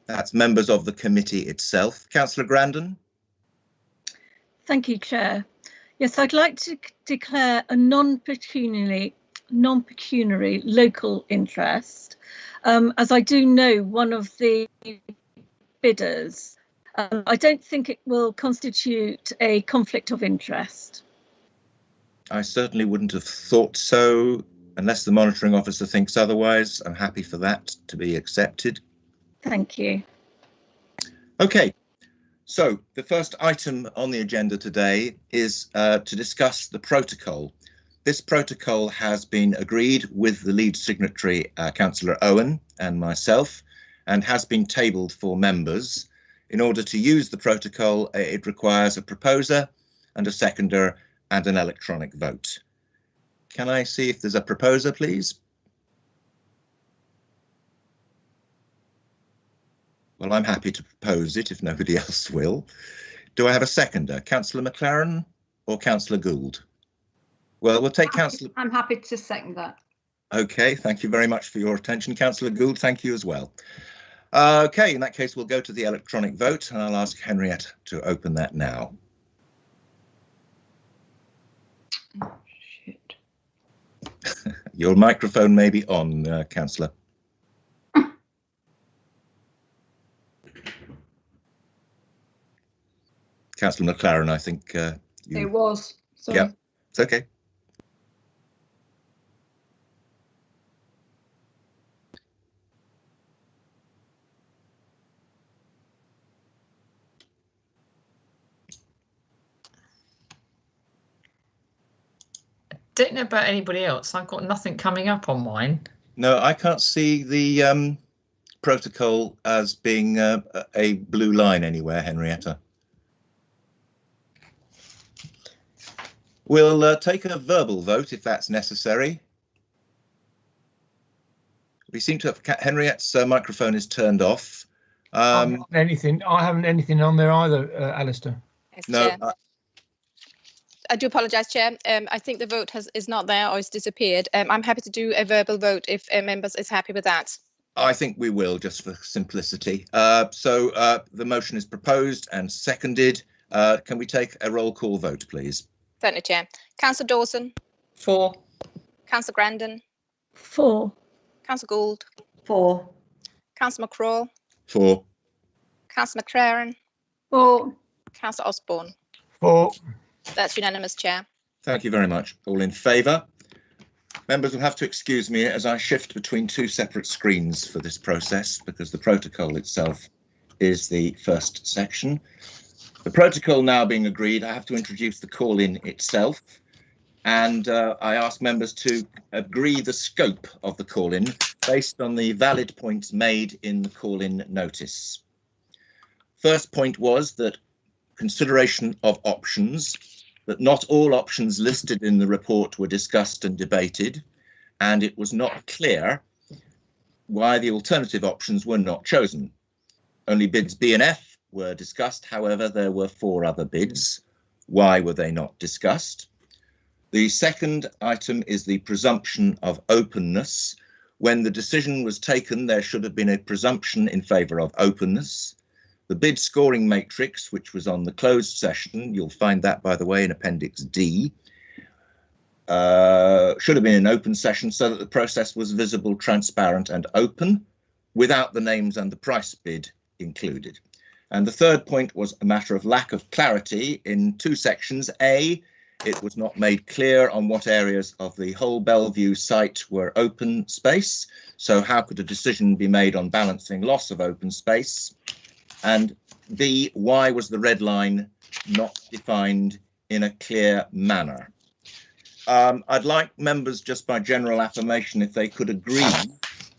That's members of the committee itself. Councillor Grandon. Thank you, Chair. Yes, I'd like to declare a non-pecuniary local interest, as I do know one of the bidders. I don't think it will constitute a conflict of interest. I certainly wouldn't have thought so, unless the monitoring officer thinks otherwise. I'm happy for that to be accepted. Thank you. Okay, so the first item on the agenda today is to discuss the protocol. This protocol has been agreed with the lead signatory, Councillor Owen, and myself, and has been tabled for members. In order to use the protocol, it requires a proposer and a seconder and an electronic vote. Can I see if there's a proposer, please? Well, I'm happy to propose it if nobody else will. Do I have a seconder? Councillor McLaren or Councillor Gould? Well, we'll take Councillor... I'm happy to second that. OK, thank you very much for your attention. Councillor Gould, thank you as well. OK, in that case, we'll go to the electronic vote, and I'll ask Henriette to open that now. Oh, shit. Your microphone may be on, Councillor. Councillor McLaren, I think you... It was. Sorry. Yeah, it's OK. Don't know about anybody else. I've got nothing coming up on mine. No, I can't see the protocol as being a blue line anywhere, Henrietta. We'll take a verbal vote if that's necessary. We seem to have Henriette's microphone is turned off. I haven't anything on there either, Alistair. Yes, no. I do apologise, Chair. I think the vote is not there or has disappeared. I'm happy to do a verbal vote if members is happy with that. I think we will, just for simplicity. So the motion is proposed and seconded. Can we take a roll call vote, please? Certainly, Chair. Councillor Dawson. 4. Councillor Grandon. 4. Councillor Gould. 4. Councillor McCraw. 4. Councillor McLaren. 4. Councillor Osborne. 4. That's unanimous, Chair. Thank you very much. All in favour? Members will have to excuse me as I shift between 2 separate screens for this process, because the protocol itself is the first section. The protocol now being agreed, I have to introduce the call-in itself, and I ask members to agree the scope of the call-in based on the valid points made in the call-in notice. First point was that consideration of options, that not all options listed in the report were discussed and debated, and it was not clear why the alternative options were not chosen. Only bids B and F were discussed. However, there were 4 other bids. Why were they not discussed? The second item is the presumption of openness. When the decision was taken, there should have been a presumption in favour of openness. The bid scoring matrix, which was on the closed session, you'll find that, by the way, in Appendix D, should have been an open session so that the process was visible, transparent and open, without the names and the price bid included. And the third point was a matter of lack of clarity in two sections. A, it was not made clear on what areas of the whole Bellevue site were open space. So how could a decision be made on balancing loss of open space? And B, why was the red line not defined in a clear manner? I'd like members, just by general affirmation, if they could agree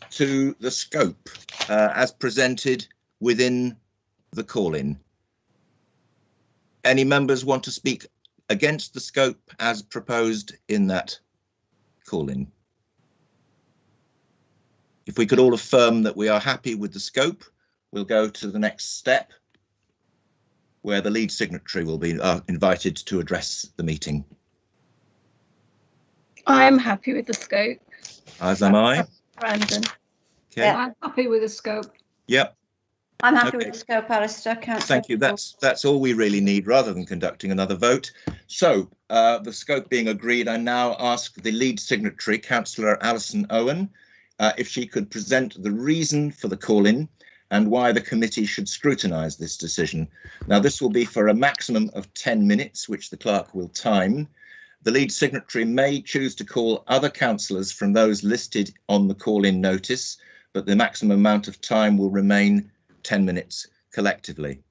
to the scope as presented within the call-in. Any members want to speak against the scope as proposed in that call-in? If we could all affirm that we are happy with the scope, we'll go to the next step, where the lead signatory will be invited to address the meeting. I am happy with the scope. As am I. Brandon. Okay. Yeah, I'm happy with the scope. Yep. I'm happy Okay. with the scope, Alistair. Councillor. Thank you. That's all we really need, rather than conducting another vote. So the scope being agreed, I now ask the lead signatory, Councillor Alison Owen, if she could present the reason for the call-in and why the committee should scrutinise this decision. Now, this will be for a maximum of 10 minutes, which the clerk will time. The lead signatory may choose to call other councillors from those listed on the call-in notice, but the maximum amount of time will remain 10 minutes collectively.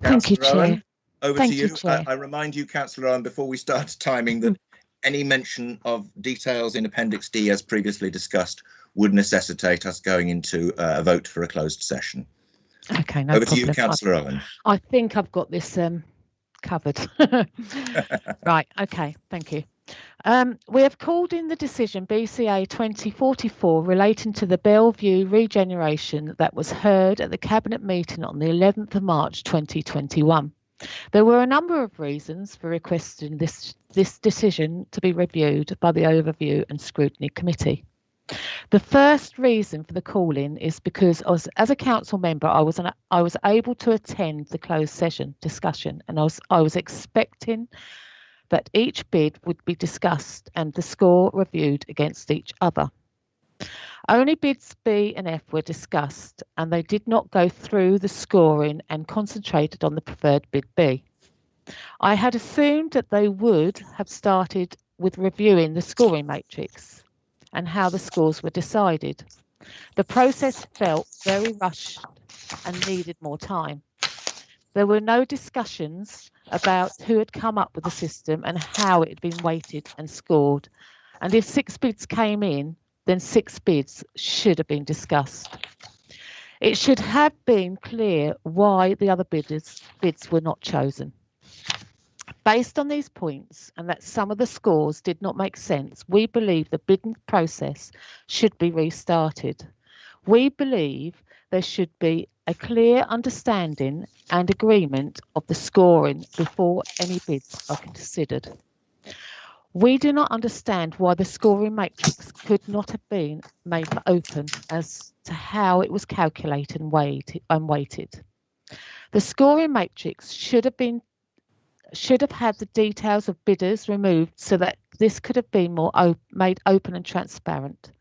Thank you, Councillor Owen, Chair. over Thank to you, you. Chair. I remind you, Councillor Owen, before we start timing, that any mention of details in Appendix D, as previously discussed, would necessitate us going into a vote for a closed session. Okay, no Over problem. to you, Councillor Owen. I think I've got this covered. Right, okay, thank you. We have called in the decision BCA 2044 relating to the Bellevue regeneration that was heard at the Cabinet meeting on the 11th of March 2021. There were a number of reasons for requesting this decision to be reviewed by the Overview and Scrutiny Committee. The first reason for the call-in is because as a council member, I was able to attend the closed session discussion, and I was expecting that each bid would be discussed and the score reviewed against each other. Only bids B and F were discussed, and they did not go through the scoring and concentrated on the preferred bid B. I had assumed that they would have started with reviewing the scoring matrix and how the scores were decided. The process felt very rushed and needed more time. There were no discussions about who had come up with the system and how it had been weighted and scored. And if 6 bids came in, then 6 bids should have been discussed. It should have been clear why the other bids were not chosen. Based on these points and that some of the scores did not make sense, we believe the bidding process should be restarted. We believe there should be a clear understanding and agreement of the scoring before any bids are considered. We do not understand why the scoring matrix could not have been made open as to how it was calculated and weighted. The scoring matrix should have had the details of bidders removed so that this could have been made open and transparent.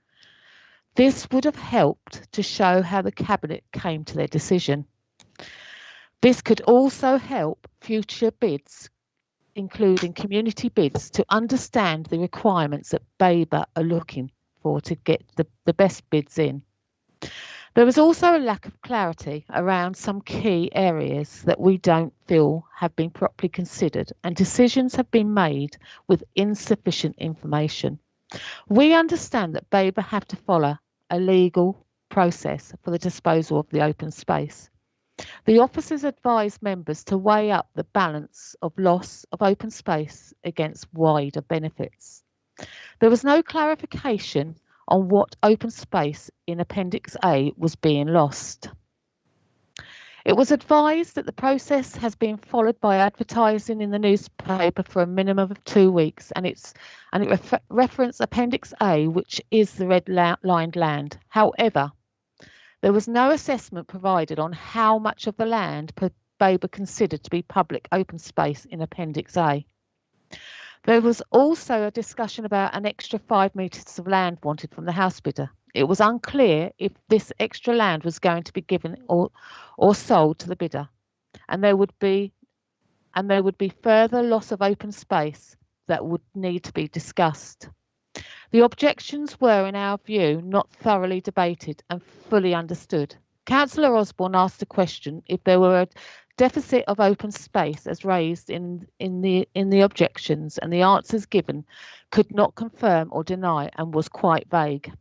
This would have helped to show how the Cabinet came to their decision. This could also help future bids, including community bids, to understand the requirements that Babergh are looking for to get the best bids in. There was also a lack of clarity around some key areas that we don't feel have been properly considered, and decisions have been made with insufficient information. We understand that Babergh have to follow a legal process for the disposal of the open space. The officers advised members to weigh up the balance of loss of open space against wider benefits. There was no clarification on what open space in Appendix A was being lost. It was advised that the process has been followed by advertising in the newspaper for a minimum of 2 weeks, and it referenced Appendix A, which is the red-lined land. However, There was no assessment provided on how much of the land Babergh considered to be public open space in Appendix A. There was also a discussion about an extra 5 metres of land wanted from the house bidder. It was unclear if this extra land was going to be given or sold to the bidder, and there would be further loss of open space that would need to be discussed. The objections were, in our view, not thoroughly debated and fully understood. Councillor Osborne asked a question if there were a deficit of open space as raised in the objections, and the answers given could not confirm or deny and was quite vague.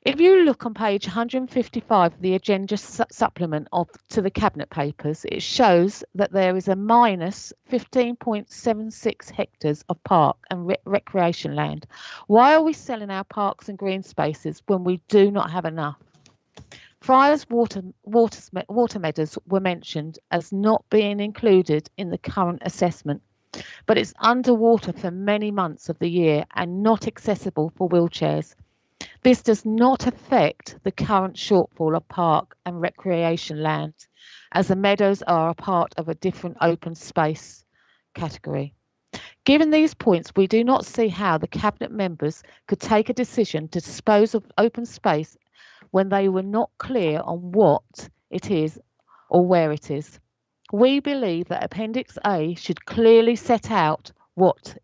If you look on page 155 of the agenda supplement to the Cabinet Papers, it shows that there is a minus 15.76 hectares of park and recreation land. Why are we selling our parks and green spaces when we do not have enough? Friars water meadows were mentioned as not being included in the current assessment, but it's underwater for many months of the year and not accessible for wheelchairs. This does not affect the current shortfall of park and recreation land, as the meadows are a part of a different open space category. Given these points, we do not see how the Cabinet members could take a decision to dispose of open space when they were not clear on what it is or where it is. We believe that Appendix A should clearly set out what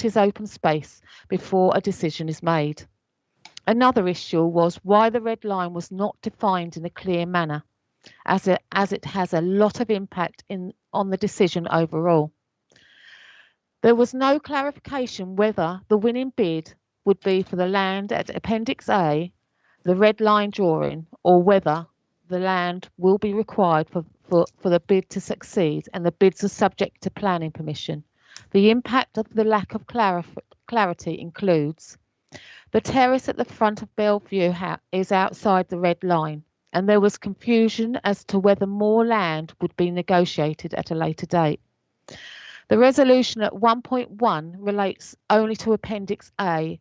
is open space before a decision is made. Another issue was why the red line was not defined in a clear manner, as it has a lot of impact on the decision overall. There was no clarification whether the winning bid would be for the land at Appendix A, the red line drawing, or whether the land will be required for the bid to succeed and the bids are subject to planning permission. The impact of the lack of clarity includes the terrace at the front of Bellevue is outside the red line, and there was confusion as to whether more land would be negotiated at a later date. The resolution at 1.1 relates only to Appendix A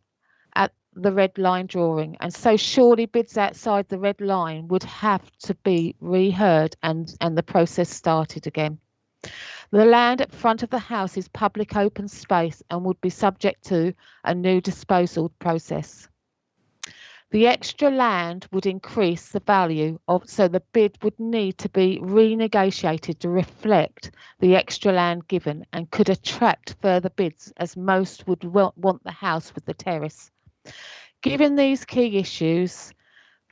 at the red line drawing, and so surely bids outside the red line would have to be reheard and the process started again. The land at front of the house is public open space and would be subject to a new disposal process. The extra land would increase the value so the bid would need to be renegotiated to reflect the extra land given and could attract further bids, as most would want the house with the terrace. Given these key issues,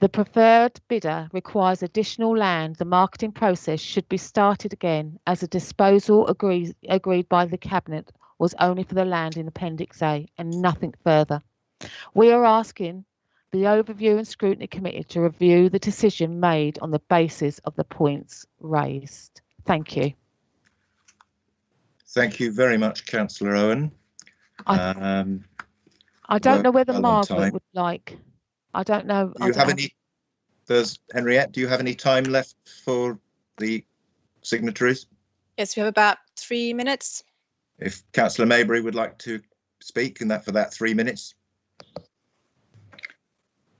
the preferred bidder requires additional land. The marketing process should be started again, as a disposal agreed by the Cabinet was only for the land in Appendix A and nothing further. We are asking the Overview and Scrutiny Committee to review the decision made on the basis of the points raised. Thank you. Thank you very much, Councillor Owen. I don't know whether Margaret would like. I don't know. Do you have any? Henriette, do you have any time left for the signatories? Yes, we have about 3 minutes. If Councillor Maybury would like to speak, and for that 3 minutes.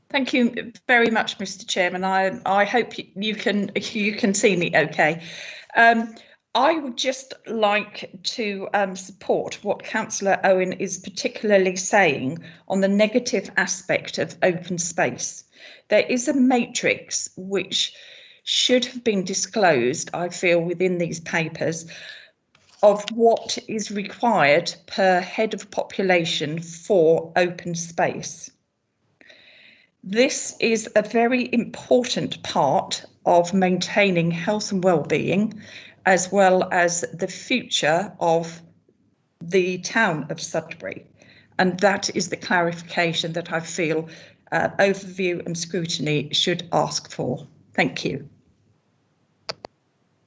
Thank you very much, Mr. Chairman. I hope you can see me okay. I would just like to support what Councillor Owen is particularly saying on the negative aspect of open space. There is a matrix which should have been disclosed, I feel, within these papers of what is required per head of population for open space. This is a very important part of maintaining health and well-being, as well as the future of the town of Sudbury. And that is the clarification that I feel Overview and Scrutiny should ask for. Thank you.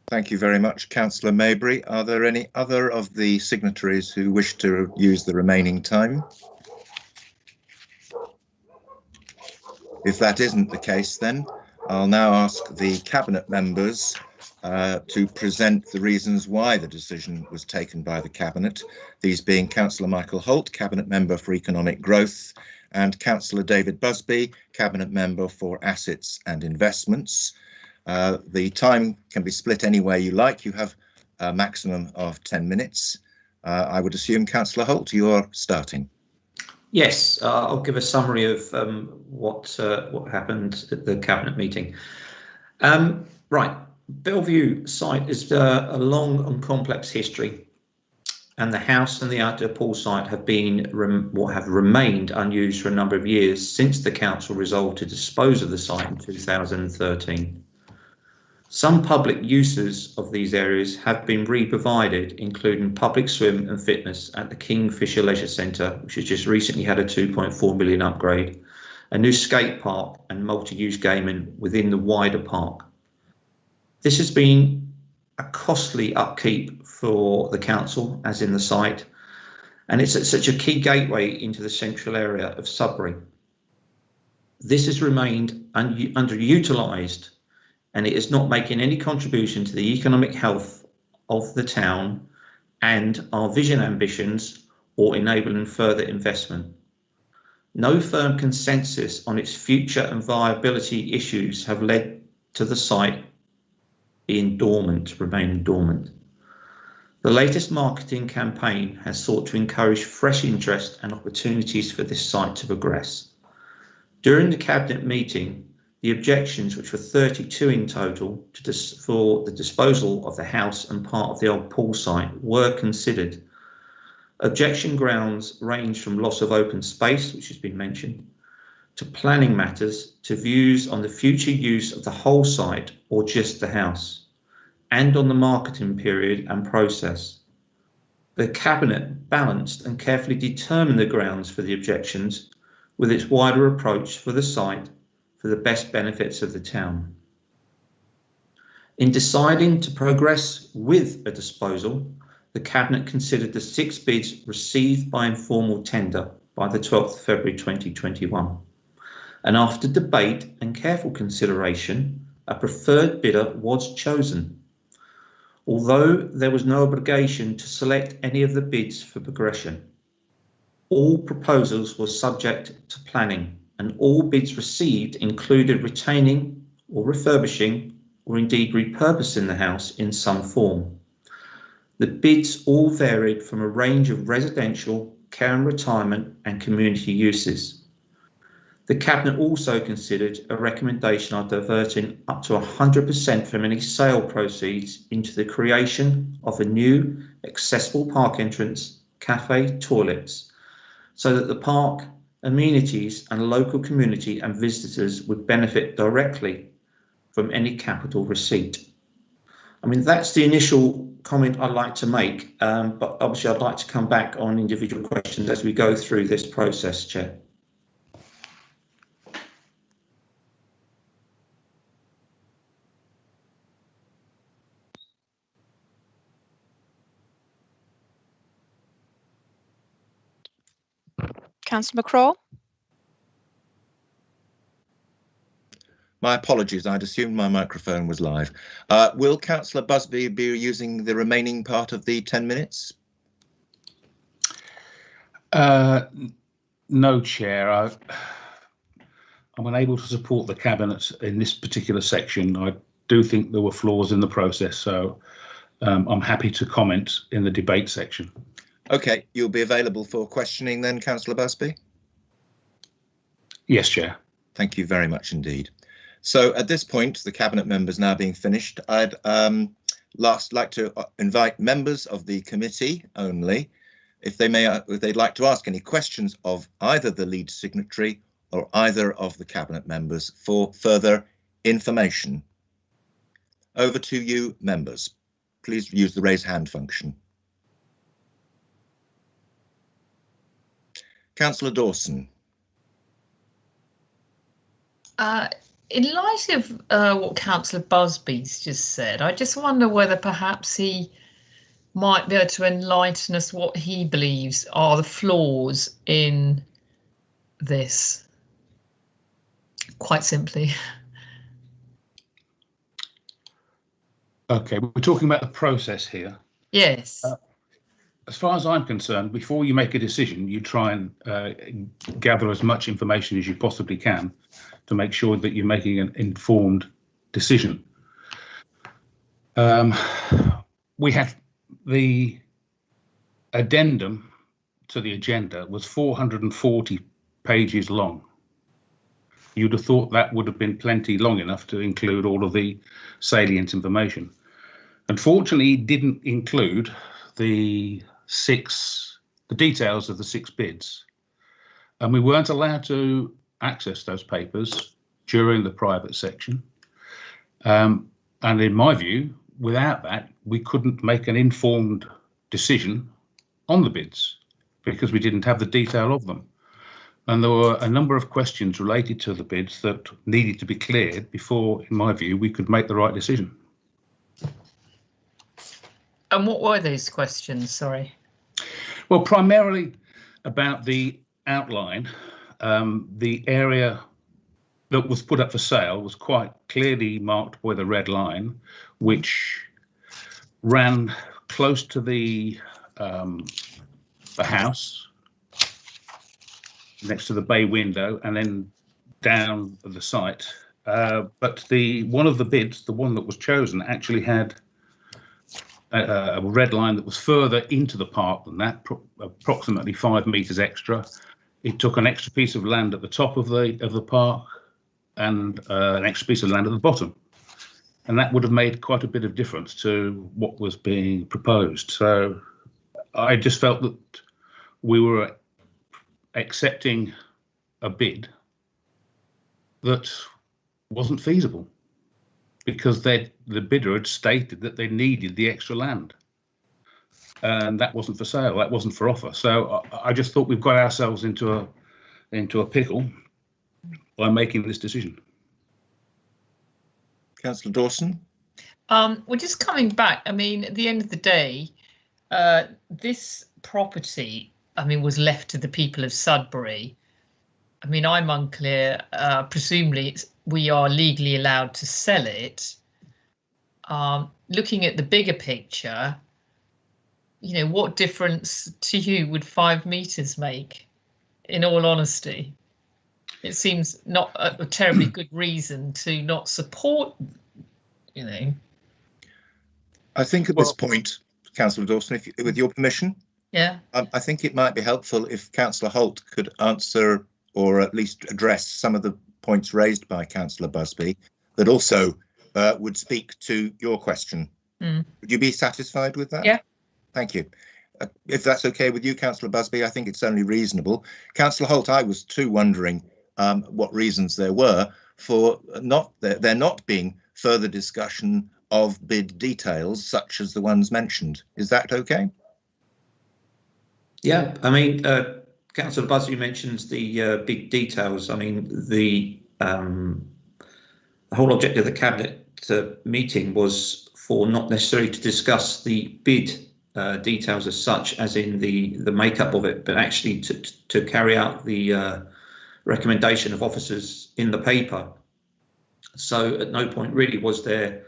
Thank you very much, Councillor Maybury. Are there any other of the signatories who wish to use the remaining time? If that isn't the case, then I'll now ask the Cabinet members to present the reasons why the decision was taken by the Cabinet, these being Councillor Michael Holt, Cabinet Member for Economic Growth, and Councillor David Busby, Cabinet Member for Assets and Investments. The time can be split any way you like. You have a maximum of 10 minutes. I would assume, Councillor Holt, you're starting. Yes, I'll give a summary of what happened at the Cabinet meeting. Right, Bellevue site is a long and complex history, and the house and the outdoor pool site have remained unused for a number of years since the council resolved to dispose of the site in 2013. Some public uses of these areas have been re-provided, including public swim and fitness at the Kingfisher Leisure Centre, which has just recently had a £2.4 million upgrade, a new skate park and multi-use gaming within the wider park. This has been a costly upkeep for the council, as in the site, and it's such a key gateway into the central area of Sudbury. This has remained underutilised, and it is not making any contribution to the economic health of the town and our vision ambitions or enabling further investment. No firm consensus on its future and viability issues have led to the site remaining dormant. The latest marketing campaign has sought to encourage fresh interest and opportunities for this site to progress. During the Cabinet meeting, the objections, which were 32 in total, for the disposal of the house and part of the old pool site were considered. Objection grounds range from loss of open space, which has been mentioned, to planning matters, to views on the future use of the whole site or just the house, and on the marketing period and process. The Cabinet balanced and carefully determined the grounds for the objections with its wider approach for the site for the best benefits of the town. In deciding to progress with a disposal, the Cabinet considered the 6 bids received by informal tender by the 12th of February 2021. And after debate and careful consideration, a preferred bidder was chosen. Although there was no obligation to select any of the bids for progression, all proposals were subject to planning, and all bids received included retaining or refurbishing or indeed repurposing the house in some form. The bids all varied from a range of residential, care and retirement and community uses. The Cabinet also considered a recommendation of diverting up to 100% from any sale proceeds into the creation of a new accessible park entrance, cafe, toilets, so that the park amenities and local community and visitors would benefit directly from any capital receipt. I mean, that's the initial comment I'd like to make, but obviously I'd like to come back on individual questions as we go through this process, Chair. Councillor McCraw. My apologies, I'd assumed my microphone was live. Will Councillor Busby be using the remaining part of the 10 minutes? No, Chair. I'm unable to support the Cabinet in this particular section. I do think there were flaws in the process, so I'm happy to comment in the debate section. OK, you'll be available for questioning then, Councillor Busby? Yes, Chair. Thank you very much indeed. So at this point, the Cabinet members now being finished, I'd like to invite members of the committee only, if they'd like to ask any questions of either the lead signatory or either of the Cabinet members for further information. Over to you, members. Please use the raise hand function. Councillor Dawson. In light of what Councillor Busby's just said, I just wonder whether perhaps he might be able to enlighten us what he believes are the flaws in this, quite simply. OK, we're talking about the process here. Yes. as far as I'm concerned, before you make a decision, you try and gather as much information as you possibly can to make sure that you're making an informed decision. We had the addendum to the agenda was 440 pages long. You'd have thought that would have been plenty long enough to include all of the salient information. Unfortunately, it didn't include the details of the 6 bids, and we weren't allowed to access those papers during the private section. And in my view, without that, we couldn't make an informed decision on the bids because we didn't have the detail of them. And there were a number of questions related to the bids that needed to be cleared before, in my view, we could make the right decision. And what were those questions? Sorry. Well, primarily about the outline. The area that was put up for sale was quite clearly marked with a red line, which ran close to the house, next to the bay window, and then down the site. But one of the bids, the one that was chosen, actually had a red line that was further into the park than that, approximately 5 metres extra. It took an extra piece of land at the top of the park and an extra piece of land at the bottom. And that would have made quite a bit of difference to what was being proposed. So I just felt that we were accepting a bid that wasn't feasible because the bidder had stated that they needed the extra land, and that wasn't for sale, that wasn't for offer. So I just thought we've got ourselves into a pickle by making this decision. Councillor Dawson? Well, just coming back, I mean, at the end of the day, this property, I mean, was left to the people of Sudbury. I mean, I'm unclear. Presumably, we are legally allowed to sell it. Looking at the bigger picture, you know, what difference to you would 5 metres make? In all honesty, it seems not a terribly good reason to not support, you know. I think at this point, Councillor Dawson, with your permission, yeah, I think it might be helpful if Councillor Holt could answer or at least address some of the points raised by Councillor Busby that also would speak to your question. Would you be satisfied with that? Yeah. Thank you. If that's okay with you, Councillor Busby, I think it's only reasonable. Councillor Holt, I was too wondering what reasons there were for there not being further discussion of bid details such as the ones mentioned. Is that okay? Yeah, I mean, Councillor Busby mentions the big details. I mean, the whole objective of the Cabinet meeting was for not necessarily to discuss the bid details as such, as in the makeup of it, but actually to carry out the recommendation of officers in the paper. So at no point really was there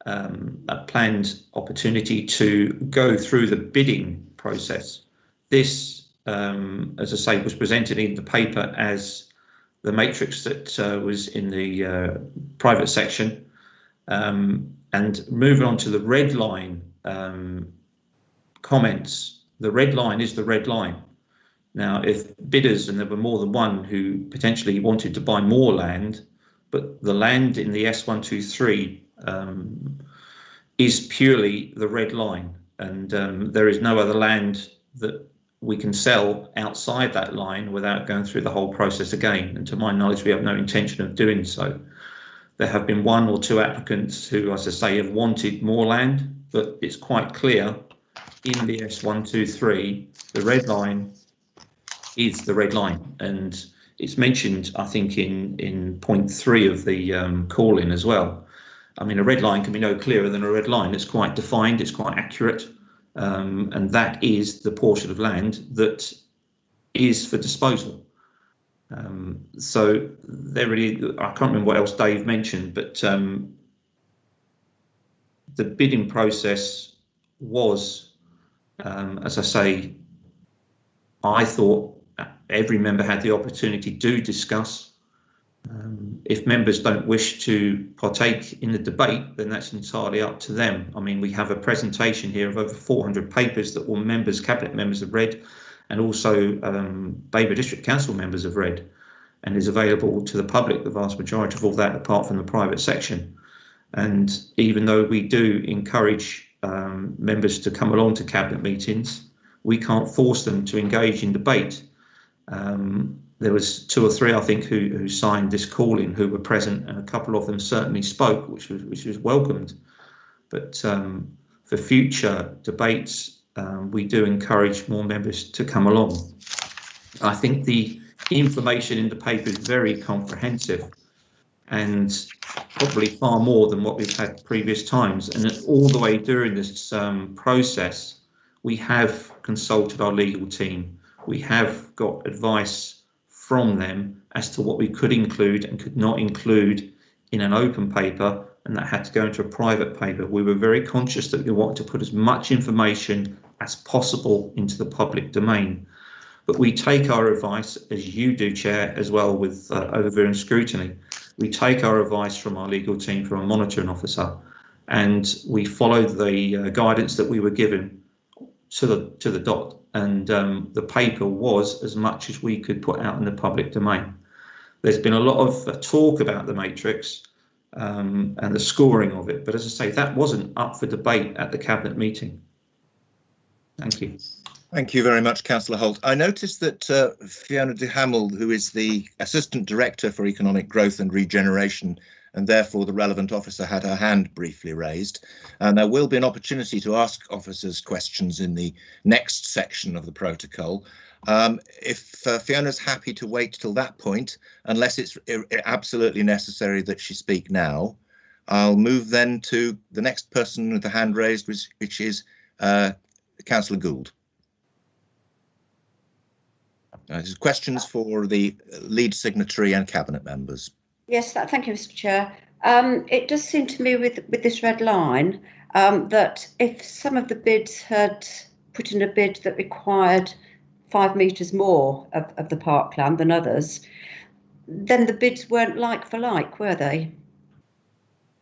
a planned opportunity to go through the bidding process. This, as I say, was presented in the paper as the matrix that was in the private section. And moving on to the red line comments, the red line is the red line. Now, if bidders, and there were more than one who potentially wanted to buy more land, but the land in the S123 is purely the red line, and there is no other land that we can sell outside that line without going through the whole process again. And to my knowledge, we have no intention of doing so. There have been 1 or 2 applicants who, as I say, have wanted more land, but it's quite clear in the S123, the red line is the red line. And it's mentioned, I think, in point 3 of the call-in as well. I mean, a red line can be no clearer than a red line. It's quite defined, it's quite accurate. And that is the portion of land that is for disposal. So there really, I can't remember what else Dave mentioned, but the bidding process was As I say, I thought every member had the opportunity to discuss. If members don't wish to partake in the debate, then that's entirely up to them. I mean, we have a presentation here of over 400 papers that all members, cabinet members have read, and also Babergh District Council members have read, and is available to the public, the vast majority of all that, apart from the private section. And even though we do encourage members to come along to cabinet meetings, we can't force them to engage in debate. There was 2 or 3, I think, who signed this call-in who were present, and a couple of them certainly spoke, which was welcomed. But for future debates, we do encourage more members to come along. I think the information in the paper is very comprehensive, and probably far more than what we've had previous times. And all the way during this process, we have consulted our legal team. We have got advice from them as to what we could include and could not include in an open paper, and that had to go into a private paper. We were very conscious that we wanted to put as much information as possible into the public domain. But we take our advice, as you do, Chair, as well, with overview and scrutiny. We take our advice from our legal team, from a monitoring officer, and we follow the guidance that we were given to the dot. And the paper was as much as we could put out in the public domain. There's been a lot of talk about the matrix and the scoring of it, but as I say, that wasn't up for debate at the cabinet meeting. Thank you. Thank you very much, Councillor Holt. I noticed that Fiona de Hamel, who is the Assistant Director for Economic Growth and Regeneration, and therefore the relevant officer, had her hand briefly raised. And there will be an opportunity to ask officers questions in the next section of the protocol. If Fiona's happy to wait till that point, unless it's absolutely necessary that she speak now, I'll move then to the next person with the hand raised, which is Councillor Gould. This is questions for the lead signatory and cabinet members. Yes, thank you, Mr. Chair. It does seem to me with this red line that if some of the bids had put in a bid that required 5 metres more of the parkland than others, then the bids weren't like for like, were they?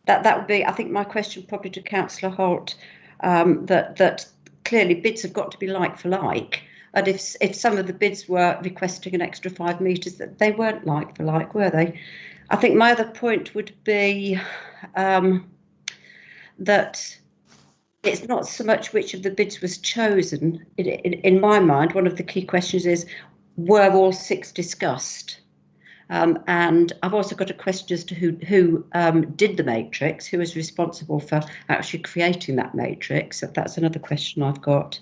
That would be, I think, my question probably to Councillor Holt, that clearly bids have got to be like for like. And if some of the bids were requesting an extra 5 metres, that they weren't like for like, were they? I think my other point would be that it's not so much which of the bids was chosen. In my mind, one of the key questions is, were all 6 discussed? And I've also got a question as to who did the matrix, who was responsible for actually creating that matrix. That's another question I've got.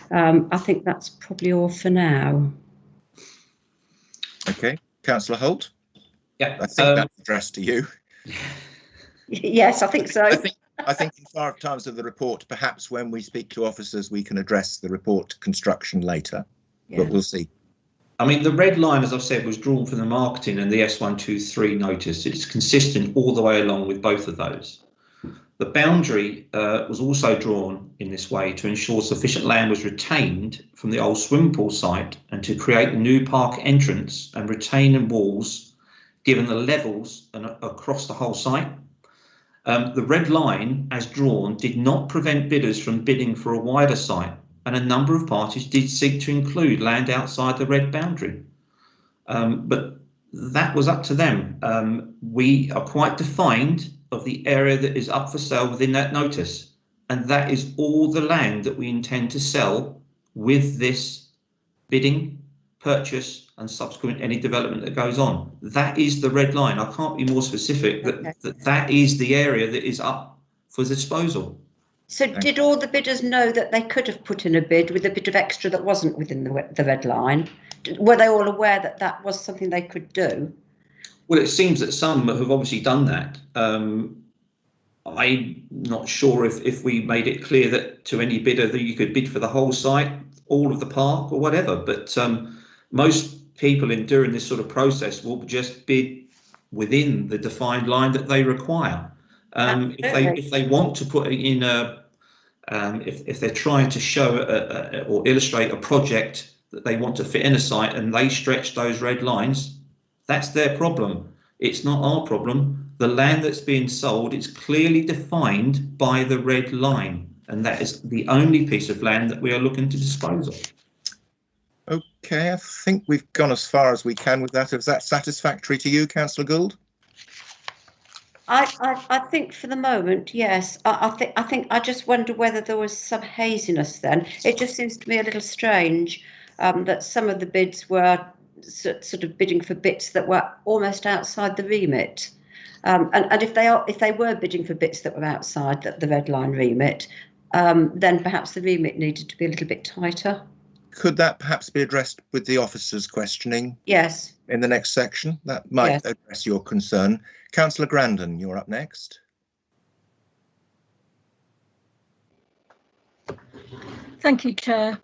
I think that's probably all for now. Okay, Councillor Holt. Yeah, I think that's addressed to you. Yes, I think so. I think in far times of the report, perhaps when we speak to officers, we can address the report construction later, but we'll see. I mean, the red line, as I've said, was drawn from the marketing and the S123 notice. It's consistent all the way along with both of those. The boundary was also drawn in this way to ensure sufficient land was retained from the old swimming pool site and to create a new park entrance and retaining walls, given the levels across the whole site. The red line, as drawn, did not prevent bidders from bidding for a wider site, and a number of parties did seek to include land outside the red boundary. But that was up to them. We are quite defined of the area that is up for sale within that notice, and that is all the land that we intend to sell with this bidding, purchase and subsequent any development that goes on. That is the red line. I can't be more specific. That is the area that is up for disposal. So did all the bidders know that they could have put in a bid with a bit of extra that wasn't within the red line? Were they all aware that that was something they could do? Well, it seems that some have obviously done that. I'm not sure if we made it clear that to any bidder that you could bid for the whole site, all of the park or whatever, but most people during this sort of process will just bid within the defined line that they require. If they want to put in If they're trying to show or illustrate a project that they want to fit in a site and they stretch those red lines, that's their problem. It's not our problem. The land that's being sold, it's clearly defined by the red line, and that is the only piece of land that we are looking to dispose of. Okay, I think we've gone as far as we can with that. Is that satisfactory to you, Councillor Gould? I think for the moment, yes. I think I just wonder whether there was some haziness then. It just seems to me a little strange that some of the bids were sort of bidding for bits that were almost outside the remit. And if they were bidding for bits that were outside the red line remit, then perhaps the remit needed to be a little bit tighter. Could that perhaps be addressed with the officers' questioning? Yes. In the next section? That might address your concern. Councillor Grandon, you're up next. Thank you, Chair.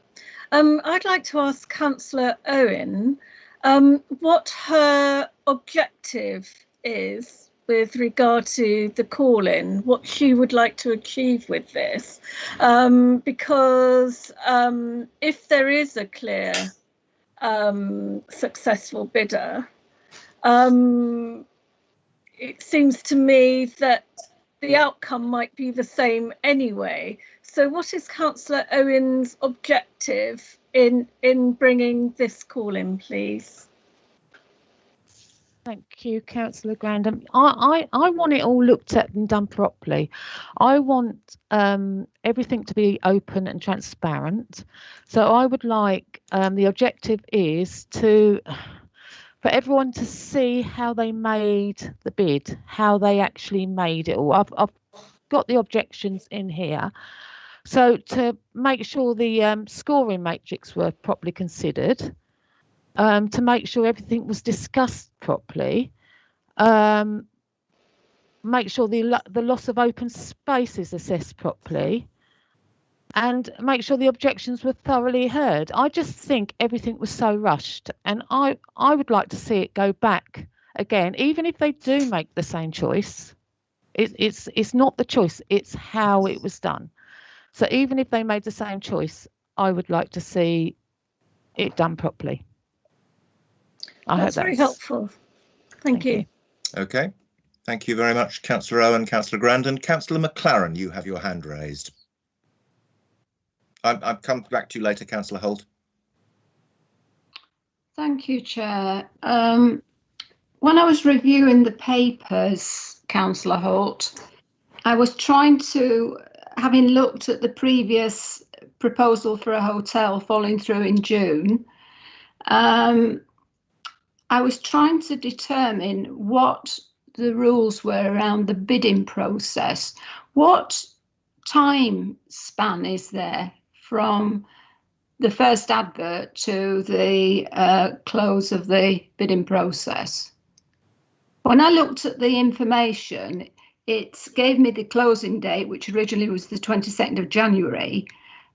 I'd like to ask Councillor Owen what her objective is with regard to the call-in, what she would like to achieve with this, because if there is a clear successful bidder, it seems to me that the outcome might be the same anyway. So what is Councillor Owen's objective in bringing this call in, please? Thank you, Councillor Grandon. I want it all looked at and done properly. I want everything to be open and transparent. So I would like the objective is for everyone to see how they made the bid, how they actually made it all. I've got the objections in here. So to make sure the scoring matrix were properly considered, to make sure everything was discussed properly, make sure the loss of open space is assessed properly, and make sure the objections were thoroughly heard. I just think everything was so rushed, and I would like to see it go back again, even if they do make the same choice. It's not the choice, it's how it was done. So even if they made the same choice, I would like to see it done properly. That's very helpful. Thank you. Okay, thank you very much, Councillor Owen, Councillor Grandon. Councillor McLaren, you have your hand raised. I'll come back to you later, Councillor Holt. Thank you, Chair. When I was reviewing the papers, Councillor Holt, I was trying to, having looked at the previous proposal for a hotel falling through in June, I was trying to determine what the rules were around the bidding process. What time span is there from the first advert to the close of the bidding process? When I looked at the information, it gave me the closing date, which originally was the 22nd of January,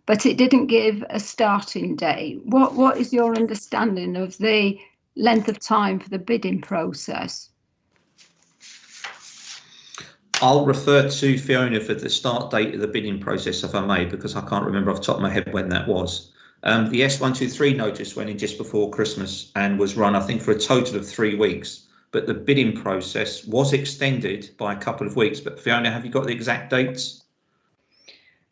but it didn't give a starting date. What is your understanding of the length of time for the bidding process? I'll refer to Fiona for the start date of the bidding process, if I may, because I can't remember off the top of my head when that was. The S123 notice went in just before Christmas and was run, I think, for a total of 3 weeks. But the bidding process was extended by a couple of weeks. But Fiona, have you got the exact dates?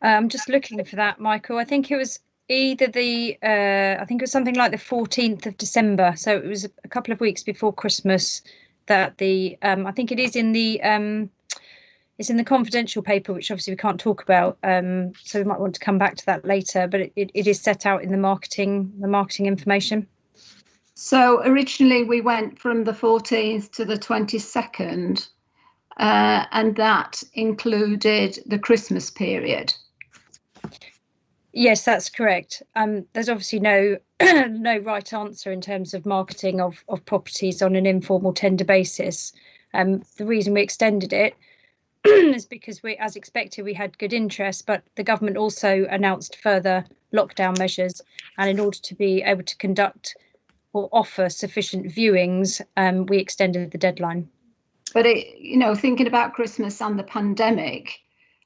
I'm just looking for that, Michael. I think it was either I think it was something like the 14th of December. So it was a couple of weeks before Christmas that I think it is in the it's in the confidential paper, which obviously we can't talk about. So we might want to come back to that later, but it is set out in the marketing information. So originally we went from the 14th to the 22nd, and that included the Christmas period. Yes, that's correct. There's obviously no right answer in terms of marketing of properties on an informal tender basis. The reason we extended it is because as expected, we had good interest, but the government also announced further lockdown measures, and in order to be able to conduct or offer sufficient viewings, we extended the deadline. But thinking about Christmas and the pandemic,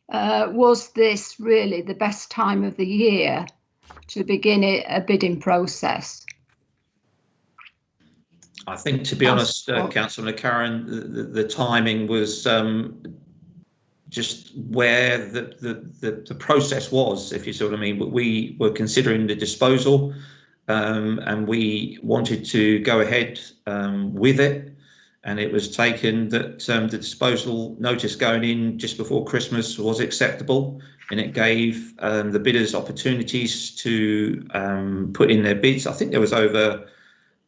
was this really the best time of the year to begin a bidding process? I think, to be honest, Councillor McCarran, the timing was just where the process was, if you see what I mean. But we were considering the disposal, and we wanted to go ahead with it. And it was taken that the disposal notice going in just before Christmas was acceptable, and it gave the bidders opportunities to put in their bids. I think there was over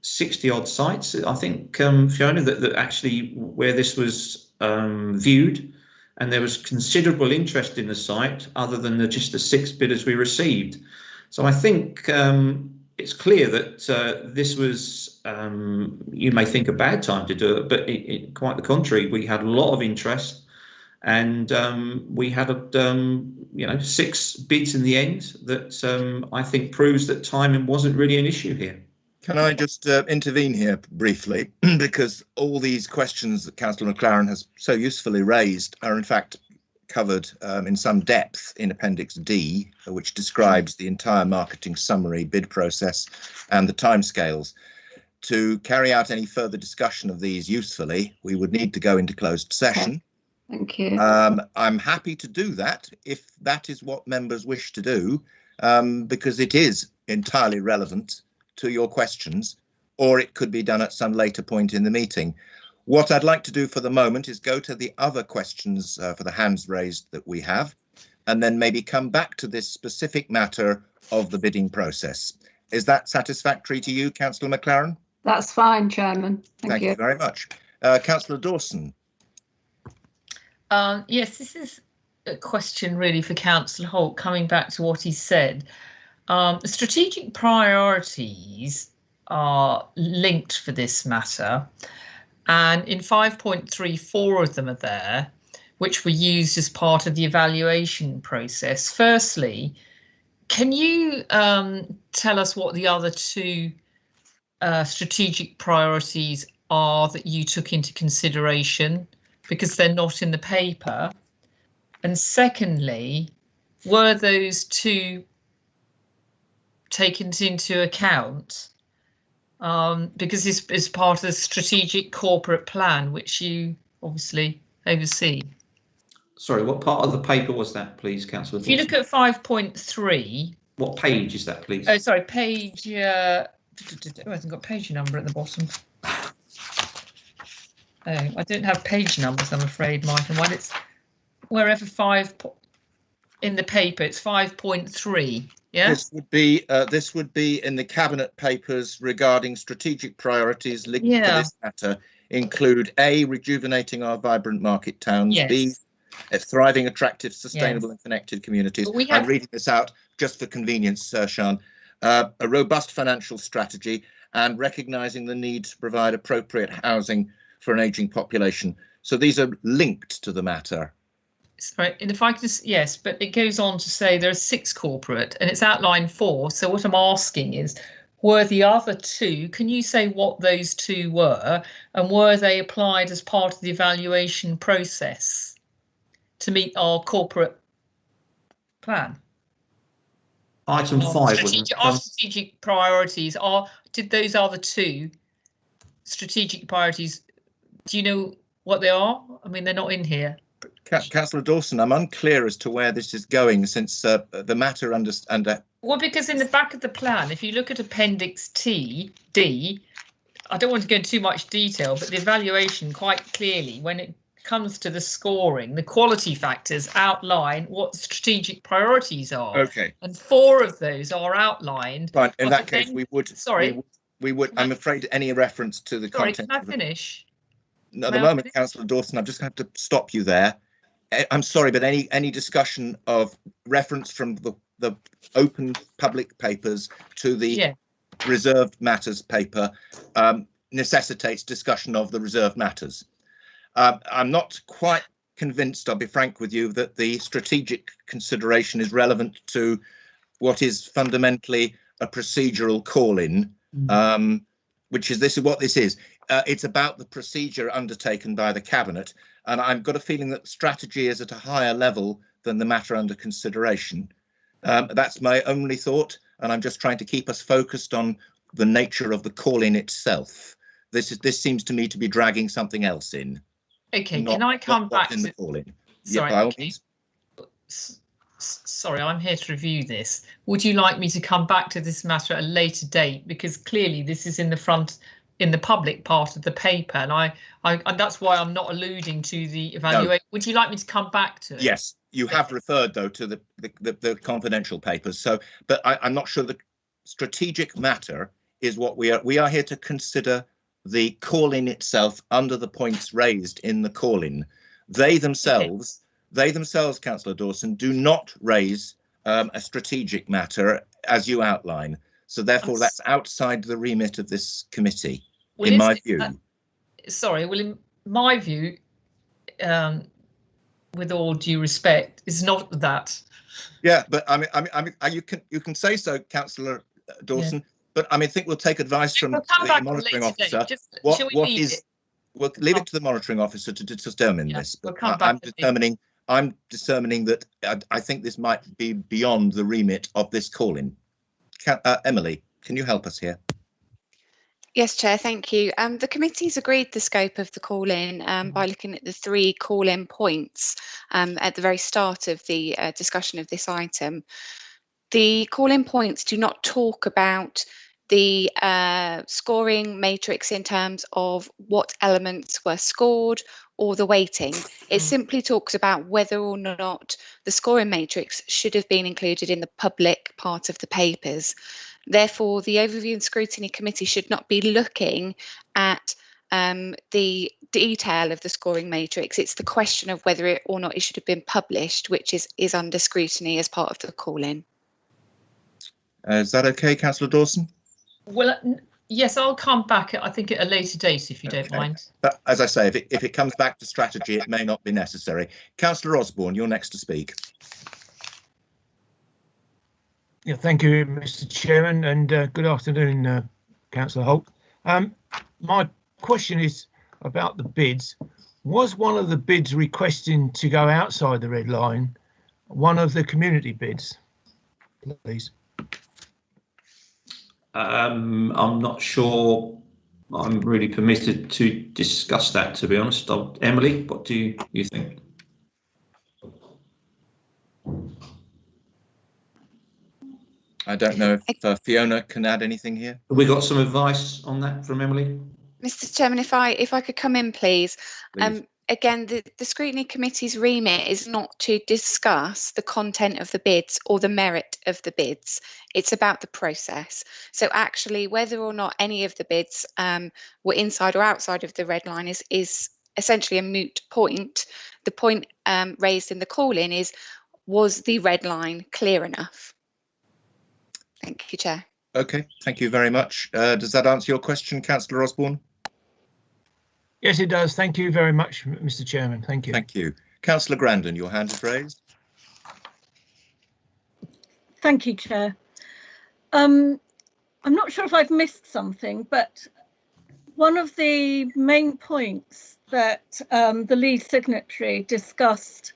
60 odd sites, I think, Fiona, that actually where this was viewed, and there was considerable interest in the site other than just the 6 bidders we received. So I think it's clear that this was, you may think, a bad time to do it, but quite the contrary. We had a lot of interest, and we had 6 bids in the end. That I think proves that timing wasn't really an issue here. Can I just intervene here briefly, because all these questions that Councillor McClaren has so usefully raised are in fact covered in some depth in Appendix D, which describes the entire marketing summary, bid process and the timescales. To carry out any further discussion of these usefully, we would need to go into closed session. Thank you. I'm happy to do that if that is what members wish to do, because it is entirely relevant to your questions, or it could be done at some later point in the meeting. What I'd like to do for the moment is go to the other questions for the hands raised that we have, and then maybe come back to this specific matter of the bidding process. Is that satisfactory to you, Councillor McClaren? That's fine, Chairman. Thank you. You very much. Councillor Dawson. Yes, this is a question really for Councillor Holt, coming back to what he said. Strategic priorities are linked for this matter, and in 5.3, 4 of them are there, which were used as part of the evaluation process. Firstly, can you tell us what the other 2 strategic priorities are that you took into consideration, because they're not in the paper? And secondly, were those 2 taken into account, because this is part of the strategic corporate plan, which you obviously oversee? Sorry, what part of the paper was that, please, Councillor? If you look at 5.3. What page is that, please? Oh, sorry, page. Oh, it hasn't got page number at the bottom. Oh, I don't have page numbers, I'm afraid, Mike. And when it's wherever 5 in the paper, it's 5.3. Yeah. This would be in the cabinet papers regarding strategic priorities linked to this matter. Include A, rejuvenating our vibrant market towns. Yes. B, thriving, attractive, sustainable and connected communities. I'm reading this out just for convenience, Sian. A robust financial strategy and recognising the need to provide appropriate housing for an ageing population. So these are linked to the matter. Sorry, and if I could just, yes, but it goes on to say there are 6 corporate and it's outlined 4. So what I'm asking is, were the other 2, can you say what those 2 were, and were they applied as part of the evaluation process to meet our corporate plan? Item 5 our strategic priorities did those other 2 strategic priorities, do you know what they are? I mean, they're not in here. Councillor Dawson, I'm unclear as to where this is going, since the matter well, because in the back of the plan, if you look at Appendix D, I don't want to go into too much detail, but the evaluation quite clearly, when it comes to the scoring, the quality factors outline what strategic priorities are. Okay. And 4 of those are outlined. Fine. In that case, we would. Sorry. We would. I'm afraid any reference to the content. Can I finish? At the moment, Councillor Dawson, I'm just going to have to stop you there. I'm sorry, but any discussion of reference from the open public papers to the reserved matters paper necessitates discussion of the reserved matters. I'm not quite convinced, I'll be frank with you, that the strategic consideration is relevant to what is fundamentally a procedural call-in, which is what this is. It's about the procedure undertaken by the Cabinet, and I've got a feeling that strategy is at a higher level than the matter under consideration. That's my only thought, and I'm just trying to keep us focused on the nature of the call-in itself. This seems to me to be dragging something else in. Okay, can I come back in the to call-in? Sorry, Yeah, by all okay. means. Sorry, I'm here to review this. Would you like me to come back to this matter at a later date? Because clearly this is in the public part of the paper, and that's why I'm not alluding to the evaluation. No. Would you like me to come back to it? Yes, you have referred though to the confidential papers. So, but I'm not sure the strategic matter is what we are here to consider the call-in itself under the points raised in the call-in. They themselves, Councillor Dawson, do not raise a strategic matter as you outline. So therefore, that's outside the remit of this committee, in my view. Sorry, well, in my view, with all due respect, it's not that. Yeah, but I mean, you can say so, Councillor Dawson. Yeah. But I think we'll take advice from the monitoring officer. We'll leave it to the monitoring officer to determine this. But I'm determining that I think this might be beyond the remit of this call-in. Emily, can you help us here? Yes, Chair, thank you. The committee's agreed the scope of the call-in by looking at the 3 call-in points at the very start of the discussion of this item. The call-in points do not talk about the scoring matrix in terms of what elements were scored or the weighting. It simply talks about whether or not the scoring matrix should have been included in the public part of the papers. Therefore, the Overview and Scrutiny Committee should not be looking at the detail of the scoring matrix. It's the question of whether or not it should have been published, which is under scrutiny as part of the call-in. Is that okay, Councillor Dawson? Well, yes, I'll come back, I think, at a later date, if you don't mind. But as I say, if it comes back to strategy, it may not be necessary. Councillor Osborne, you're next to speak. Yeah, thank you, Mr. Chairman, and good afternoon, Councillor Holt. My question is about the bids. Was one of the bids requesting to go outside the red line one of the community bids, please? I'm not sure I'm really permitted to discuss that, to be honest. Emily, what do you think? I don't know if Fiona can add anything here. Have we got some advice on that from Emily? Mr. Chairman, if I could come in, please. Again, the Scrutiny Committee's remit is not to discuss the content of the bids or the merit of the bids. It's about the process. So actually, whether or not any of the bids were inside or outside of the red line is essentially a moot point. The point raised in the call-in is, was the red line clear enough? Thank you, Chair. Okay, thank you very much. Does that answer your question, Councillor Osborne? Yes, it does. Thank you very much, Mr. Chairman. Thank you. Thank you. Councillor Grandon, your hand is raised. Thank you, Chair. I'm not sure if I've missed something, but one of the main points that the lead signatory discussed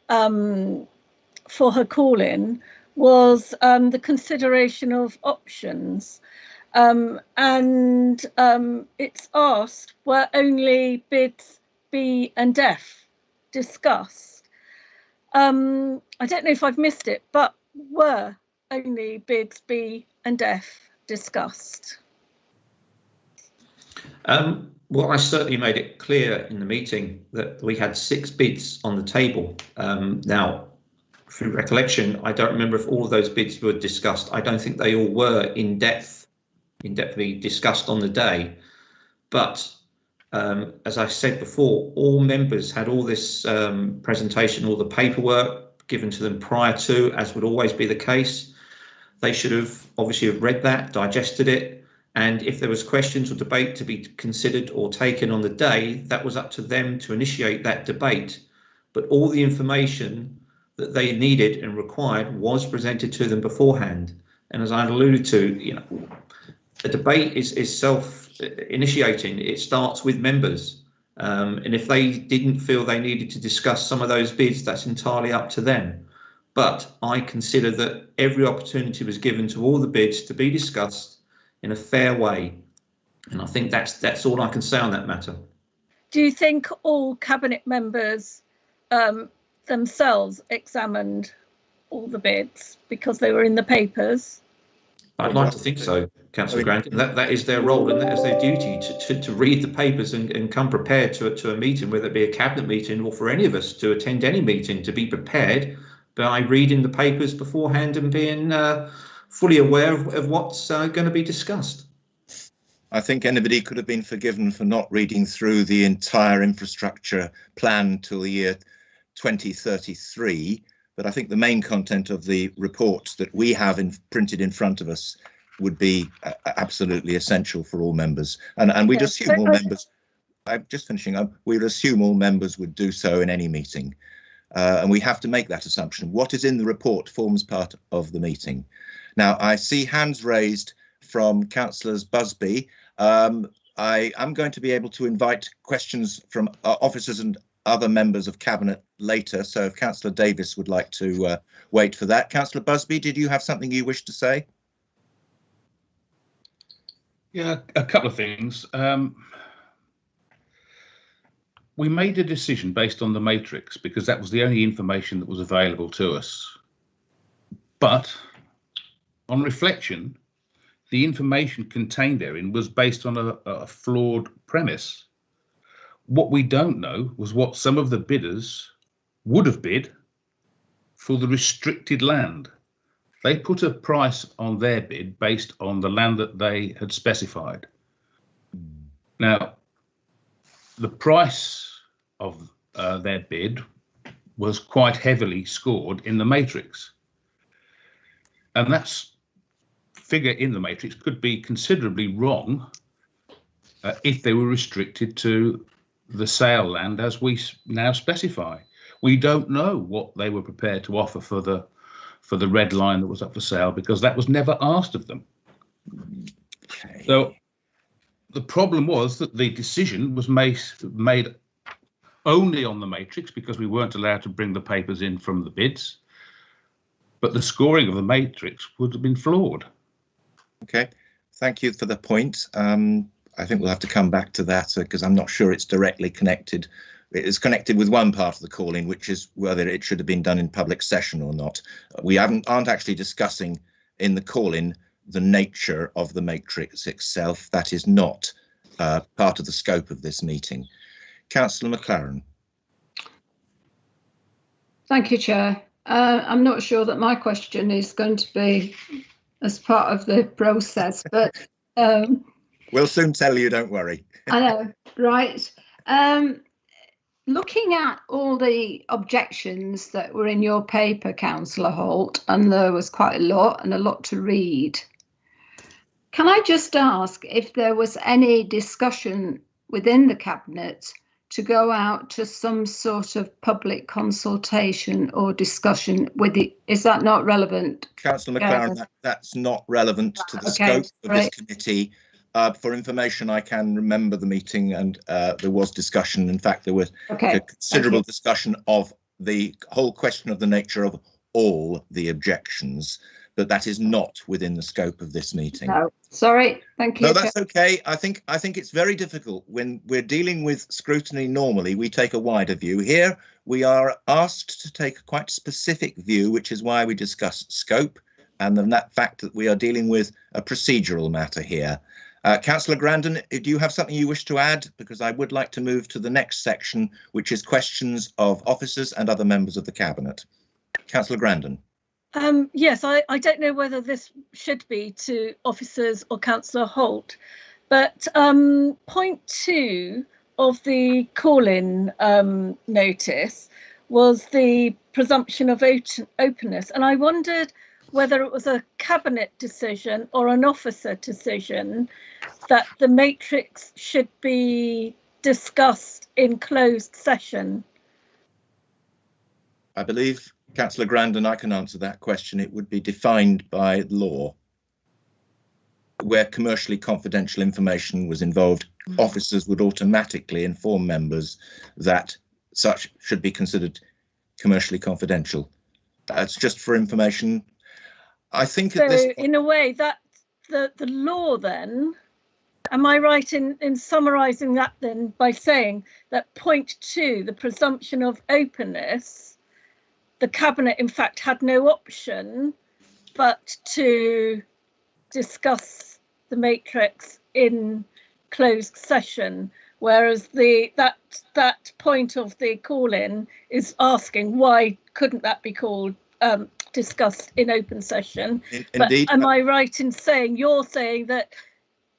for her call-in was the consideration of options. And it's asked, were only bids B and F discussed? I don't know if I've missed it, but were only bids B and F discussed? Well, I certainly made it clear in the meeting that we had 6 bids on the table. Now, through recollection, I don't remember if all of those bids were discussed. I don't think they all were in-depthly discussed on the day. But as I said before, all members had all this presentation, all the paperwork given to them prior to, as would always be the case. They should have obviously have read that, digested it, and if there was questions or debate to be considered or taken on the day, that was up to them to initiate that debate. But all the information that they needed and required was presented to them beforehand. And as I alluded to, a debate is self-initiating. It starts with members, And if they didn't feel they needed to discuss some of those bids, that's entirely up to them. But I consider that every opportunity was given to all the bids to be discussed in a fair way. And I think that's all I can say on that matter. Do you think all cabinet members themselves examined all the bids because they were in the papers? I'd like to think so, Councillor Granton. That is their role and that is their duty to read the papers and come prepared to a meeting, whether it be a cabinet meeting or for any of us to attend any meeting, to be prepared by reading the papers beforehand and being fully aware of what's going to be discussed. I think anybody could have been forgiven for not reading through the entire infrastructure plan till the year 2033. But I think the main content of the report that we have printed in front of us would be absolutely essential for all members. And we'd assume all members, I'm just finishing up, we'd assume all members would do so in any meeting. And we have to make that assumption. What is in the report forms part of the meeting. Now, I see hands raised from Councillors Busby. I am going to be able to invite questions from officers and other members of Cabinet later, so if Councillor Davis would like to wait for that. Councillor Busby, did you have something you wish to say? Yeah, a couple of things. We made a decision based on the matrix because that was the only information that was available to us. But on reflection, the information contained therein was based on a flawed premise. What we don't know was what some of the bidders would have bid for the restricted land. They put a price on their bid based on the land that they had specified. Now, the price of their bid was quite heavily scored in the matrix. And that figure in the matrix could be considerably wrong if they were restricted to the sale land as we now specify. We don't know what they were prepared to offer for the red line that was up for sale because that was never asked of them. Okay. So the problem was that the decision was made only on the matrix because we weren't allowed to bring the papers in from the bids, but the scoring of the matrix would have been flawed. Okay, thank you for the point. I think we'll have to come back to that because I'm not sure it's directly connected. It is connected with one part of the call-in, which is whether it should have been done in public session or not. We aren't actually discussing in the call-in the nature of the matrix itself. That is not part of the scope of this meeting. Councillor McLaren. Thank you, Chair. I'm not sure that my question is going to be as part of the process, but we'll soon tell you, don't worry. I know, right. Looking at all the objections that were in your paper, Councillor Holt, and there was quite a lot and a lot to read. Can I just ask if there was any discussion within the Cabinet to go out to some sort of public consultation or discussion with it? Is that not relevant? Councillor McLaren, that's not relevant to the scope of this committee. For information, I can remember the meeting and there was discussion. In fact, there was a considerable discussion of the whole question of the nature of all the objections, but that is not within the scope of this meeting. No, sorry, thank you. No, that's okay. I think it's very difficult when we're dealing with scrutiny. Normally, we take a wider view. Here, we are asked to take a quite specific view, which is why we discuss scope and then that fact that we are dealing with a procedural matter here. Councillor Grandon, do you have something you wish to add? Because I would like to move to the next section, which is questions of officers and other members of the Cabinet. Councillor Grandon. Yes, I don't know whether this should be to officers or Councillor Holt, but point 2 of the call-in notice was the presumption of openness, and I wondered whether it was a cabinet decision or an officer decision that the matrix should be discussed in closed session. I believe, Councillor Grandon, I can answer that question. It would be defined by law. where commercially confidential information was involved, officers would automatically inform members that such should be considered commercially confidential. That's just for information. I think so at this in a way that the law then, am I right in summarising that then by saying that point 2, the presumption of openness, the Cabinet in fact had no option but to discuss the matrix in closed session, whereas that point of the call-in is asking why couldn't that be called discussed in open session. Indeed. But am I right in saying you're saying that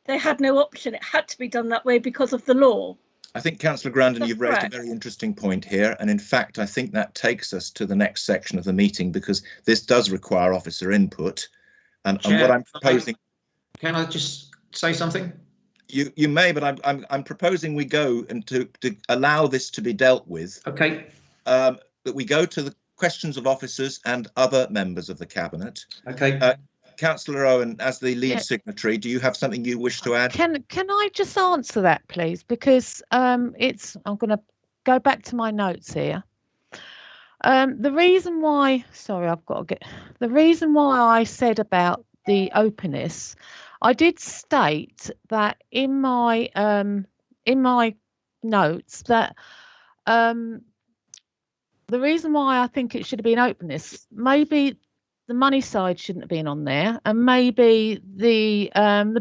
they had no option, it had to be done that way because of the law? I think, Councillor Grandin, That's you've raised correct. a very interesting point here, and in fact I think that takes us to the next section of the meeting, because this does require officer input, and what I'm proposing. Can I just say something? You may, but I'm proposing we go and to allow this to be dealt with. Okay. That we go to the questions of officers and other members of the Cabinet. Okay. Councillor Owen, as the lead signatory, do you have something you wish to add? Can I just answer that, please? Because I'm going to go back to my notes here. The reason why, the reason why I said about the openness, I did state that in my notes that the reason why I think it should have been openness, maybe the money side shouldn't have been on there, and maybe the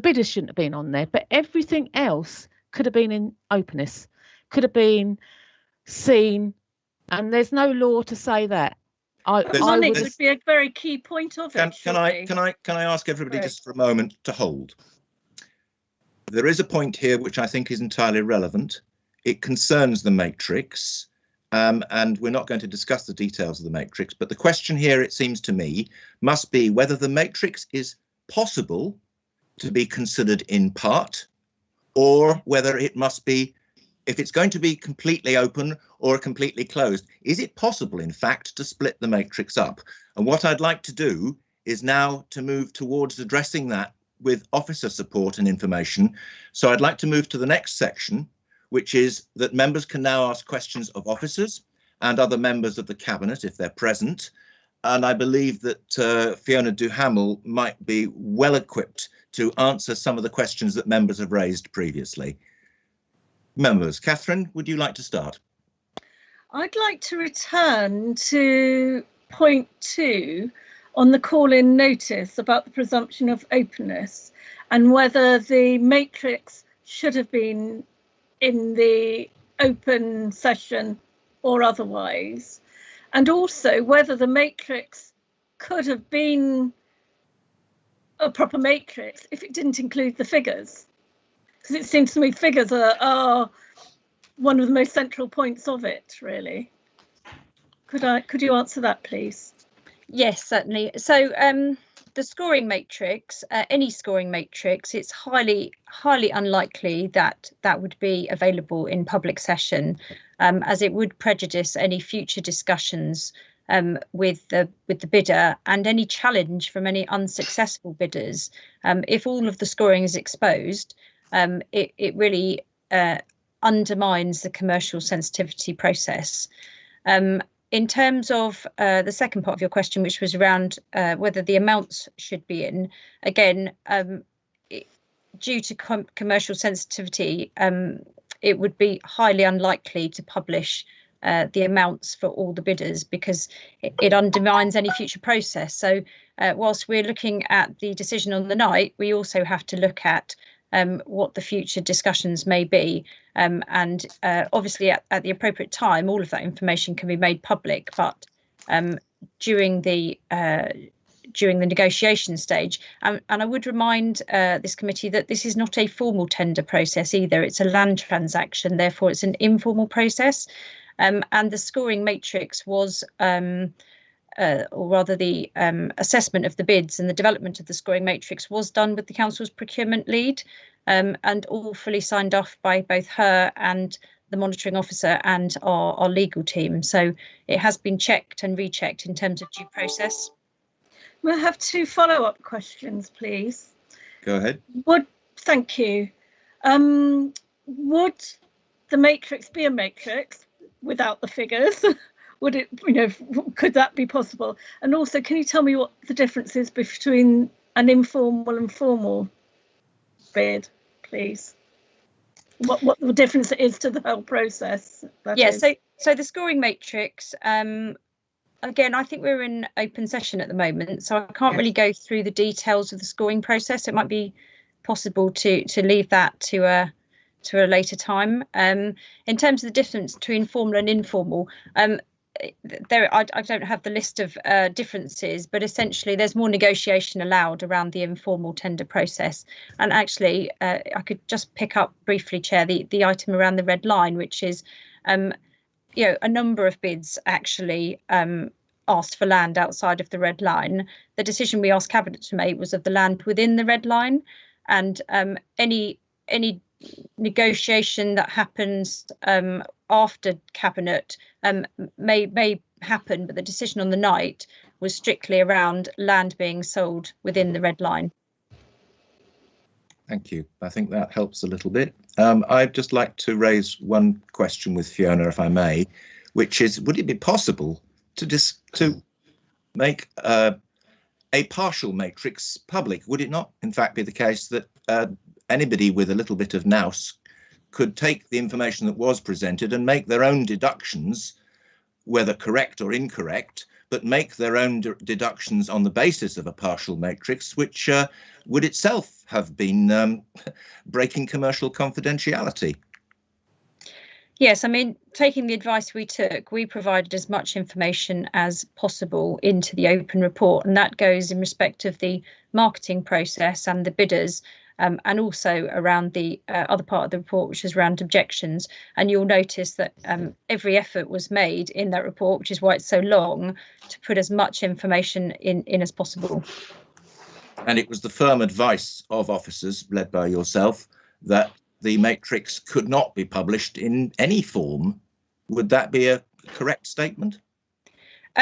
bidders shouldn't have been on there, but everything else could have been in openness, could have been seen, and there's no law to say that. Money would be a very key point of it. Can I ask everybody just for a moment to hold? There is a point here which I think is entirely relevant. It concerns the matrix, and we're not going to discuss the details of the matrix, but the question here, it seems to me, must be whether the matrix is possible to be considered in part, or whether it must be, if it's going to be completely open or completely closed, is it possible, in fact, to split the matrix up? And what I'd like to do is now to move towards addressing that with officer support and information. So I'd like to move to the next section, which is that members can now ask questions of officers and other members of the Cabinet if they're present. And I believe that Fiona Duhamel might be well equipped to answer some of the questions that members have raised previously. Members, Catherine, would you like to start? I'd like to return to point 2 on the call-in notice about the presumption of openness and whether the matrix should have been in the open session or otherwise, and also whether the matrix could have been a proper matrix if it didn't include the figures. Because it seems to me figures are one of the most central points of it, really. Could you answer that, please? Yes, certainly. So the scoring matrix, any scoring matrix, it's highly unlikely that that would be available in public session, as it would prejudice any future discussions with the bidder and any challenge from any unsuccessful bidders. If all of the scoring is exposed, it really undermines the commercial sensitivity process. In terms of the second part of your question, which was around whether the amounts should be in, again, due to commercial sensitivity, it would be highly unlikely to publish the amounts for all the bidders because it undermines any future process. So whilst we're looking at the decision on the night, we also have to look at what the future discussions may be, and obviously at the appropriate time all of that information can be made public, but during the negotiation stage, and I would remind this committee that this is not a formal tender process either. It's a land transaction, therefore it's an informal process, and the scoring matrix was or rather the assessment of the bids and the development of the scoring matrix was done with the council's procurement lead, and all fully signed off by both her and the monitoring officer and our legal team. So it has been checked and rechecked in terms of due process. We'll have 2 follow-up questions, please. Go ahead. Thank you. Would the matrix be a matrix without the figures? Would it, could that be possible? And also, can you tell me what the difference is between an informal and formal bid, please? What the difference is to the whole process? So the scoring matrix, again, I think we're in open session at the moment, so I can't really go through the details of the scoring process. It might be possible to leave that to a later time. In terms of the difference between formal and informal, I don't have the list of differences, but essentially there's more negotiation allowed around the informal tender process. And actually, I could just pick up briefly, Chair, the item around the red line, which is, a number of bids actually asked for land outside of the red line. The decision we asked Cabinet to make was of the land within the red line, and any negotiation that happens after Cabinet may happen, but the decision on the night was strictly around land being sold within the red line. Thank you. I think that helps a little bit. I'd just like to raise one question with Fiona, if I may, which is, would it be possible to make a partial matrix public? Would it not, in fact, be the case that anybody with a little bit of nous could take the information that was presented and make their own deductions, whether correct or incorrect, but make their own deductions on the basis of a partial matrix, which would itself have been breaking commercial confidentiality? Yes, I mean, taking the advice we took, we provided as much information as possible into the open report, and that goes in respect of the marketing process and the bidders, and also around the other part of the report, which is around objections. And you'll notice that every effort was made in that report, which is why it's so long, to put as much information in as possible. And it was the firm advice of officers, led by yourself, that the matrix could not be published in any form. Would that be a correct statement?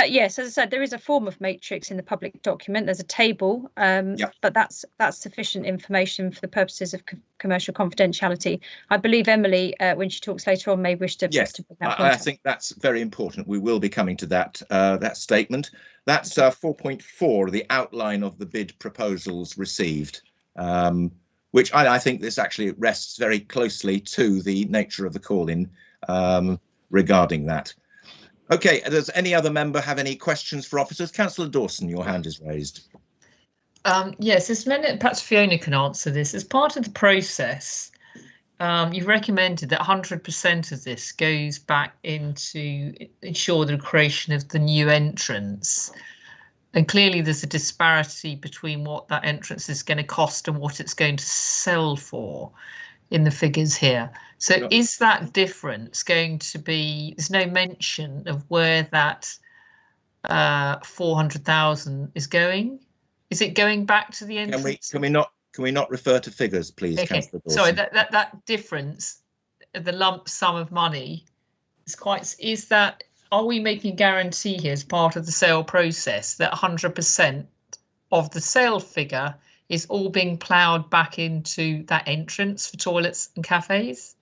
Yes, as I said, there is a form of matrix in the public document. There's a table, but that's sufficient information for the purposes of commercial confidentiality. I believe Emily, when she talks later on, may wish to. Yes, to bring that I think that's very important. We will be coming to that statement. That's 4.4, the outline of the bid proposals received, which I think this actually rests very closely to the nature of the call-in regarding that. OK, does any other member have any questions for officers? Councillor Dawson, your hand is raised. Yes, perhaps Fiona can answer this. As part of the process, you've recommended that 100% of this goes back into ensure the creation of the new entrance. And clearly there's a disparity between what that entrance is going to cost and what it's going to sell for in the figures here. So is that difference going to be, there's no mention of where that 400,000 is going? Is it going back to the entrance? Can we not refer to figures, please, okay. Councillor Dawson? Sorry, that difference, the lump sum of money is that, are we making a guarantee here as part of the sale process that 100% of the sale figure is all being ploughed back into that entrance for toilets and cafes?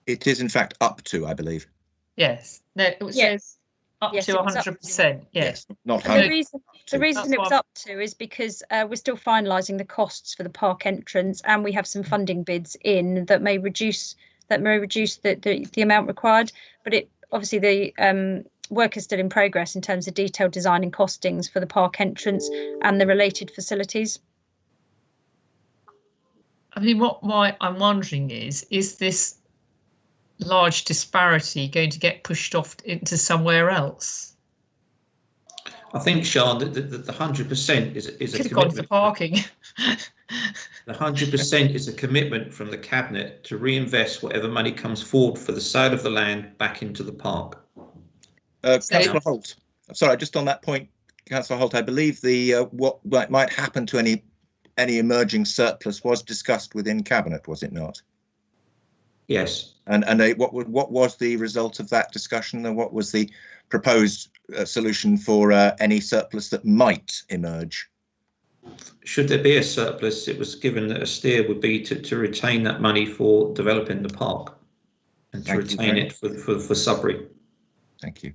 It is, in fact, up to, I believe. Yes. No, it says up to 100%. Yes. Not the reason it was up to is because we're still finalising the costs for the park entrance, and we have some funding bids in that may reduce the amount required. But it obviously the work is still in progress in terms of detailed design and costings for the park entrance and the related facilities. I mean, why I'm wondering is this large disparity going to get pushed off into somewhere else? I think, Sean, that the 100% is a commitment. Gone to parking. The 100% is a commitment from the Cabinet to reinvest whatever money comes forward for the sale of the land back into the park. Councillor Holt, sorry, just on that point, Councillor Holt, I believe the what might happen to any emerging surplus was discussed within Cabinet, was it not? Yes. And what was the result of that discussion, and what was the proposed solution for any surplus that might emerge? Should there be a surplus, it was given that a steer would be to retain that money for developing the park and to retain it for Sudbury. Thank you.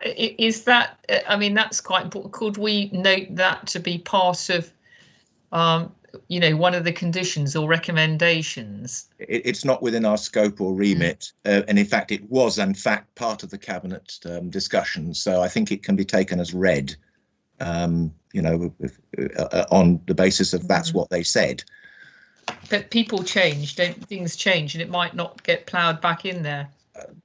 Is that, I mean, that's quite important. Could we note that to be part of, you know, one of the conditions or recommendations? It's not within our scope or remit, and in fact it was in fact part of the cabinet discussion, so I think it can be taken as read, you know, on the basis of that's what they said. But people change, don't things change, and it might not get ploughed back in there.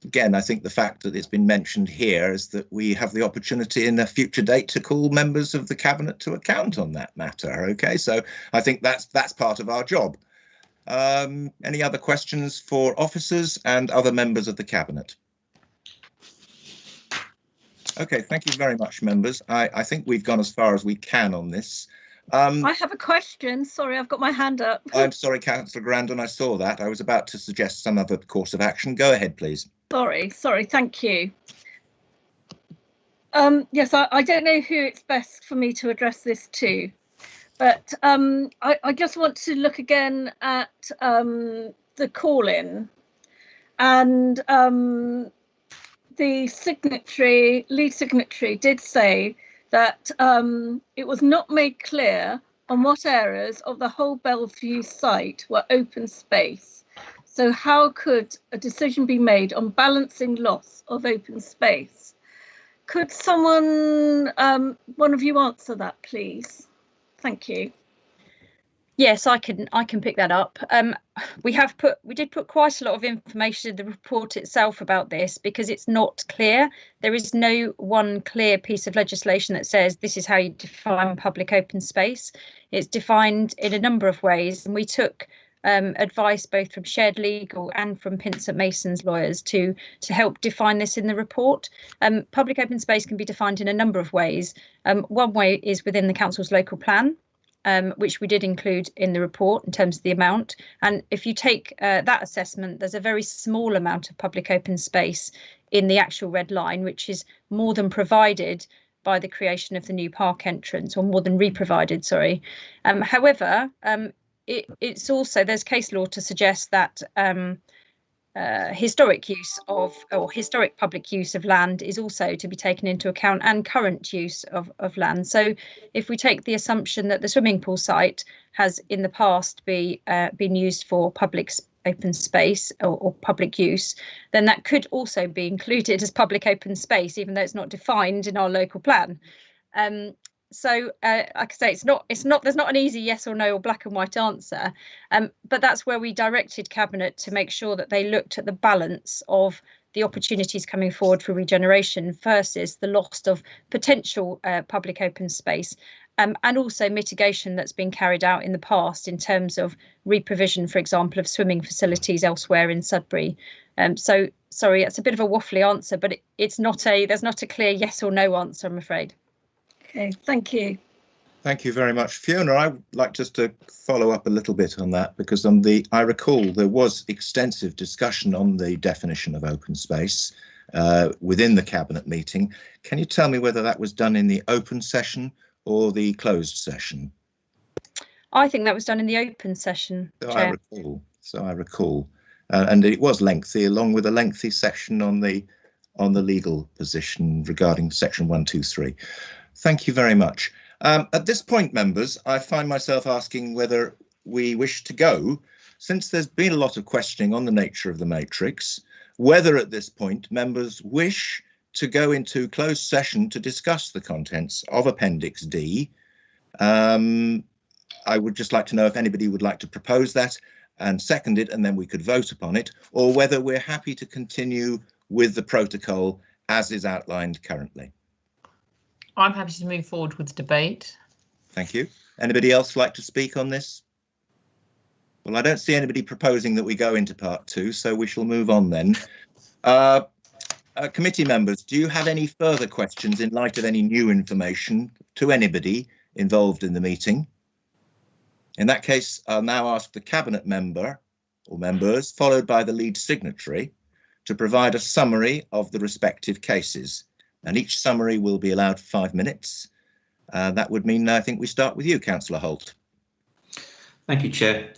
Again, I think the fact that it's been mentioned here is that we have the opportunity in a future date to call members of the cabinet to account on that matter. OK, so I think that's part of our job. Any other questions for officers and other members of the cabinet? OK, thank you very much, members. I think we've gone as far as we can on this. I have a question. Sorry, I've got my hand up. I'm sorry, Councillor Grandon, I saw that. I was about to suggest some other course of action. Go ahead, please. Sorry, thank you. Yes, I don't know who it's best for me to address this to, but I just want to look again at the call-in, and the lead signatory did say that it was not made clear on what areas of the whole Bellevue site were open space. So how could a decision be made on balancing loss of open space? Could someone, one of you answer that, please? Thank you. Yes, I can pick that up. We did put quite a lot of information in the report itself about this because it's not clear. There is no one clear piece of legislation that says this is how you define public open space. It's defined in a number of ways, and we took advice both from Shared Legal and from Pinsent Mason's lawyers to help define this in the report. Public open space can be defined in a number of ways. One way is within the council's local plan, which we did include in the report in terms of the amount. And if you take that assessment, there's a very small amount of public open space in the actual red line, which is more than provided by the creation of the new park entrance, or more than re-provided, sorry. However, it's also, there's case law to suggest that historic use of, or historic public use of land is also to be taken into account, and current use of land. So if we take the assumption that the swimming pool site has in the past been used for public open space or public use, then that could also be included as public open space, even though it's not defined in our local plan. So like I say, there's not an easy yes or no or black and white answer, but that's where we directed Cabinet to make sure that they looked at the balance of the opportunities coming forward for regeneration versus the loss of potential public open space, and also mitigation that's been carried out in the past in terms of re-provision, for example, of swimming facilities elsewhere in Sudbury. So sorry, it's a bit of a waffly answer, but there's not a clear yes or no answer, I'm afraid. Okay, thank you. Thank you very much, Fiona. I would like just to follow up a little bit on that, because I recall there was extensive discussion on the definition of open space within the Cabinet meeting. Can you tell me whether that was done in the open session or the closed session? I think that was done in the open session, Chair. So I recall, and it was lengthy, along with a lengthy section on the legal position regarding section 123. Thank you very much. At this point, members, I find myself asking whether we wish to go, since there's been a lot of questioning on the nature of the matrix, whether at this point members wish to go into closed session to discuss the contents of Appendix D. I would just like to know if anybody would like to propose that and second it, and then we could vote upon it, or whether we're happy to continue with the protocol as is outlined currently. I'm happy to move forward with the debate. Thank you. Anybody else like to speak on this? Well, I don't see anybody proposing that we go into part 2, so we shall move on then. Committee members, do you have any further questions in light of any new information to anybody involved in the meeting? In that case, I'll now ask the Cabinet member or members, followed by the lead signatory, to provide a summary of the respective cases. And each summary will be allowed 5 minutes. That would mean I think we start with you, Councillor Holt. Thank you, Chair.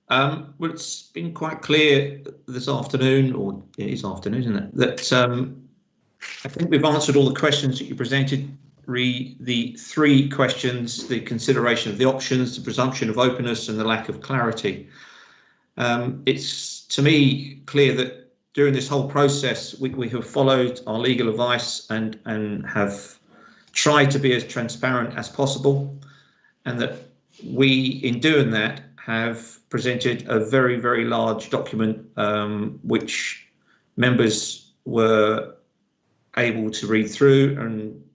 Well, it's been quite clear this afternoon, or it is afternoon, isn't it, that I think we've answered all the questions that you presented. The three questions: the consideration of the options, the presumption of openness, and the lack of clarity. It's to me clear that during this whole process we have followed our legal advice and have tried to be as transparent as possible, and that we, in doing that, have presented a very, very large document which members were able to read through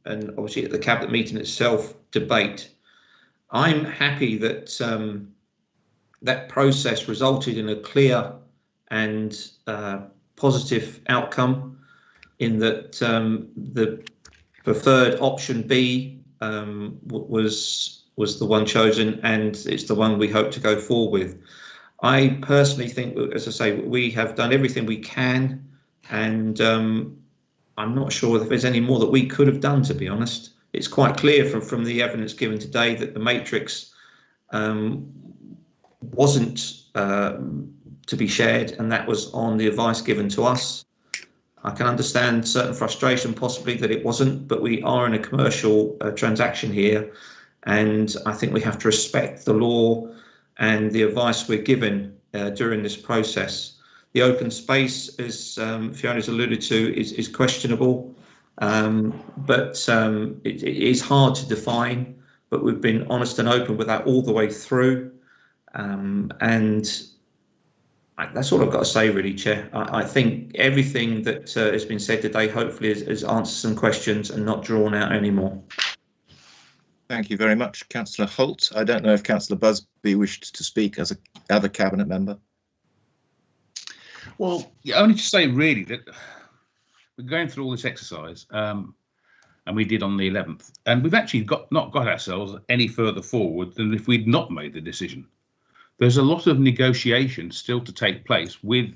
and obviously at the Cabinet meeting itself debate. I'm happy that that process resulted in a clear and positive outcome, in that the preferred option B was the one chosen, and it's the one we hope to go forward with. I personally think, as I say, we have done everything we can, and I'm not sure if there's any more that we could have done, to be honest. It's quite clear from the evidence given today that the matrix wasn't to be shared, and that was on the advice given to us. I can understand certain frustration possibly that it wasn't, but we are in a commercial transaction here, and I think we have to respect the law and the advice we're given during this process. The open space, as Fiona's alluded to, is questionable, but it is hard to define, but we've been honest and open with that all the way through. And that's all I've got to say, really, Chair. I think everything that has been said today hopefully has answered some questions and not drawn out anymore. Thank you very much, Councillor Holt. I don't know if Councillor Busby wished to speak as another Cabinet member. Well, only to say really that we're going through all this exercise, and we did on the 11th, and we've actually not got ourselves any further forward than if we'd not made the decision. There's a lot of negotiation still to take place with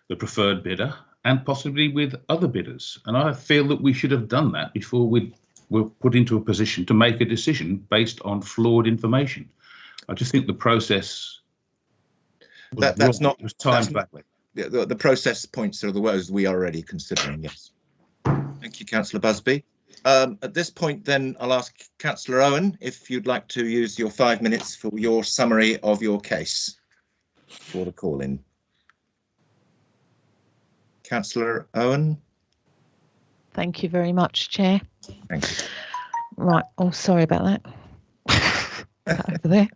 the preferred bidder and possibly with other bidders, and I feel that we should have done that before we were put into a position to make a decision based on flawed information. I just think the process that's not timed back. The process points to the words we are already considering. Yes. Thank you, Councillor Busby. At this point, then, I'll ask Councillor Owen if you'd like to use your 5 minutes for your summary of your case for the call-in. Councillor Owen. Thank you very much, Chair. Thank you. Right. Oh, sorry about that. Over there.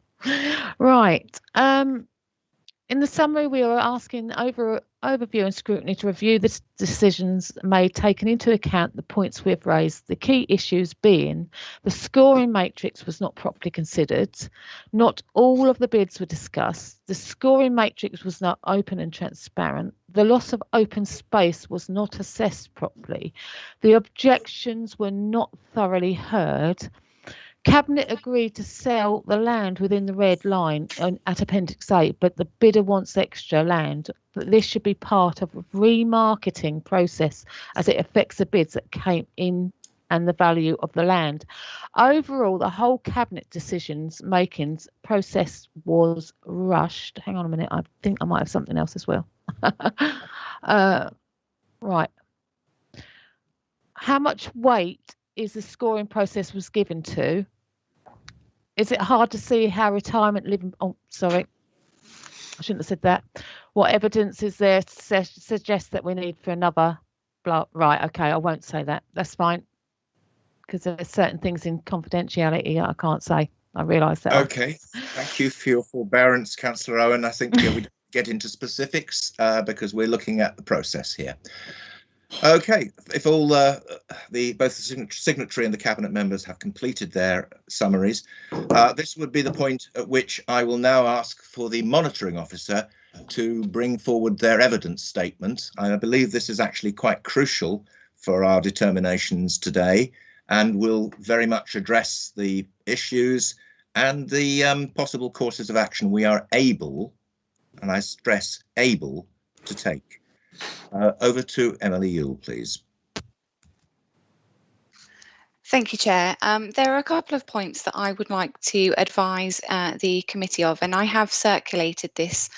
Right. In the summary, we are asking overview and scrutiny to review the decisions made, taking into account the points we've raised, the key issues being the scoring matrix was not properly considered, not all of the bids were discussed, the scoring matrix was not open and transparent, the loss of open space was not assessed properly, the objections were not thoroughly heard. Cabinet agreed to sell the land within the red line at Appendix 8, but the bidder wants extra land. But this should be part of a remarketing process as it affects the bids that came in and the value of the land. Overall, the whole Cabinet decisions makings process was rushed. Hang on a minute, I think I might have something else as well. Right. How much weight is the scoring process was given to? Is it hard to see how retirement living? Oh, sorry, I shouldn't have said that. What evidence is there to suggest that we need for another? Blah. Right. Okay, I won't say that. That's fine, because there's certain things in confidentiality I can't say. I realise that. Okay. Thank you for your forbearance, Councillor Owen. I think we get into specifics because we're looking at the process here. Okay, if all both the signatory and the Cabinet members have completed their summaries, this would be the point at which I will now ask for the monitoring officer to bring forward their evidence statement. I believe this is actually quite crucial for our determinations today and will very much address the issues and the possible courses of action we are able, and I stress able, to take. Over to Emily Yule, please. Thank you, Chair. There are a couple of points that I would like to advise the committee of, and I have circulated this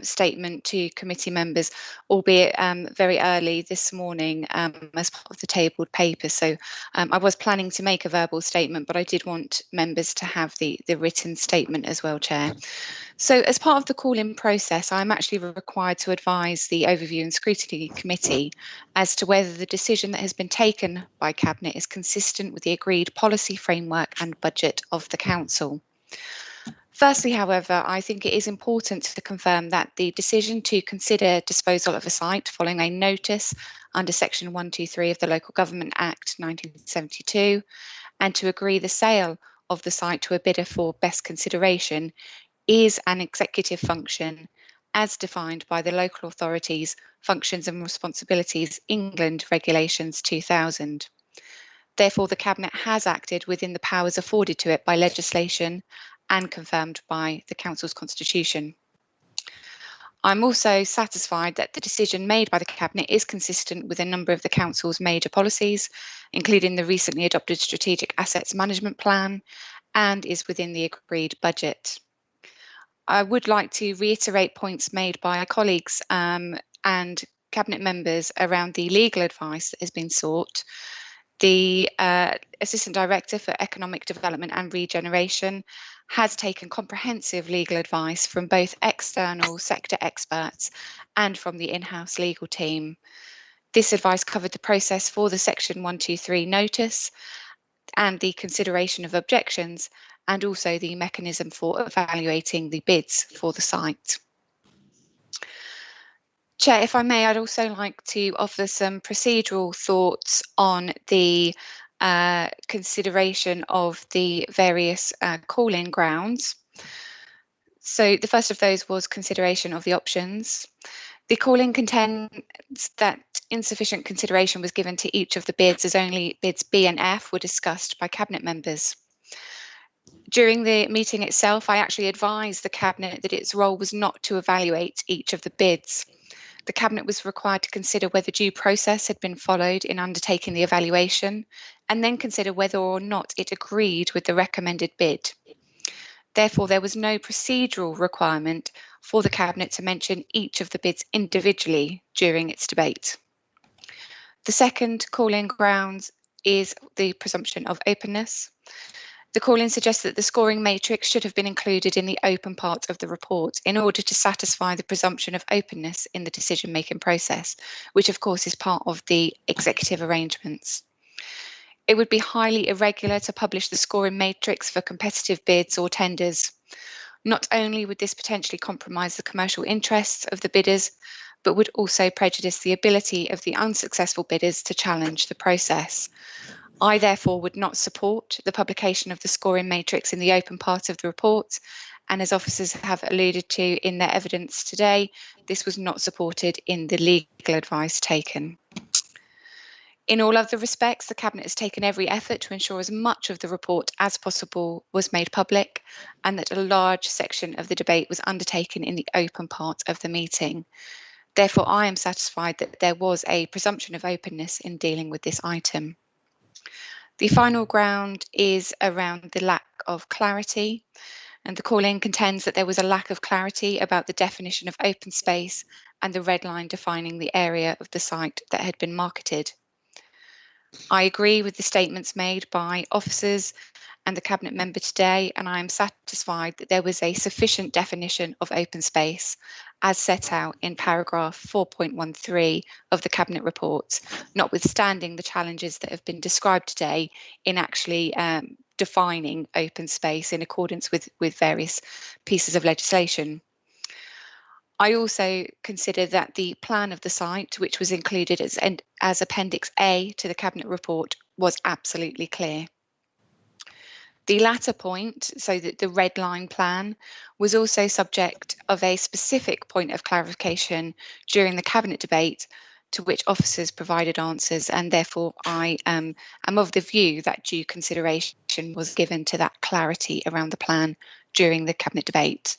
statement to committee members, albeit very early this morning as part of the tabled paper. So I was planning to make a verbal statement, but I did want members to have the written statement as well, Chair. So as part of the call-in process, I'm actually required to advise the Overview and Scrutiny Committee as to whether the decision that has been taken by Cabinet is consistent with the agreed policy framework and budget of the Council. Firstly, however, I think it is important to confirm that the decision to consider disposal of a site following a notice under Section 123 of the Local Government Act 1972 and to agree the sale of the site to a bidder for best consideration is an executive function as defined by the Local Authorities Functions and Responsibilities England Regulations 2000. Therefore, the Cabinet has acted within the powers afforded to it by legislation and confirmed by the Council's Constitution. I'm also satisfied that the decision made by the Cabinet is consistent with a number of the Council's major policies, including the recently adopted Strategic Assets Management Plan, and is within the agreed budget. I would like to reiterate points made by our colleagues and Cabinet members around the legal advice that has been sought. The Assistant Director for Economic Development and Regeneration has taken comprehensive legal advice from both external sector experts and from the in-house legal team. This advice covered the process for the Section 123 notice and the consideration of objections, and also the mechanism for evaluating the bids for the site. Chair, if I may, I'd also like to offer some procedural thoughts on the consideration of the various call-in grounds. So the first of those was consideration of the options. The call-in contends that insufficient consideration was given to each of the bids, as only bids B and F were discussed by Cabinet members. During the meeting itself, I actually advised the Cabinet that its role was not to evaluate each of the bids. The Cabinet was required to consider whether due process had been followed in undertaking the evaluation, and then consider whether or not it agreed with the recommended bid. Therefore, there was no procedural requirement for the Cabinet to mention each of the bids individually during its debate. The second call-in grounds is the presumption of openness. The call-in suggests that the scoring matrix should have been included in the open part of the report in order to satisfy the presumption of openness in the decision-making process, which of course is part of the executive arrangements. It would be highly irregular to publish the scoring matrix for competitive bids or tenders. Not only would this potentially compromise the commercial interests of the bidders, but would also prejudice the ability of the unsuccessful bidders to challenge the process. I therefore would not support the publication of the scoring matrix in the open part of the report, and as officers have alluded to in their evidence today, this was not supported in the legal advice taken. In all other respects, the Cabinet has taken every effort to ensure as much of the report as possible was made public, and that a large section of the debate was undertaken in the open part of the meeting. Therefore, I am satisfied that there was a presumption of openness in dealing with this item. The final ground is around the lack of clarity, and the call-in contends that there was a lack of clarity about the definition of open space and the red line defining the area of the site that had been marketed. I agree with the statements made by officers and the Cabinet member today, and I am satisfied that there was a sufficient definition of open space as set out in paragraph 4.13 of the Cabinet report, notwithstanding the challenges that have been described today in actually defining open space in accordance with various pieces of legislation. I also consider that the plan of the site, which was included as Appendix A to the Cabinet report, was absolutely clear. The latter point, so that the red line plan, was also subject of a specific point of clarification during the Cabinet debate, to which officers provided answers, and therefore I am of the view that due consideration was given to that clarity around the plan during the Cabinet debate.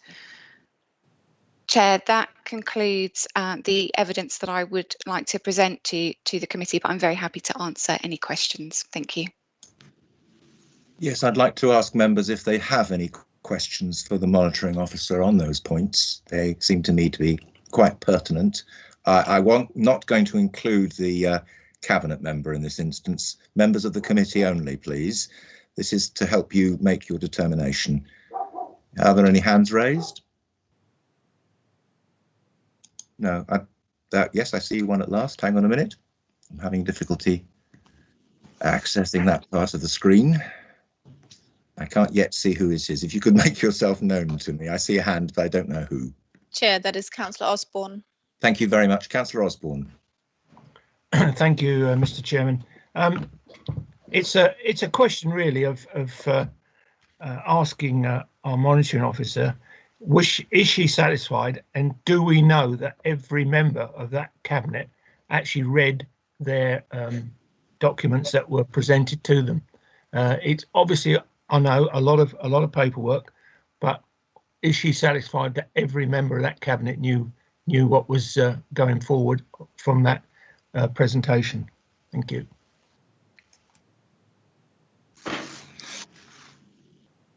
Chair, that concludes the evidence that I would like to present to the committee, but I'm very happy to answer any questions. Thank you. Yes, I'd like to ask members if they have any questions for the monitoring officer on those points. They seem to me to be quite pertinent. I'm not going to include the cabinet member in this instance. Members of the committee only, please. This is to help you make your determination. Are there any hands raised? No. Yes, I see one at last. Hang on a minute. I'm having difficulty accessing that part of the screen. I can't yet see who it is. If you could make yourself known to me. I see a hand, but I don't know who. Chair, that is Councillor Osborne. Thank you very much. Councillor Osborne. Thank you, Mr. Chairman. It's a question really of asking our monitoring officer, is she satisfied, and do we know that every member of that cabinet actually read their documents that were presented to them? It's obviously, I know, a lot of paperwork, but is she satisfied that every member of that cabinet knew what was going forward from that presentation? Thank you.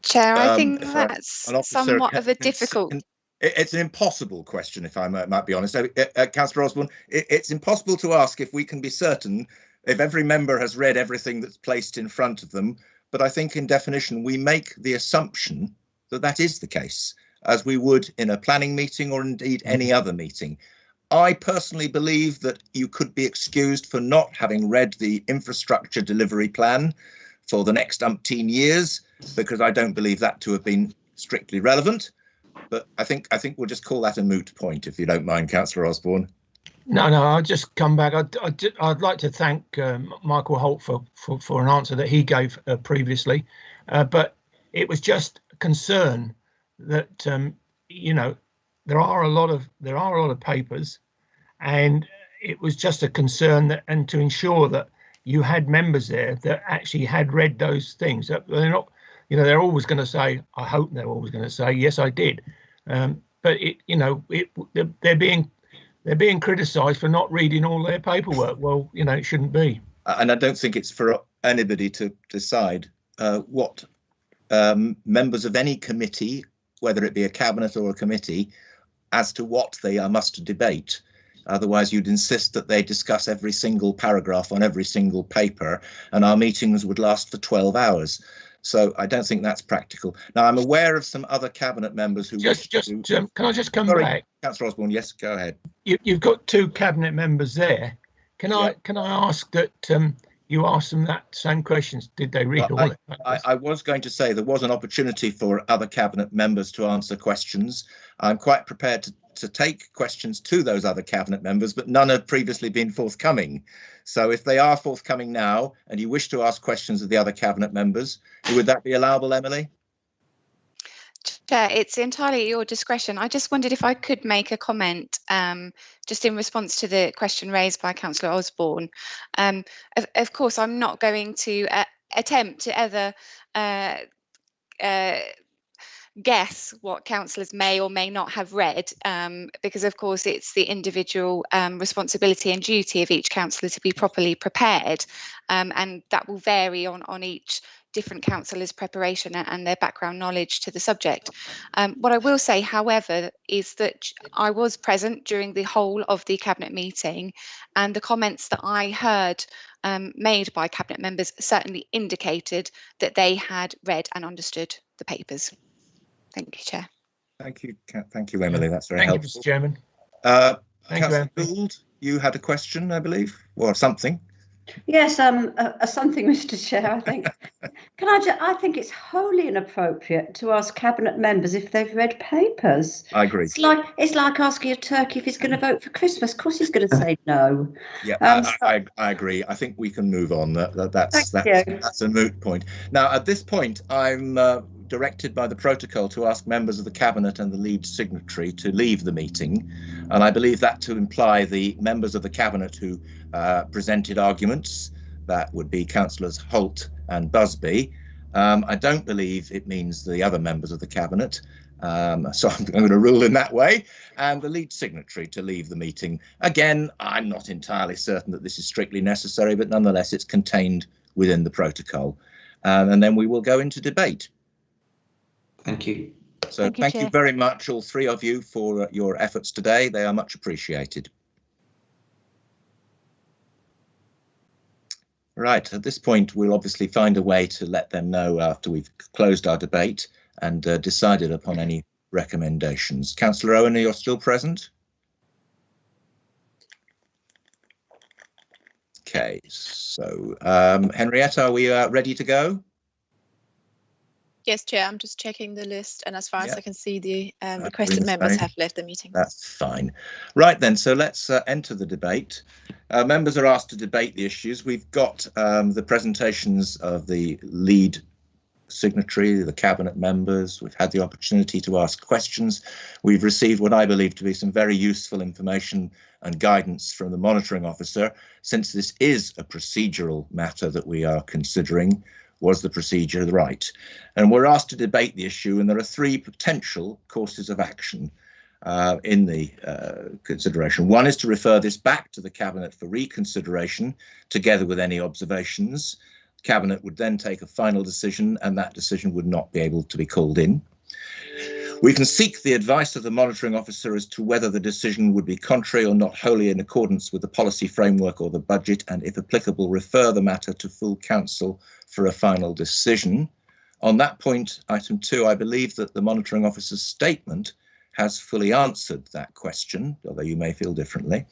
Chair, I think that's somewhat of a difficult. It's an impossible question, if I might be honest. Councillor Osborne, it's impossible to ask if we can be certain if every member has read everything that's placed in front of them. But I think in definition, we make the assumption that that is the case, as we would in a planning meeting or indeed any other meeting. I personally believe that you could be excused for not having read the infrastructure delivery plan for the next umpteen years, because I don't believe that to have been strictly relevant. But I think we'll just call that a moot point, if you don't mind, Councillor Osborne. No, I'll just come back. I'd like to thank Michael Holt for an answer that he gave previously, but it was just a concern that there are a lot of papers, and it was just a concern that, and to ensure that you had members there that actually had read those things. They're not, they're always going to say, I hope they're always going to say, yes, I did. But they're being criticised for not reading all their paperwork. Well, it shouldn't be. And I don't think it's for anybody to decide what members of any committee, whether it be a cabinet or a committee, as to what they must debate. Otherwise, you'd insist that they discuss every single paragraph on every single paper, and our meetings would last for 12 hours. So I don't think that's practical. Now, I'm aware of some other cabinet members who can I just come back? Councillor Osborne, yes, go ahead. You've got two cabinet members there. Can I ask that you ask them that same questions? Did they read all it? I was going to say there was an opportunity for other cabinet members to answer questions. I'm quite prepared to take questions to those other cabinet members, but none have previously been forthcoming. So if they are forthcoming now and you wish to ask questions of the other cabinet members, would that be allowable, Emily? Chair, it's entirely at your discretion. I just wondered if I could make a comment just in response to the question raised by Councillor Osborne. Of course, I'm not going to attempt to ever guess what councillors may or may not have read, because of course it's the individual responsibility and duty of each councillor to be properly prepared, and that will vary on each different councillors' preparation and their background knowledge to the subject. What I will say, however, is that I was present during the whole of the cabinet meeting, and the comments that I heard made by cabinet members certainly indicated that they had read and understood the papers. Thank you, Chair. Thank you, Emily. That's very helpful. Thank you, Mr. Chairman. Councillor Gould, you had a question, I believe, or something. Yes, something, Mr. Chair. I think. I think it's wholly inappropriate to ask cabinet members if they've read papers. I agree. It's like asking a turkey if he's going to vote for Christmas. Of course, he's going to say no. Yeah, I agree. I think we can move on. That's a moot point. Now, at this point, I'm directed by the protocol to ask members of the cabinet and the lead signatory to leave the meeting, and I believe that to imply the members of the cabinet who presented arguments. That would be councillors Holt and Busby. I don't believe it means the other members of the cabinet, so I'm going to rule in that way, and the lead signatory to leave the meeting. Again, I'm not entirely certain that this is strictly necessary, but nonetheless it's contained within the protocol. and then we will go into debate. Thank you. So thank you very much, all three of you, for your efforts today. They are much appreciated. Right, at this point, we'll obviously find a way to let them know after we've closed our debate and decided upon any recommendations. Councillor Owen, you're still present? Okay, so Henrietta, are we ready to go? Yes, Chair, I'm just checking the list, and as far as I can see, the requested members have left the meeting. That's fine. Right then, so let's enter the debate. Members are asked to debate the issues. We've got the presentations of the lead signatory, the cabinet members. We've had the opportunity to ask questions. We've received what I believe to be some very useful information and guidance from the monitoring officer. Since this is a procedural matter that we are considering, was the procedure right? And we're asked to debate the issue, and there are three potential courses of action in the consideration. One is to refer this back to the Cabinet for reconsideration, together with any observations. The Cabinet would then take a final decision, and that decision would not be able to be called in. We can seek the advice of the monitoring officer as to whether the decision would be contrary or not wholly in accordance with the policy framework or the budget, and if applicable, refer the matter to full council for a final decision. On that point, item 2, I believe that the monitoring officer's statement has fully answered that question, although you may feel differently.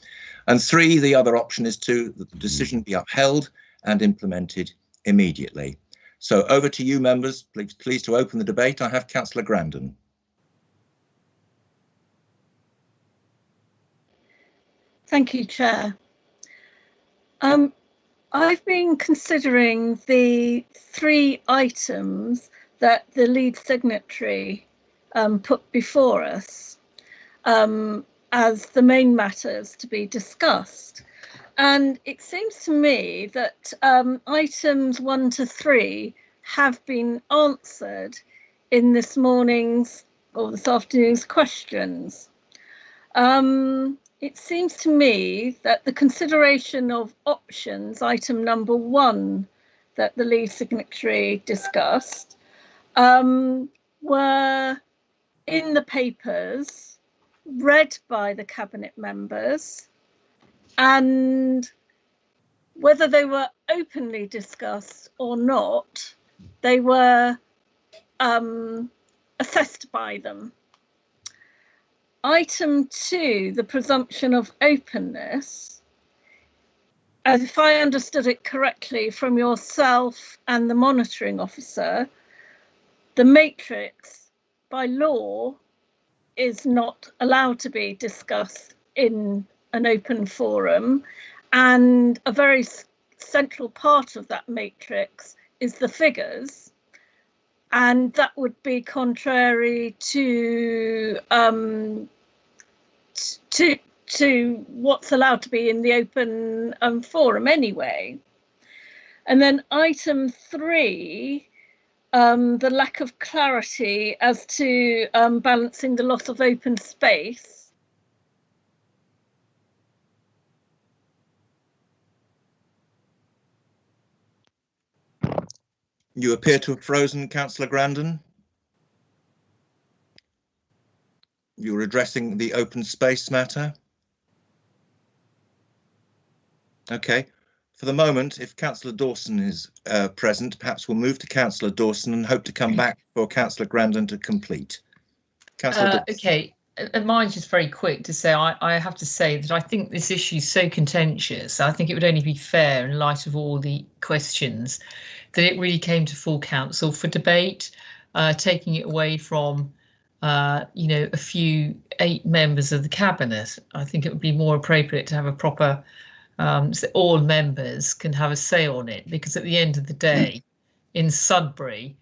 And 3, the other option is that the decision be upheld and implemented immediately. So over to you, members. Please to open the debate. I have Councillor Grandon. Thank you, Chair. I've been considering the 3 items that the lead signatory put before us as the main matters to be discussed. And it seems to me that items 1 to 3 have been answered in this morning's or this afternoon's questions. It seems to me that the consideration of options, item number 1, that the lead signatory discussed, were in the papers, read by the cabinet members, and whether they were openly discussed or not, they were assessed by them. Item 2, the presumption of openness, as if I understood it correctly from yourself and the monitoring officer, the matrix by law is not allowed to be discussed in an open forum, and a very central part of that matrix is the figures, and that would be contrary to what's allowed to be in the open forum anyway. And then item 3, the lack of clarity as to balancing the loss of open space. You appear to have frozen, Councillor Grandon. You're addressing the open space matter. Okay. For the moment, if Councillor Dawson is present, perhaps we'll move to Councillor Dawson and hope to come back for Councillor Grandon to complete. Okay, and mine's just very quick to say I have to say that I think this issue is so contentious. I think it would only be fair in light of all the questions that it really came to full council for debate, taking it away from a few 8 members of the cabinet. I think it would be more appropriate to have a proper so all members can have a say on it, because at the end of the day, in Sudbury,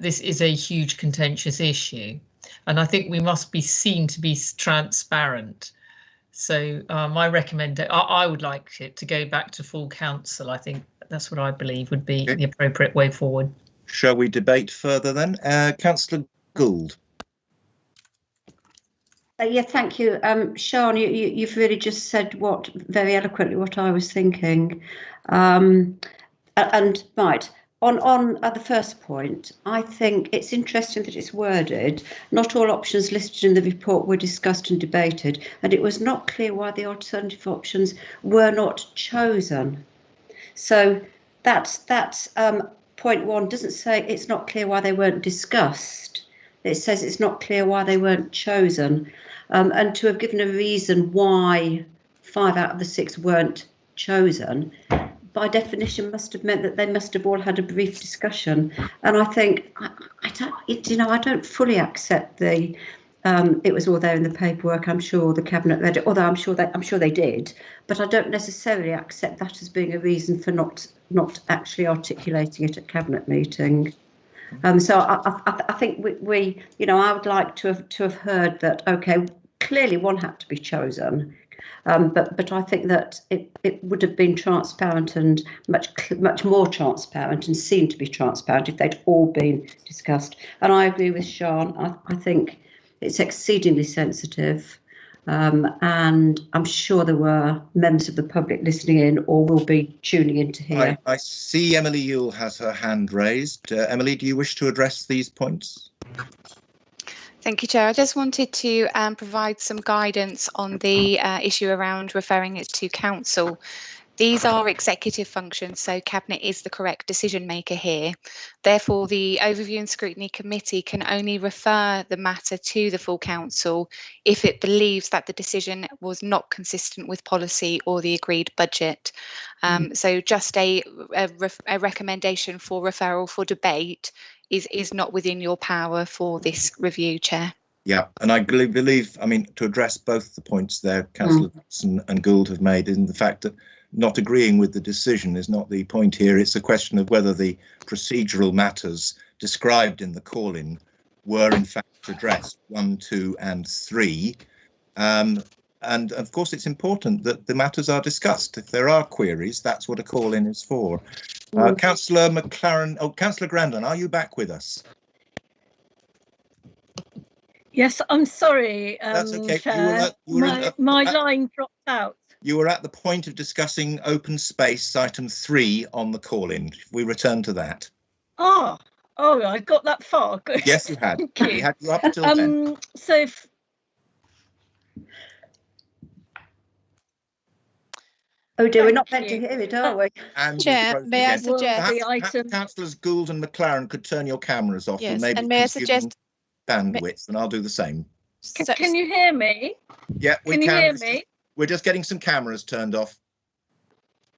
this is a huge contentious issue, and I think we must be seen to be transparent. So my recommendation, I would like it to go back to full council. I think that's what I believe would be the appropriate way forward. Shall we debate further then? Councillor Gould. Yeah, thank you. Sean, you've really just said very eloquently what I was thinking. And right, On the first point, I think it's interesting that it's worded, not all options listed in the report were discussed and debated, and it was not clear why the alternative options were not chosen. So that's point one doesn't say it's not clear why they weren't discussed. It says it's not clear why they weren't chosen. And to have given a reason why 5 out of the 6 weren't chosen, by definition must have meant that they must have all had a brief discussion. And I think I don't fully accept the it was all there in the paperwork. I'm sure the cabinet read it, although I'm sure they did, but I don't necessarily accept that as being a reason for not actually articulating it at cabinet meeting. So I think we I would like to have heard that, okay, clearly one had to be chosen. But I think that it would have been transparent and much more transparent and seemed to be transparent if they'd all been discussed. And I agree with Sian. I think it's exceedingly sensitive, and I'm sure there were members of the public listening in or will be tuning in to hear. I see Emily Yule has her hand raised. Emily, do you wish to address these points? Thank you, Chair. I just wanted to provide some guidance on the issue around referring it to Council. These are executive functions, so Cabinet is the correct decision maker here. Therefore, the Overview and Scrutiny Committee can only refer the matter to the full Council if it believes that the decision was not consistent with policy or the agreed budget. So just a recommendation for referral for debate is not within your power for this review, Chair. Yeah, and I believe, I mean, to address both the points there, Councillor Dawson and Gould have made, in the fact that not agreeing with the decision is not the point here. It's a question of whether the procedural matters described in the call-in were in fact addressed, 1, 2 and 3. And of course, it's important that the matters are discussed. If there are queries, that's what a call-in is for. Councillor McLaren, Councillor Grandon, are you back with us? Yes, I'm sorry, That's okay. Chair. My line dropped out. You were at the point of discussing open space, item 3 on the call-in. We return to that. Oh, I got that far. Good. Yes, you had. Thank you. We had you up until then. So. Oh dear, we're not meant to hear it, are we? And Chair, may I suggest perhaps Councillors Gould and McLaren could turn your cameras off. Yes, maybe and may I suggest bandwidth, and I'll do the same. Can you hear me? Yeah, we can. Can you hear me? We're just getting some cameras turned off.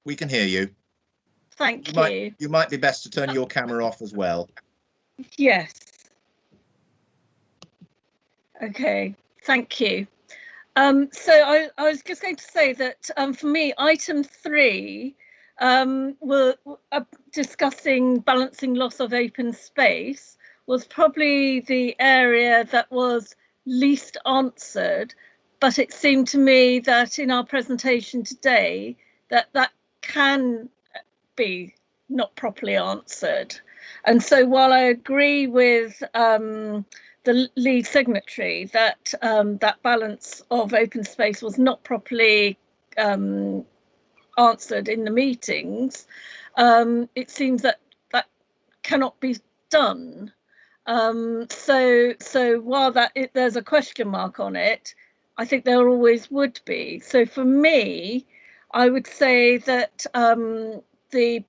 We can hear you. Thank you. You might be best to turn your camera off as well. Yes. Okay, thank you. So I was just going to say that for me, item 3 were discussing balancing loss of open space was probably the area that was least answered. But it seemed to me that in our presentation today that can be not properly answered. And so while I agree with the lead signatory that that balance of open space was not properly answered in the meetings, it seems that cannot be done. So while there's a question mark on it, I think there always would be. So for me, I would say that the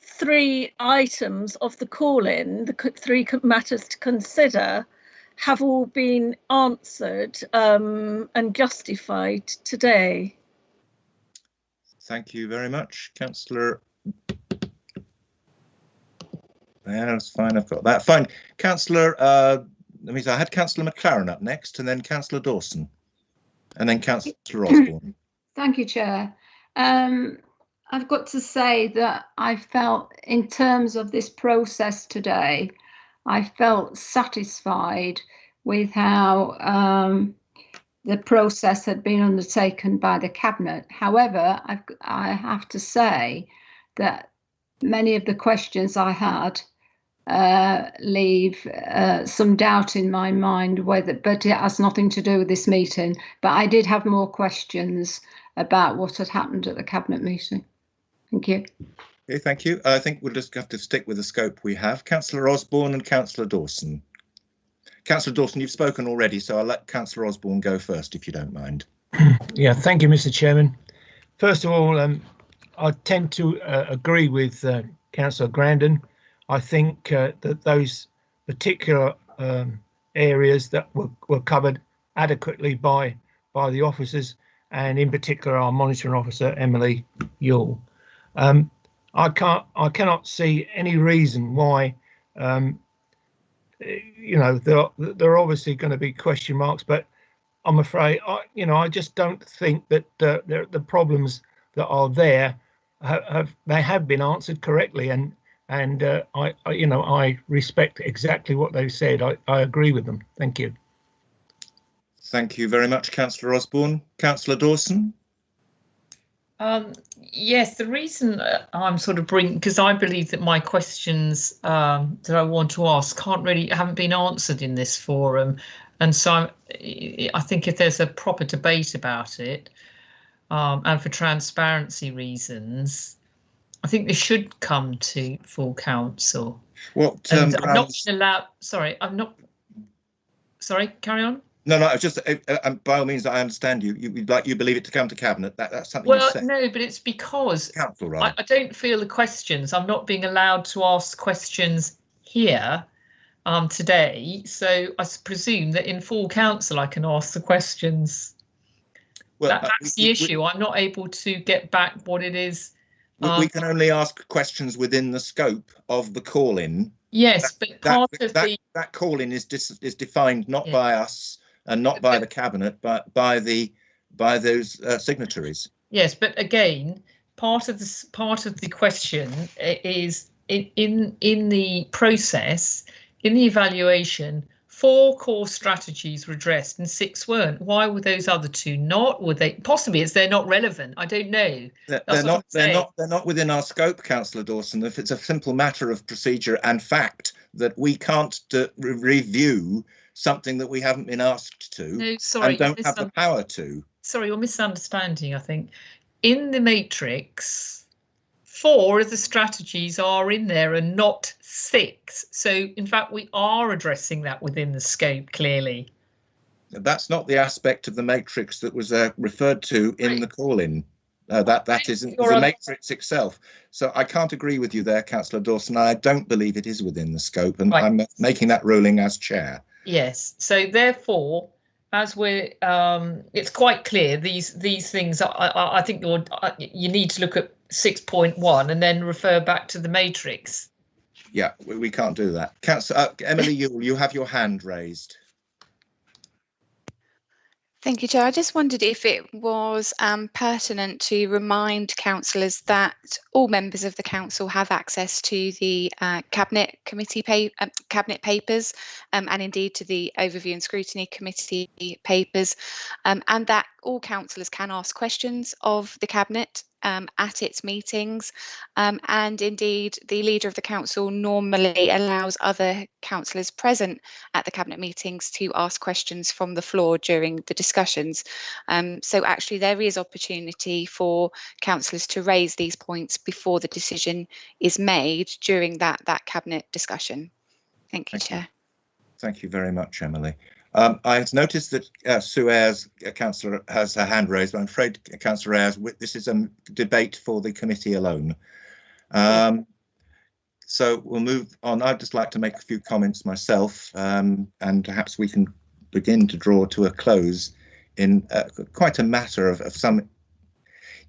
3 items of the call-in, the 3 matters to consider, have all been answered and justified today. Thank you very much, Councillor. Yeah, that's fine. I've got that. Fine, Councillor. That means I had Councillor McLaren up next, and then Councillor Dawson, and then Councillor Osborne. Thank you, Chair. I've got to say that I felt, in terms of this process today, I felt satisfied with how the process had been undertaken by the Cabinet. However, I have to say that many of the questions I had leave some doubt in my mind, but it has nothing to do with this meeting. But I did have more questions about what had happened at the Cabinet meeting. Thank you. Okay, thank you. I think we'll just have to stick with the scope we have. Councillor Osborne and Councillor Dawson. Councillor Dawson, you've spoken already, so I'll let Councillor Osborne go first, if you don't mind. Yeah, thank you, Mr. Chairman. First of all, I tend to agree with Councillor Grandon. I think that those particular areas that were covered adequately by the officers, and in particular our monitoring officer Emily Yule. I cannot see any reason why, you know, there are obviously going to be question marks, but I'm afraid I just don't think that the problems that are there have been answered correctly, and I respect exactly what they've said. I agree with them. Thank you. Thank you very much, Councillor Osborne. Councillor Dawson. Yes, the reason I'm sort of because I believe that my questions that I want to ask haven't been answered in this forum, and so I think if there's a proper debate about it, and for transparency reasons, I think this should come to full council. What? I'm not allowed. Sorry, I'm not. Sorry, carry on. No, just by all means, I understand you. You believe it to come to cabinet. That's something. Well, you said. no, but it's because council, right? I don't feel the questions. I'm not being allowed to ask questions here today. So I presume that in full council I can ask the questions. Well, that's the issue. I'm not able to get back what it is. We can only ask questions within the scope of the call-in. Yes, but that call-in is defined not by us and not by the cabinet, but by those signatories. Yes, but again, part of the question is in the process, in the evaluation, 4 core strategies were addressed and 6 weren't. Why were those other 2 not? Were they possibly? They're not relevant? I don't know. They're not within our scope, Councillor Dawson. If it's a simple matter of procedure and fact that we can't review something that we haven't been asked to, no, sorry, and don't have the power to. Sorry, you're misunderstanding, I think. In the matrix, 4 of the strategies are in there and not 6. So, in fact, we are addressing that within the scope, clearly. That's not the aspect of the matrix that was referred to in the call-in. That isn't the matrix itself. So I can't agree with you there, Councillor Dawson. I don't believe it is within the scope, and I'm making that ruling as chair. Yes. So therefore, as we're, it's quite clear these things. I think you need to look at 6.1 and then refer back to the matrix. Yeah, we can't do that. Councillor Emily Yule, you have your hand raised. Thank you, Chair. I just wondered if it was pertinent to remind councillors that all members of the council have access to the cabinet papers, and indeed to the overview and scrutiny committee papers, and that all councillors can ask questions of the cabinet at its meetings, and indeed the leader of the council normally allows other councillors present at the cabinet meetings to ask questions from the floor during the discussions. So actually there is opportunity for councillors to raise these points before the decision is made during that cabinet discussion. Thank you, Chair. Thank you very much, Emily. I've noticed that Sue Ayres, Councillor, has her hand raised, but I'm afraid, Councillor Ayres, this is a debate for the committee alone. So we'll move on. I'd just like to make a few comments myself, and perhaps we can begin to draw to a close in quite a matter of some.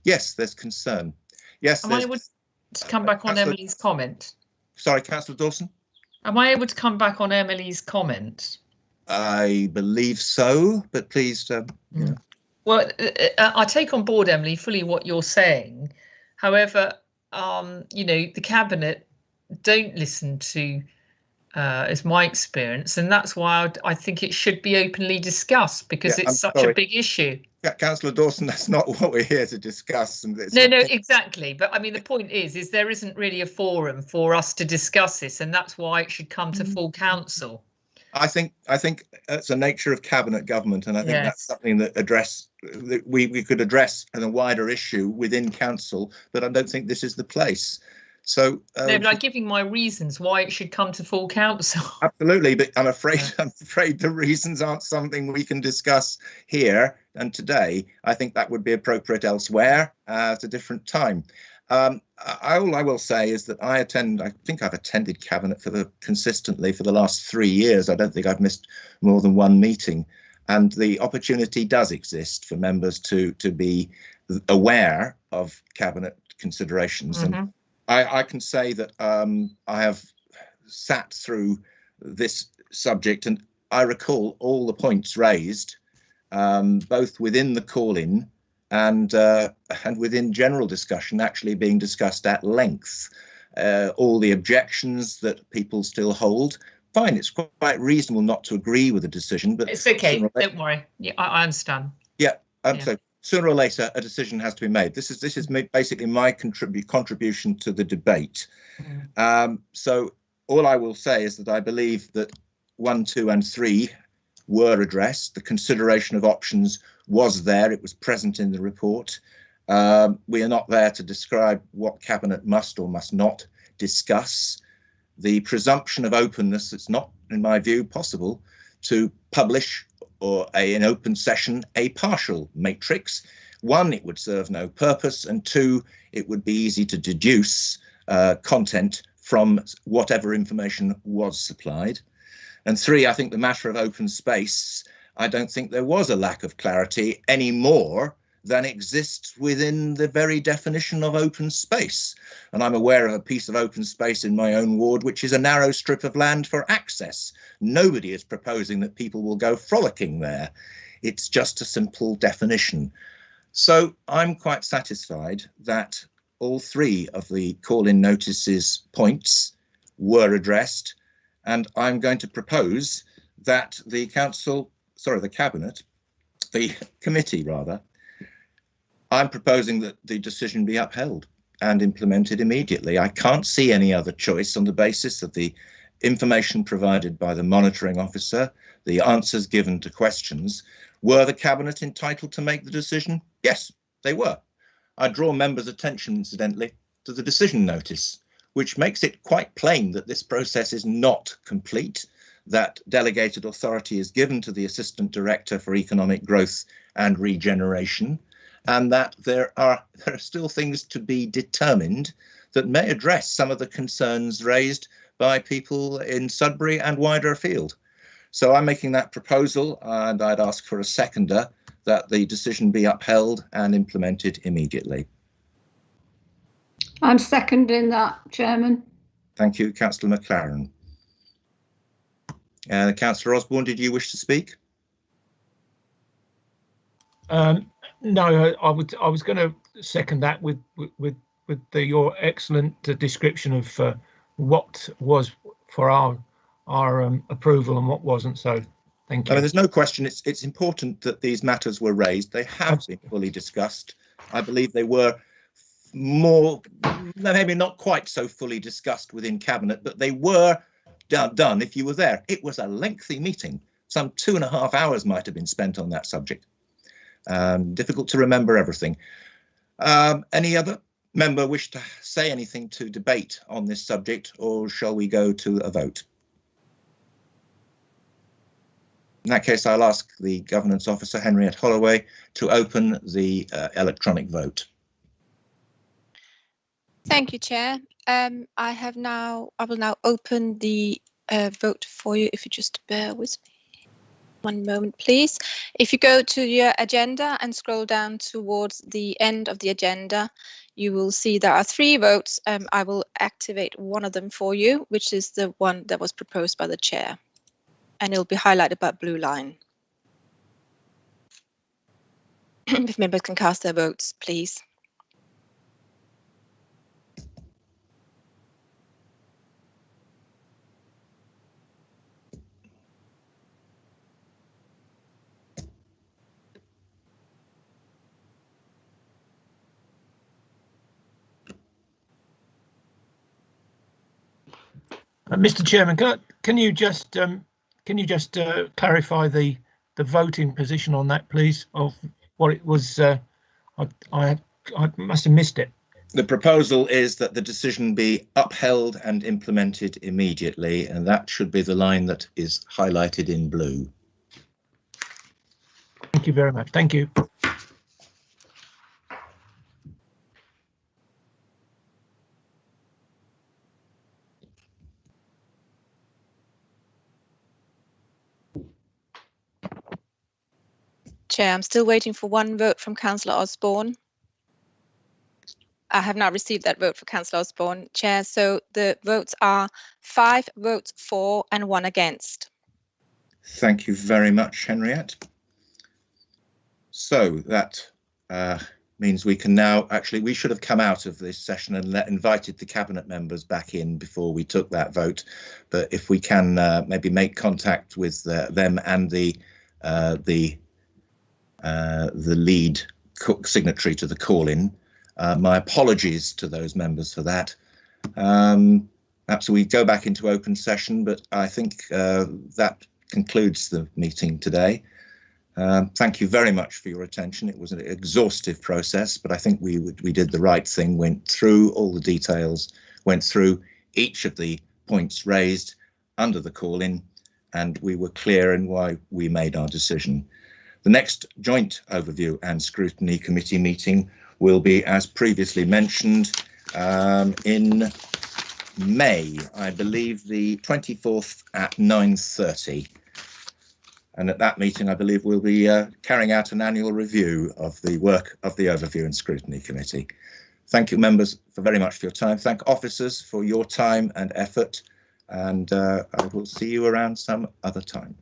Yes, there's concern. Yes. Am I able to come back on Emily's comment? Sorry, Councillor Dawson. Am I able to come back on Emily's comment? I believe so, but please. Yeah. Well, I take on board, Emily, fully what you're saying. However, you know, the cabinet don't listen to, is my experience, and that's why I think it should be openly discussed, because it's such a big issue. Councillor Dawson, that's not what we're here to discuss. And no, exactly. But I mean, the point is there isn't really a forum for us to discuss this, and that's why it should come to full council. I think it's the nature of cabinet government, and I think that's something that we could address in a wider issue within council, but I don't think this is the place. So no, but I'm giving my reasons why it should come to full council. Absolutely, but I'm afraid the reasons aren't something we can discuss here and today. I think that would be appropriate elsewhere at a different time. All I will say is that I think I've attended Cabinet consistently for the last 3 years. I don't think I've missed more than one meeting, and the opportunity does exist for members to be aware of Cabinet considerations. And I can say that I have sat through this subject and I recall all the points raised, both within the call-in and within general discussion actually being discussed at length. All the objections that people still hold. Fine, it's quite reasonable not to agree with the decision, but it's okay. Don't worry. Yeah, I understand. Yeah. So sooner or later, a decision has to be made. This is basically my contribution to the debate. So all I will say is that I believe that 1, 2, and 3 were addressed. The consideration of options was there. It was present in the report. We are not there to describe what Cabinet must or must not discuss. The presumption of openness, it's not, in my view, possible to publish in open session a partial matrix. 1, it would serve no purpose, and 2, it would be easy to deduce content from whatever information was supplied. And 3, I think the matter of open space, I don't think there was a lack of clarity any more than exists within the very definition of open space. And I'm aware of a piece of open space in my own ward, which is a narrow strip of land for access. Nobody is proposing that people will go frolicking there. It's just a simple definition. So I'm quite satisfied that all 3 of the call-in notices points were addressed. And I'm going to propose that the committee rather, I'm proposing that the decision be upheld and implemented immediately. I can't see any other choice on the basis of the information provided by the monitoring officer, the answers given to questions. Were the Cabinet entitled to make the decision? Yes, they were. I draw members' attention, incidentally, to the decision notice, which makes it quite plain that this process is not complete, that delegated authority is given to the Assistant Director for Economic Growth and Regeneration, and that there are still things to be determined that may address some of the concerns raised by people in Sudbury and wider afield. So I'm making that proposal, and I'd ask for a seconder that the decision be upheld and implemented immediately. I'm seconding that, Chairman. Thank you, Councillor McLaren. Councillor Osborne, did you wish to speak? No, I was going to second that with your excellent description of what was for our approval and what wasn't. So thank you. I mean, there's no question it's important that these matters were raised. They have been fully discussed. I believe they were more, maybe not quite so fully discussed within Cabinet, but they were done if you were there. It was a lengthy meeting. Some 2.5 hours might have been spent on that subject. Difficult to remember everything. Any other member wish to say anything to debate on this subject, or shall we go to a vote? In that case, I'll ask the Governance Officer, Henriette Holloway, to open the electronic vote. Thank you, Chair. I will now open the vote for you, if you just bear with me. One moment, please. If you go to your agenda and scroll down towards the end of the agenda, you will see there are 3 votes. I will activate one of them for you, which is the one that was proposed by the chair. And it'll be highlighted by a blue line. If members can cast their votes, please. Mr. Chairman, can you just clarify the voting position on that, please, of what it was? I must have missed it. The proposal is that the decision be upheld and implemented immediately, and that should be the line that is highlighted in blue. Thank you very much. Thank you. Chair, I'm still waiting for one vote from Councillor Osborne. I have not received that vote for Councillor Osborne, Chair, so the votes are 5 votes for and 1 against. Thank you very much, Henriette. So that means we can now, actually, we should have come out of this session and invited the Cabinet members back in before we took that vote. But if we can maybe make contact with them and the lead signatory to the call-in. My apologies to those members for that. Perhaps we go back into open session, but I think that concludes the meeting today. Thank you very much for your attention. It was an exhaustive process, but I think we did the right thing, went through all the details, went through each of the points raised under the call-in, and we were clear in why we made our decision. The next joint overview and scrutiny committee meeting will be, as previously mentioned, in May, I believe the 24th at 9:30. And at that meeting, I believe we'll be carrying out an annual review of the work of the Overview and Scrutiny Committee. Thank you, members, very much for your time. Thank officers for your time and effort. And I will see you around some other time.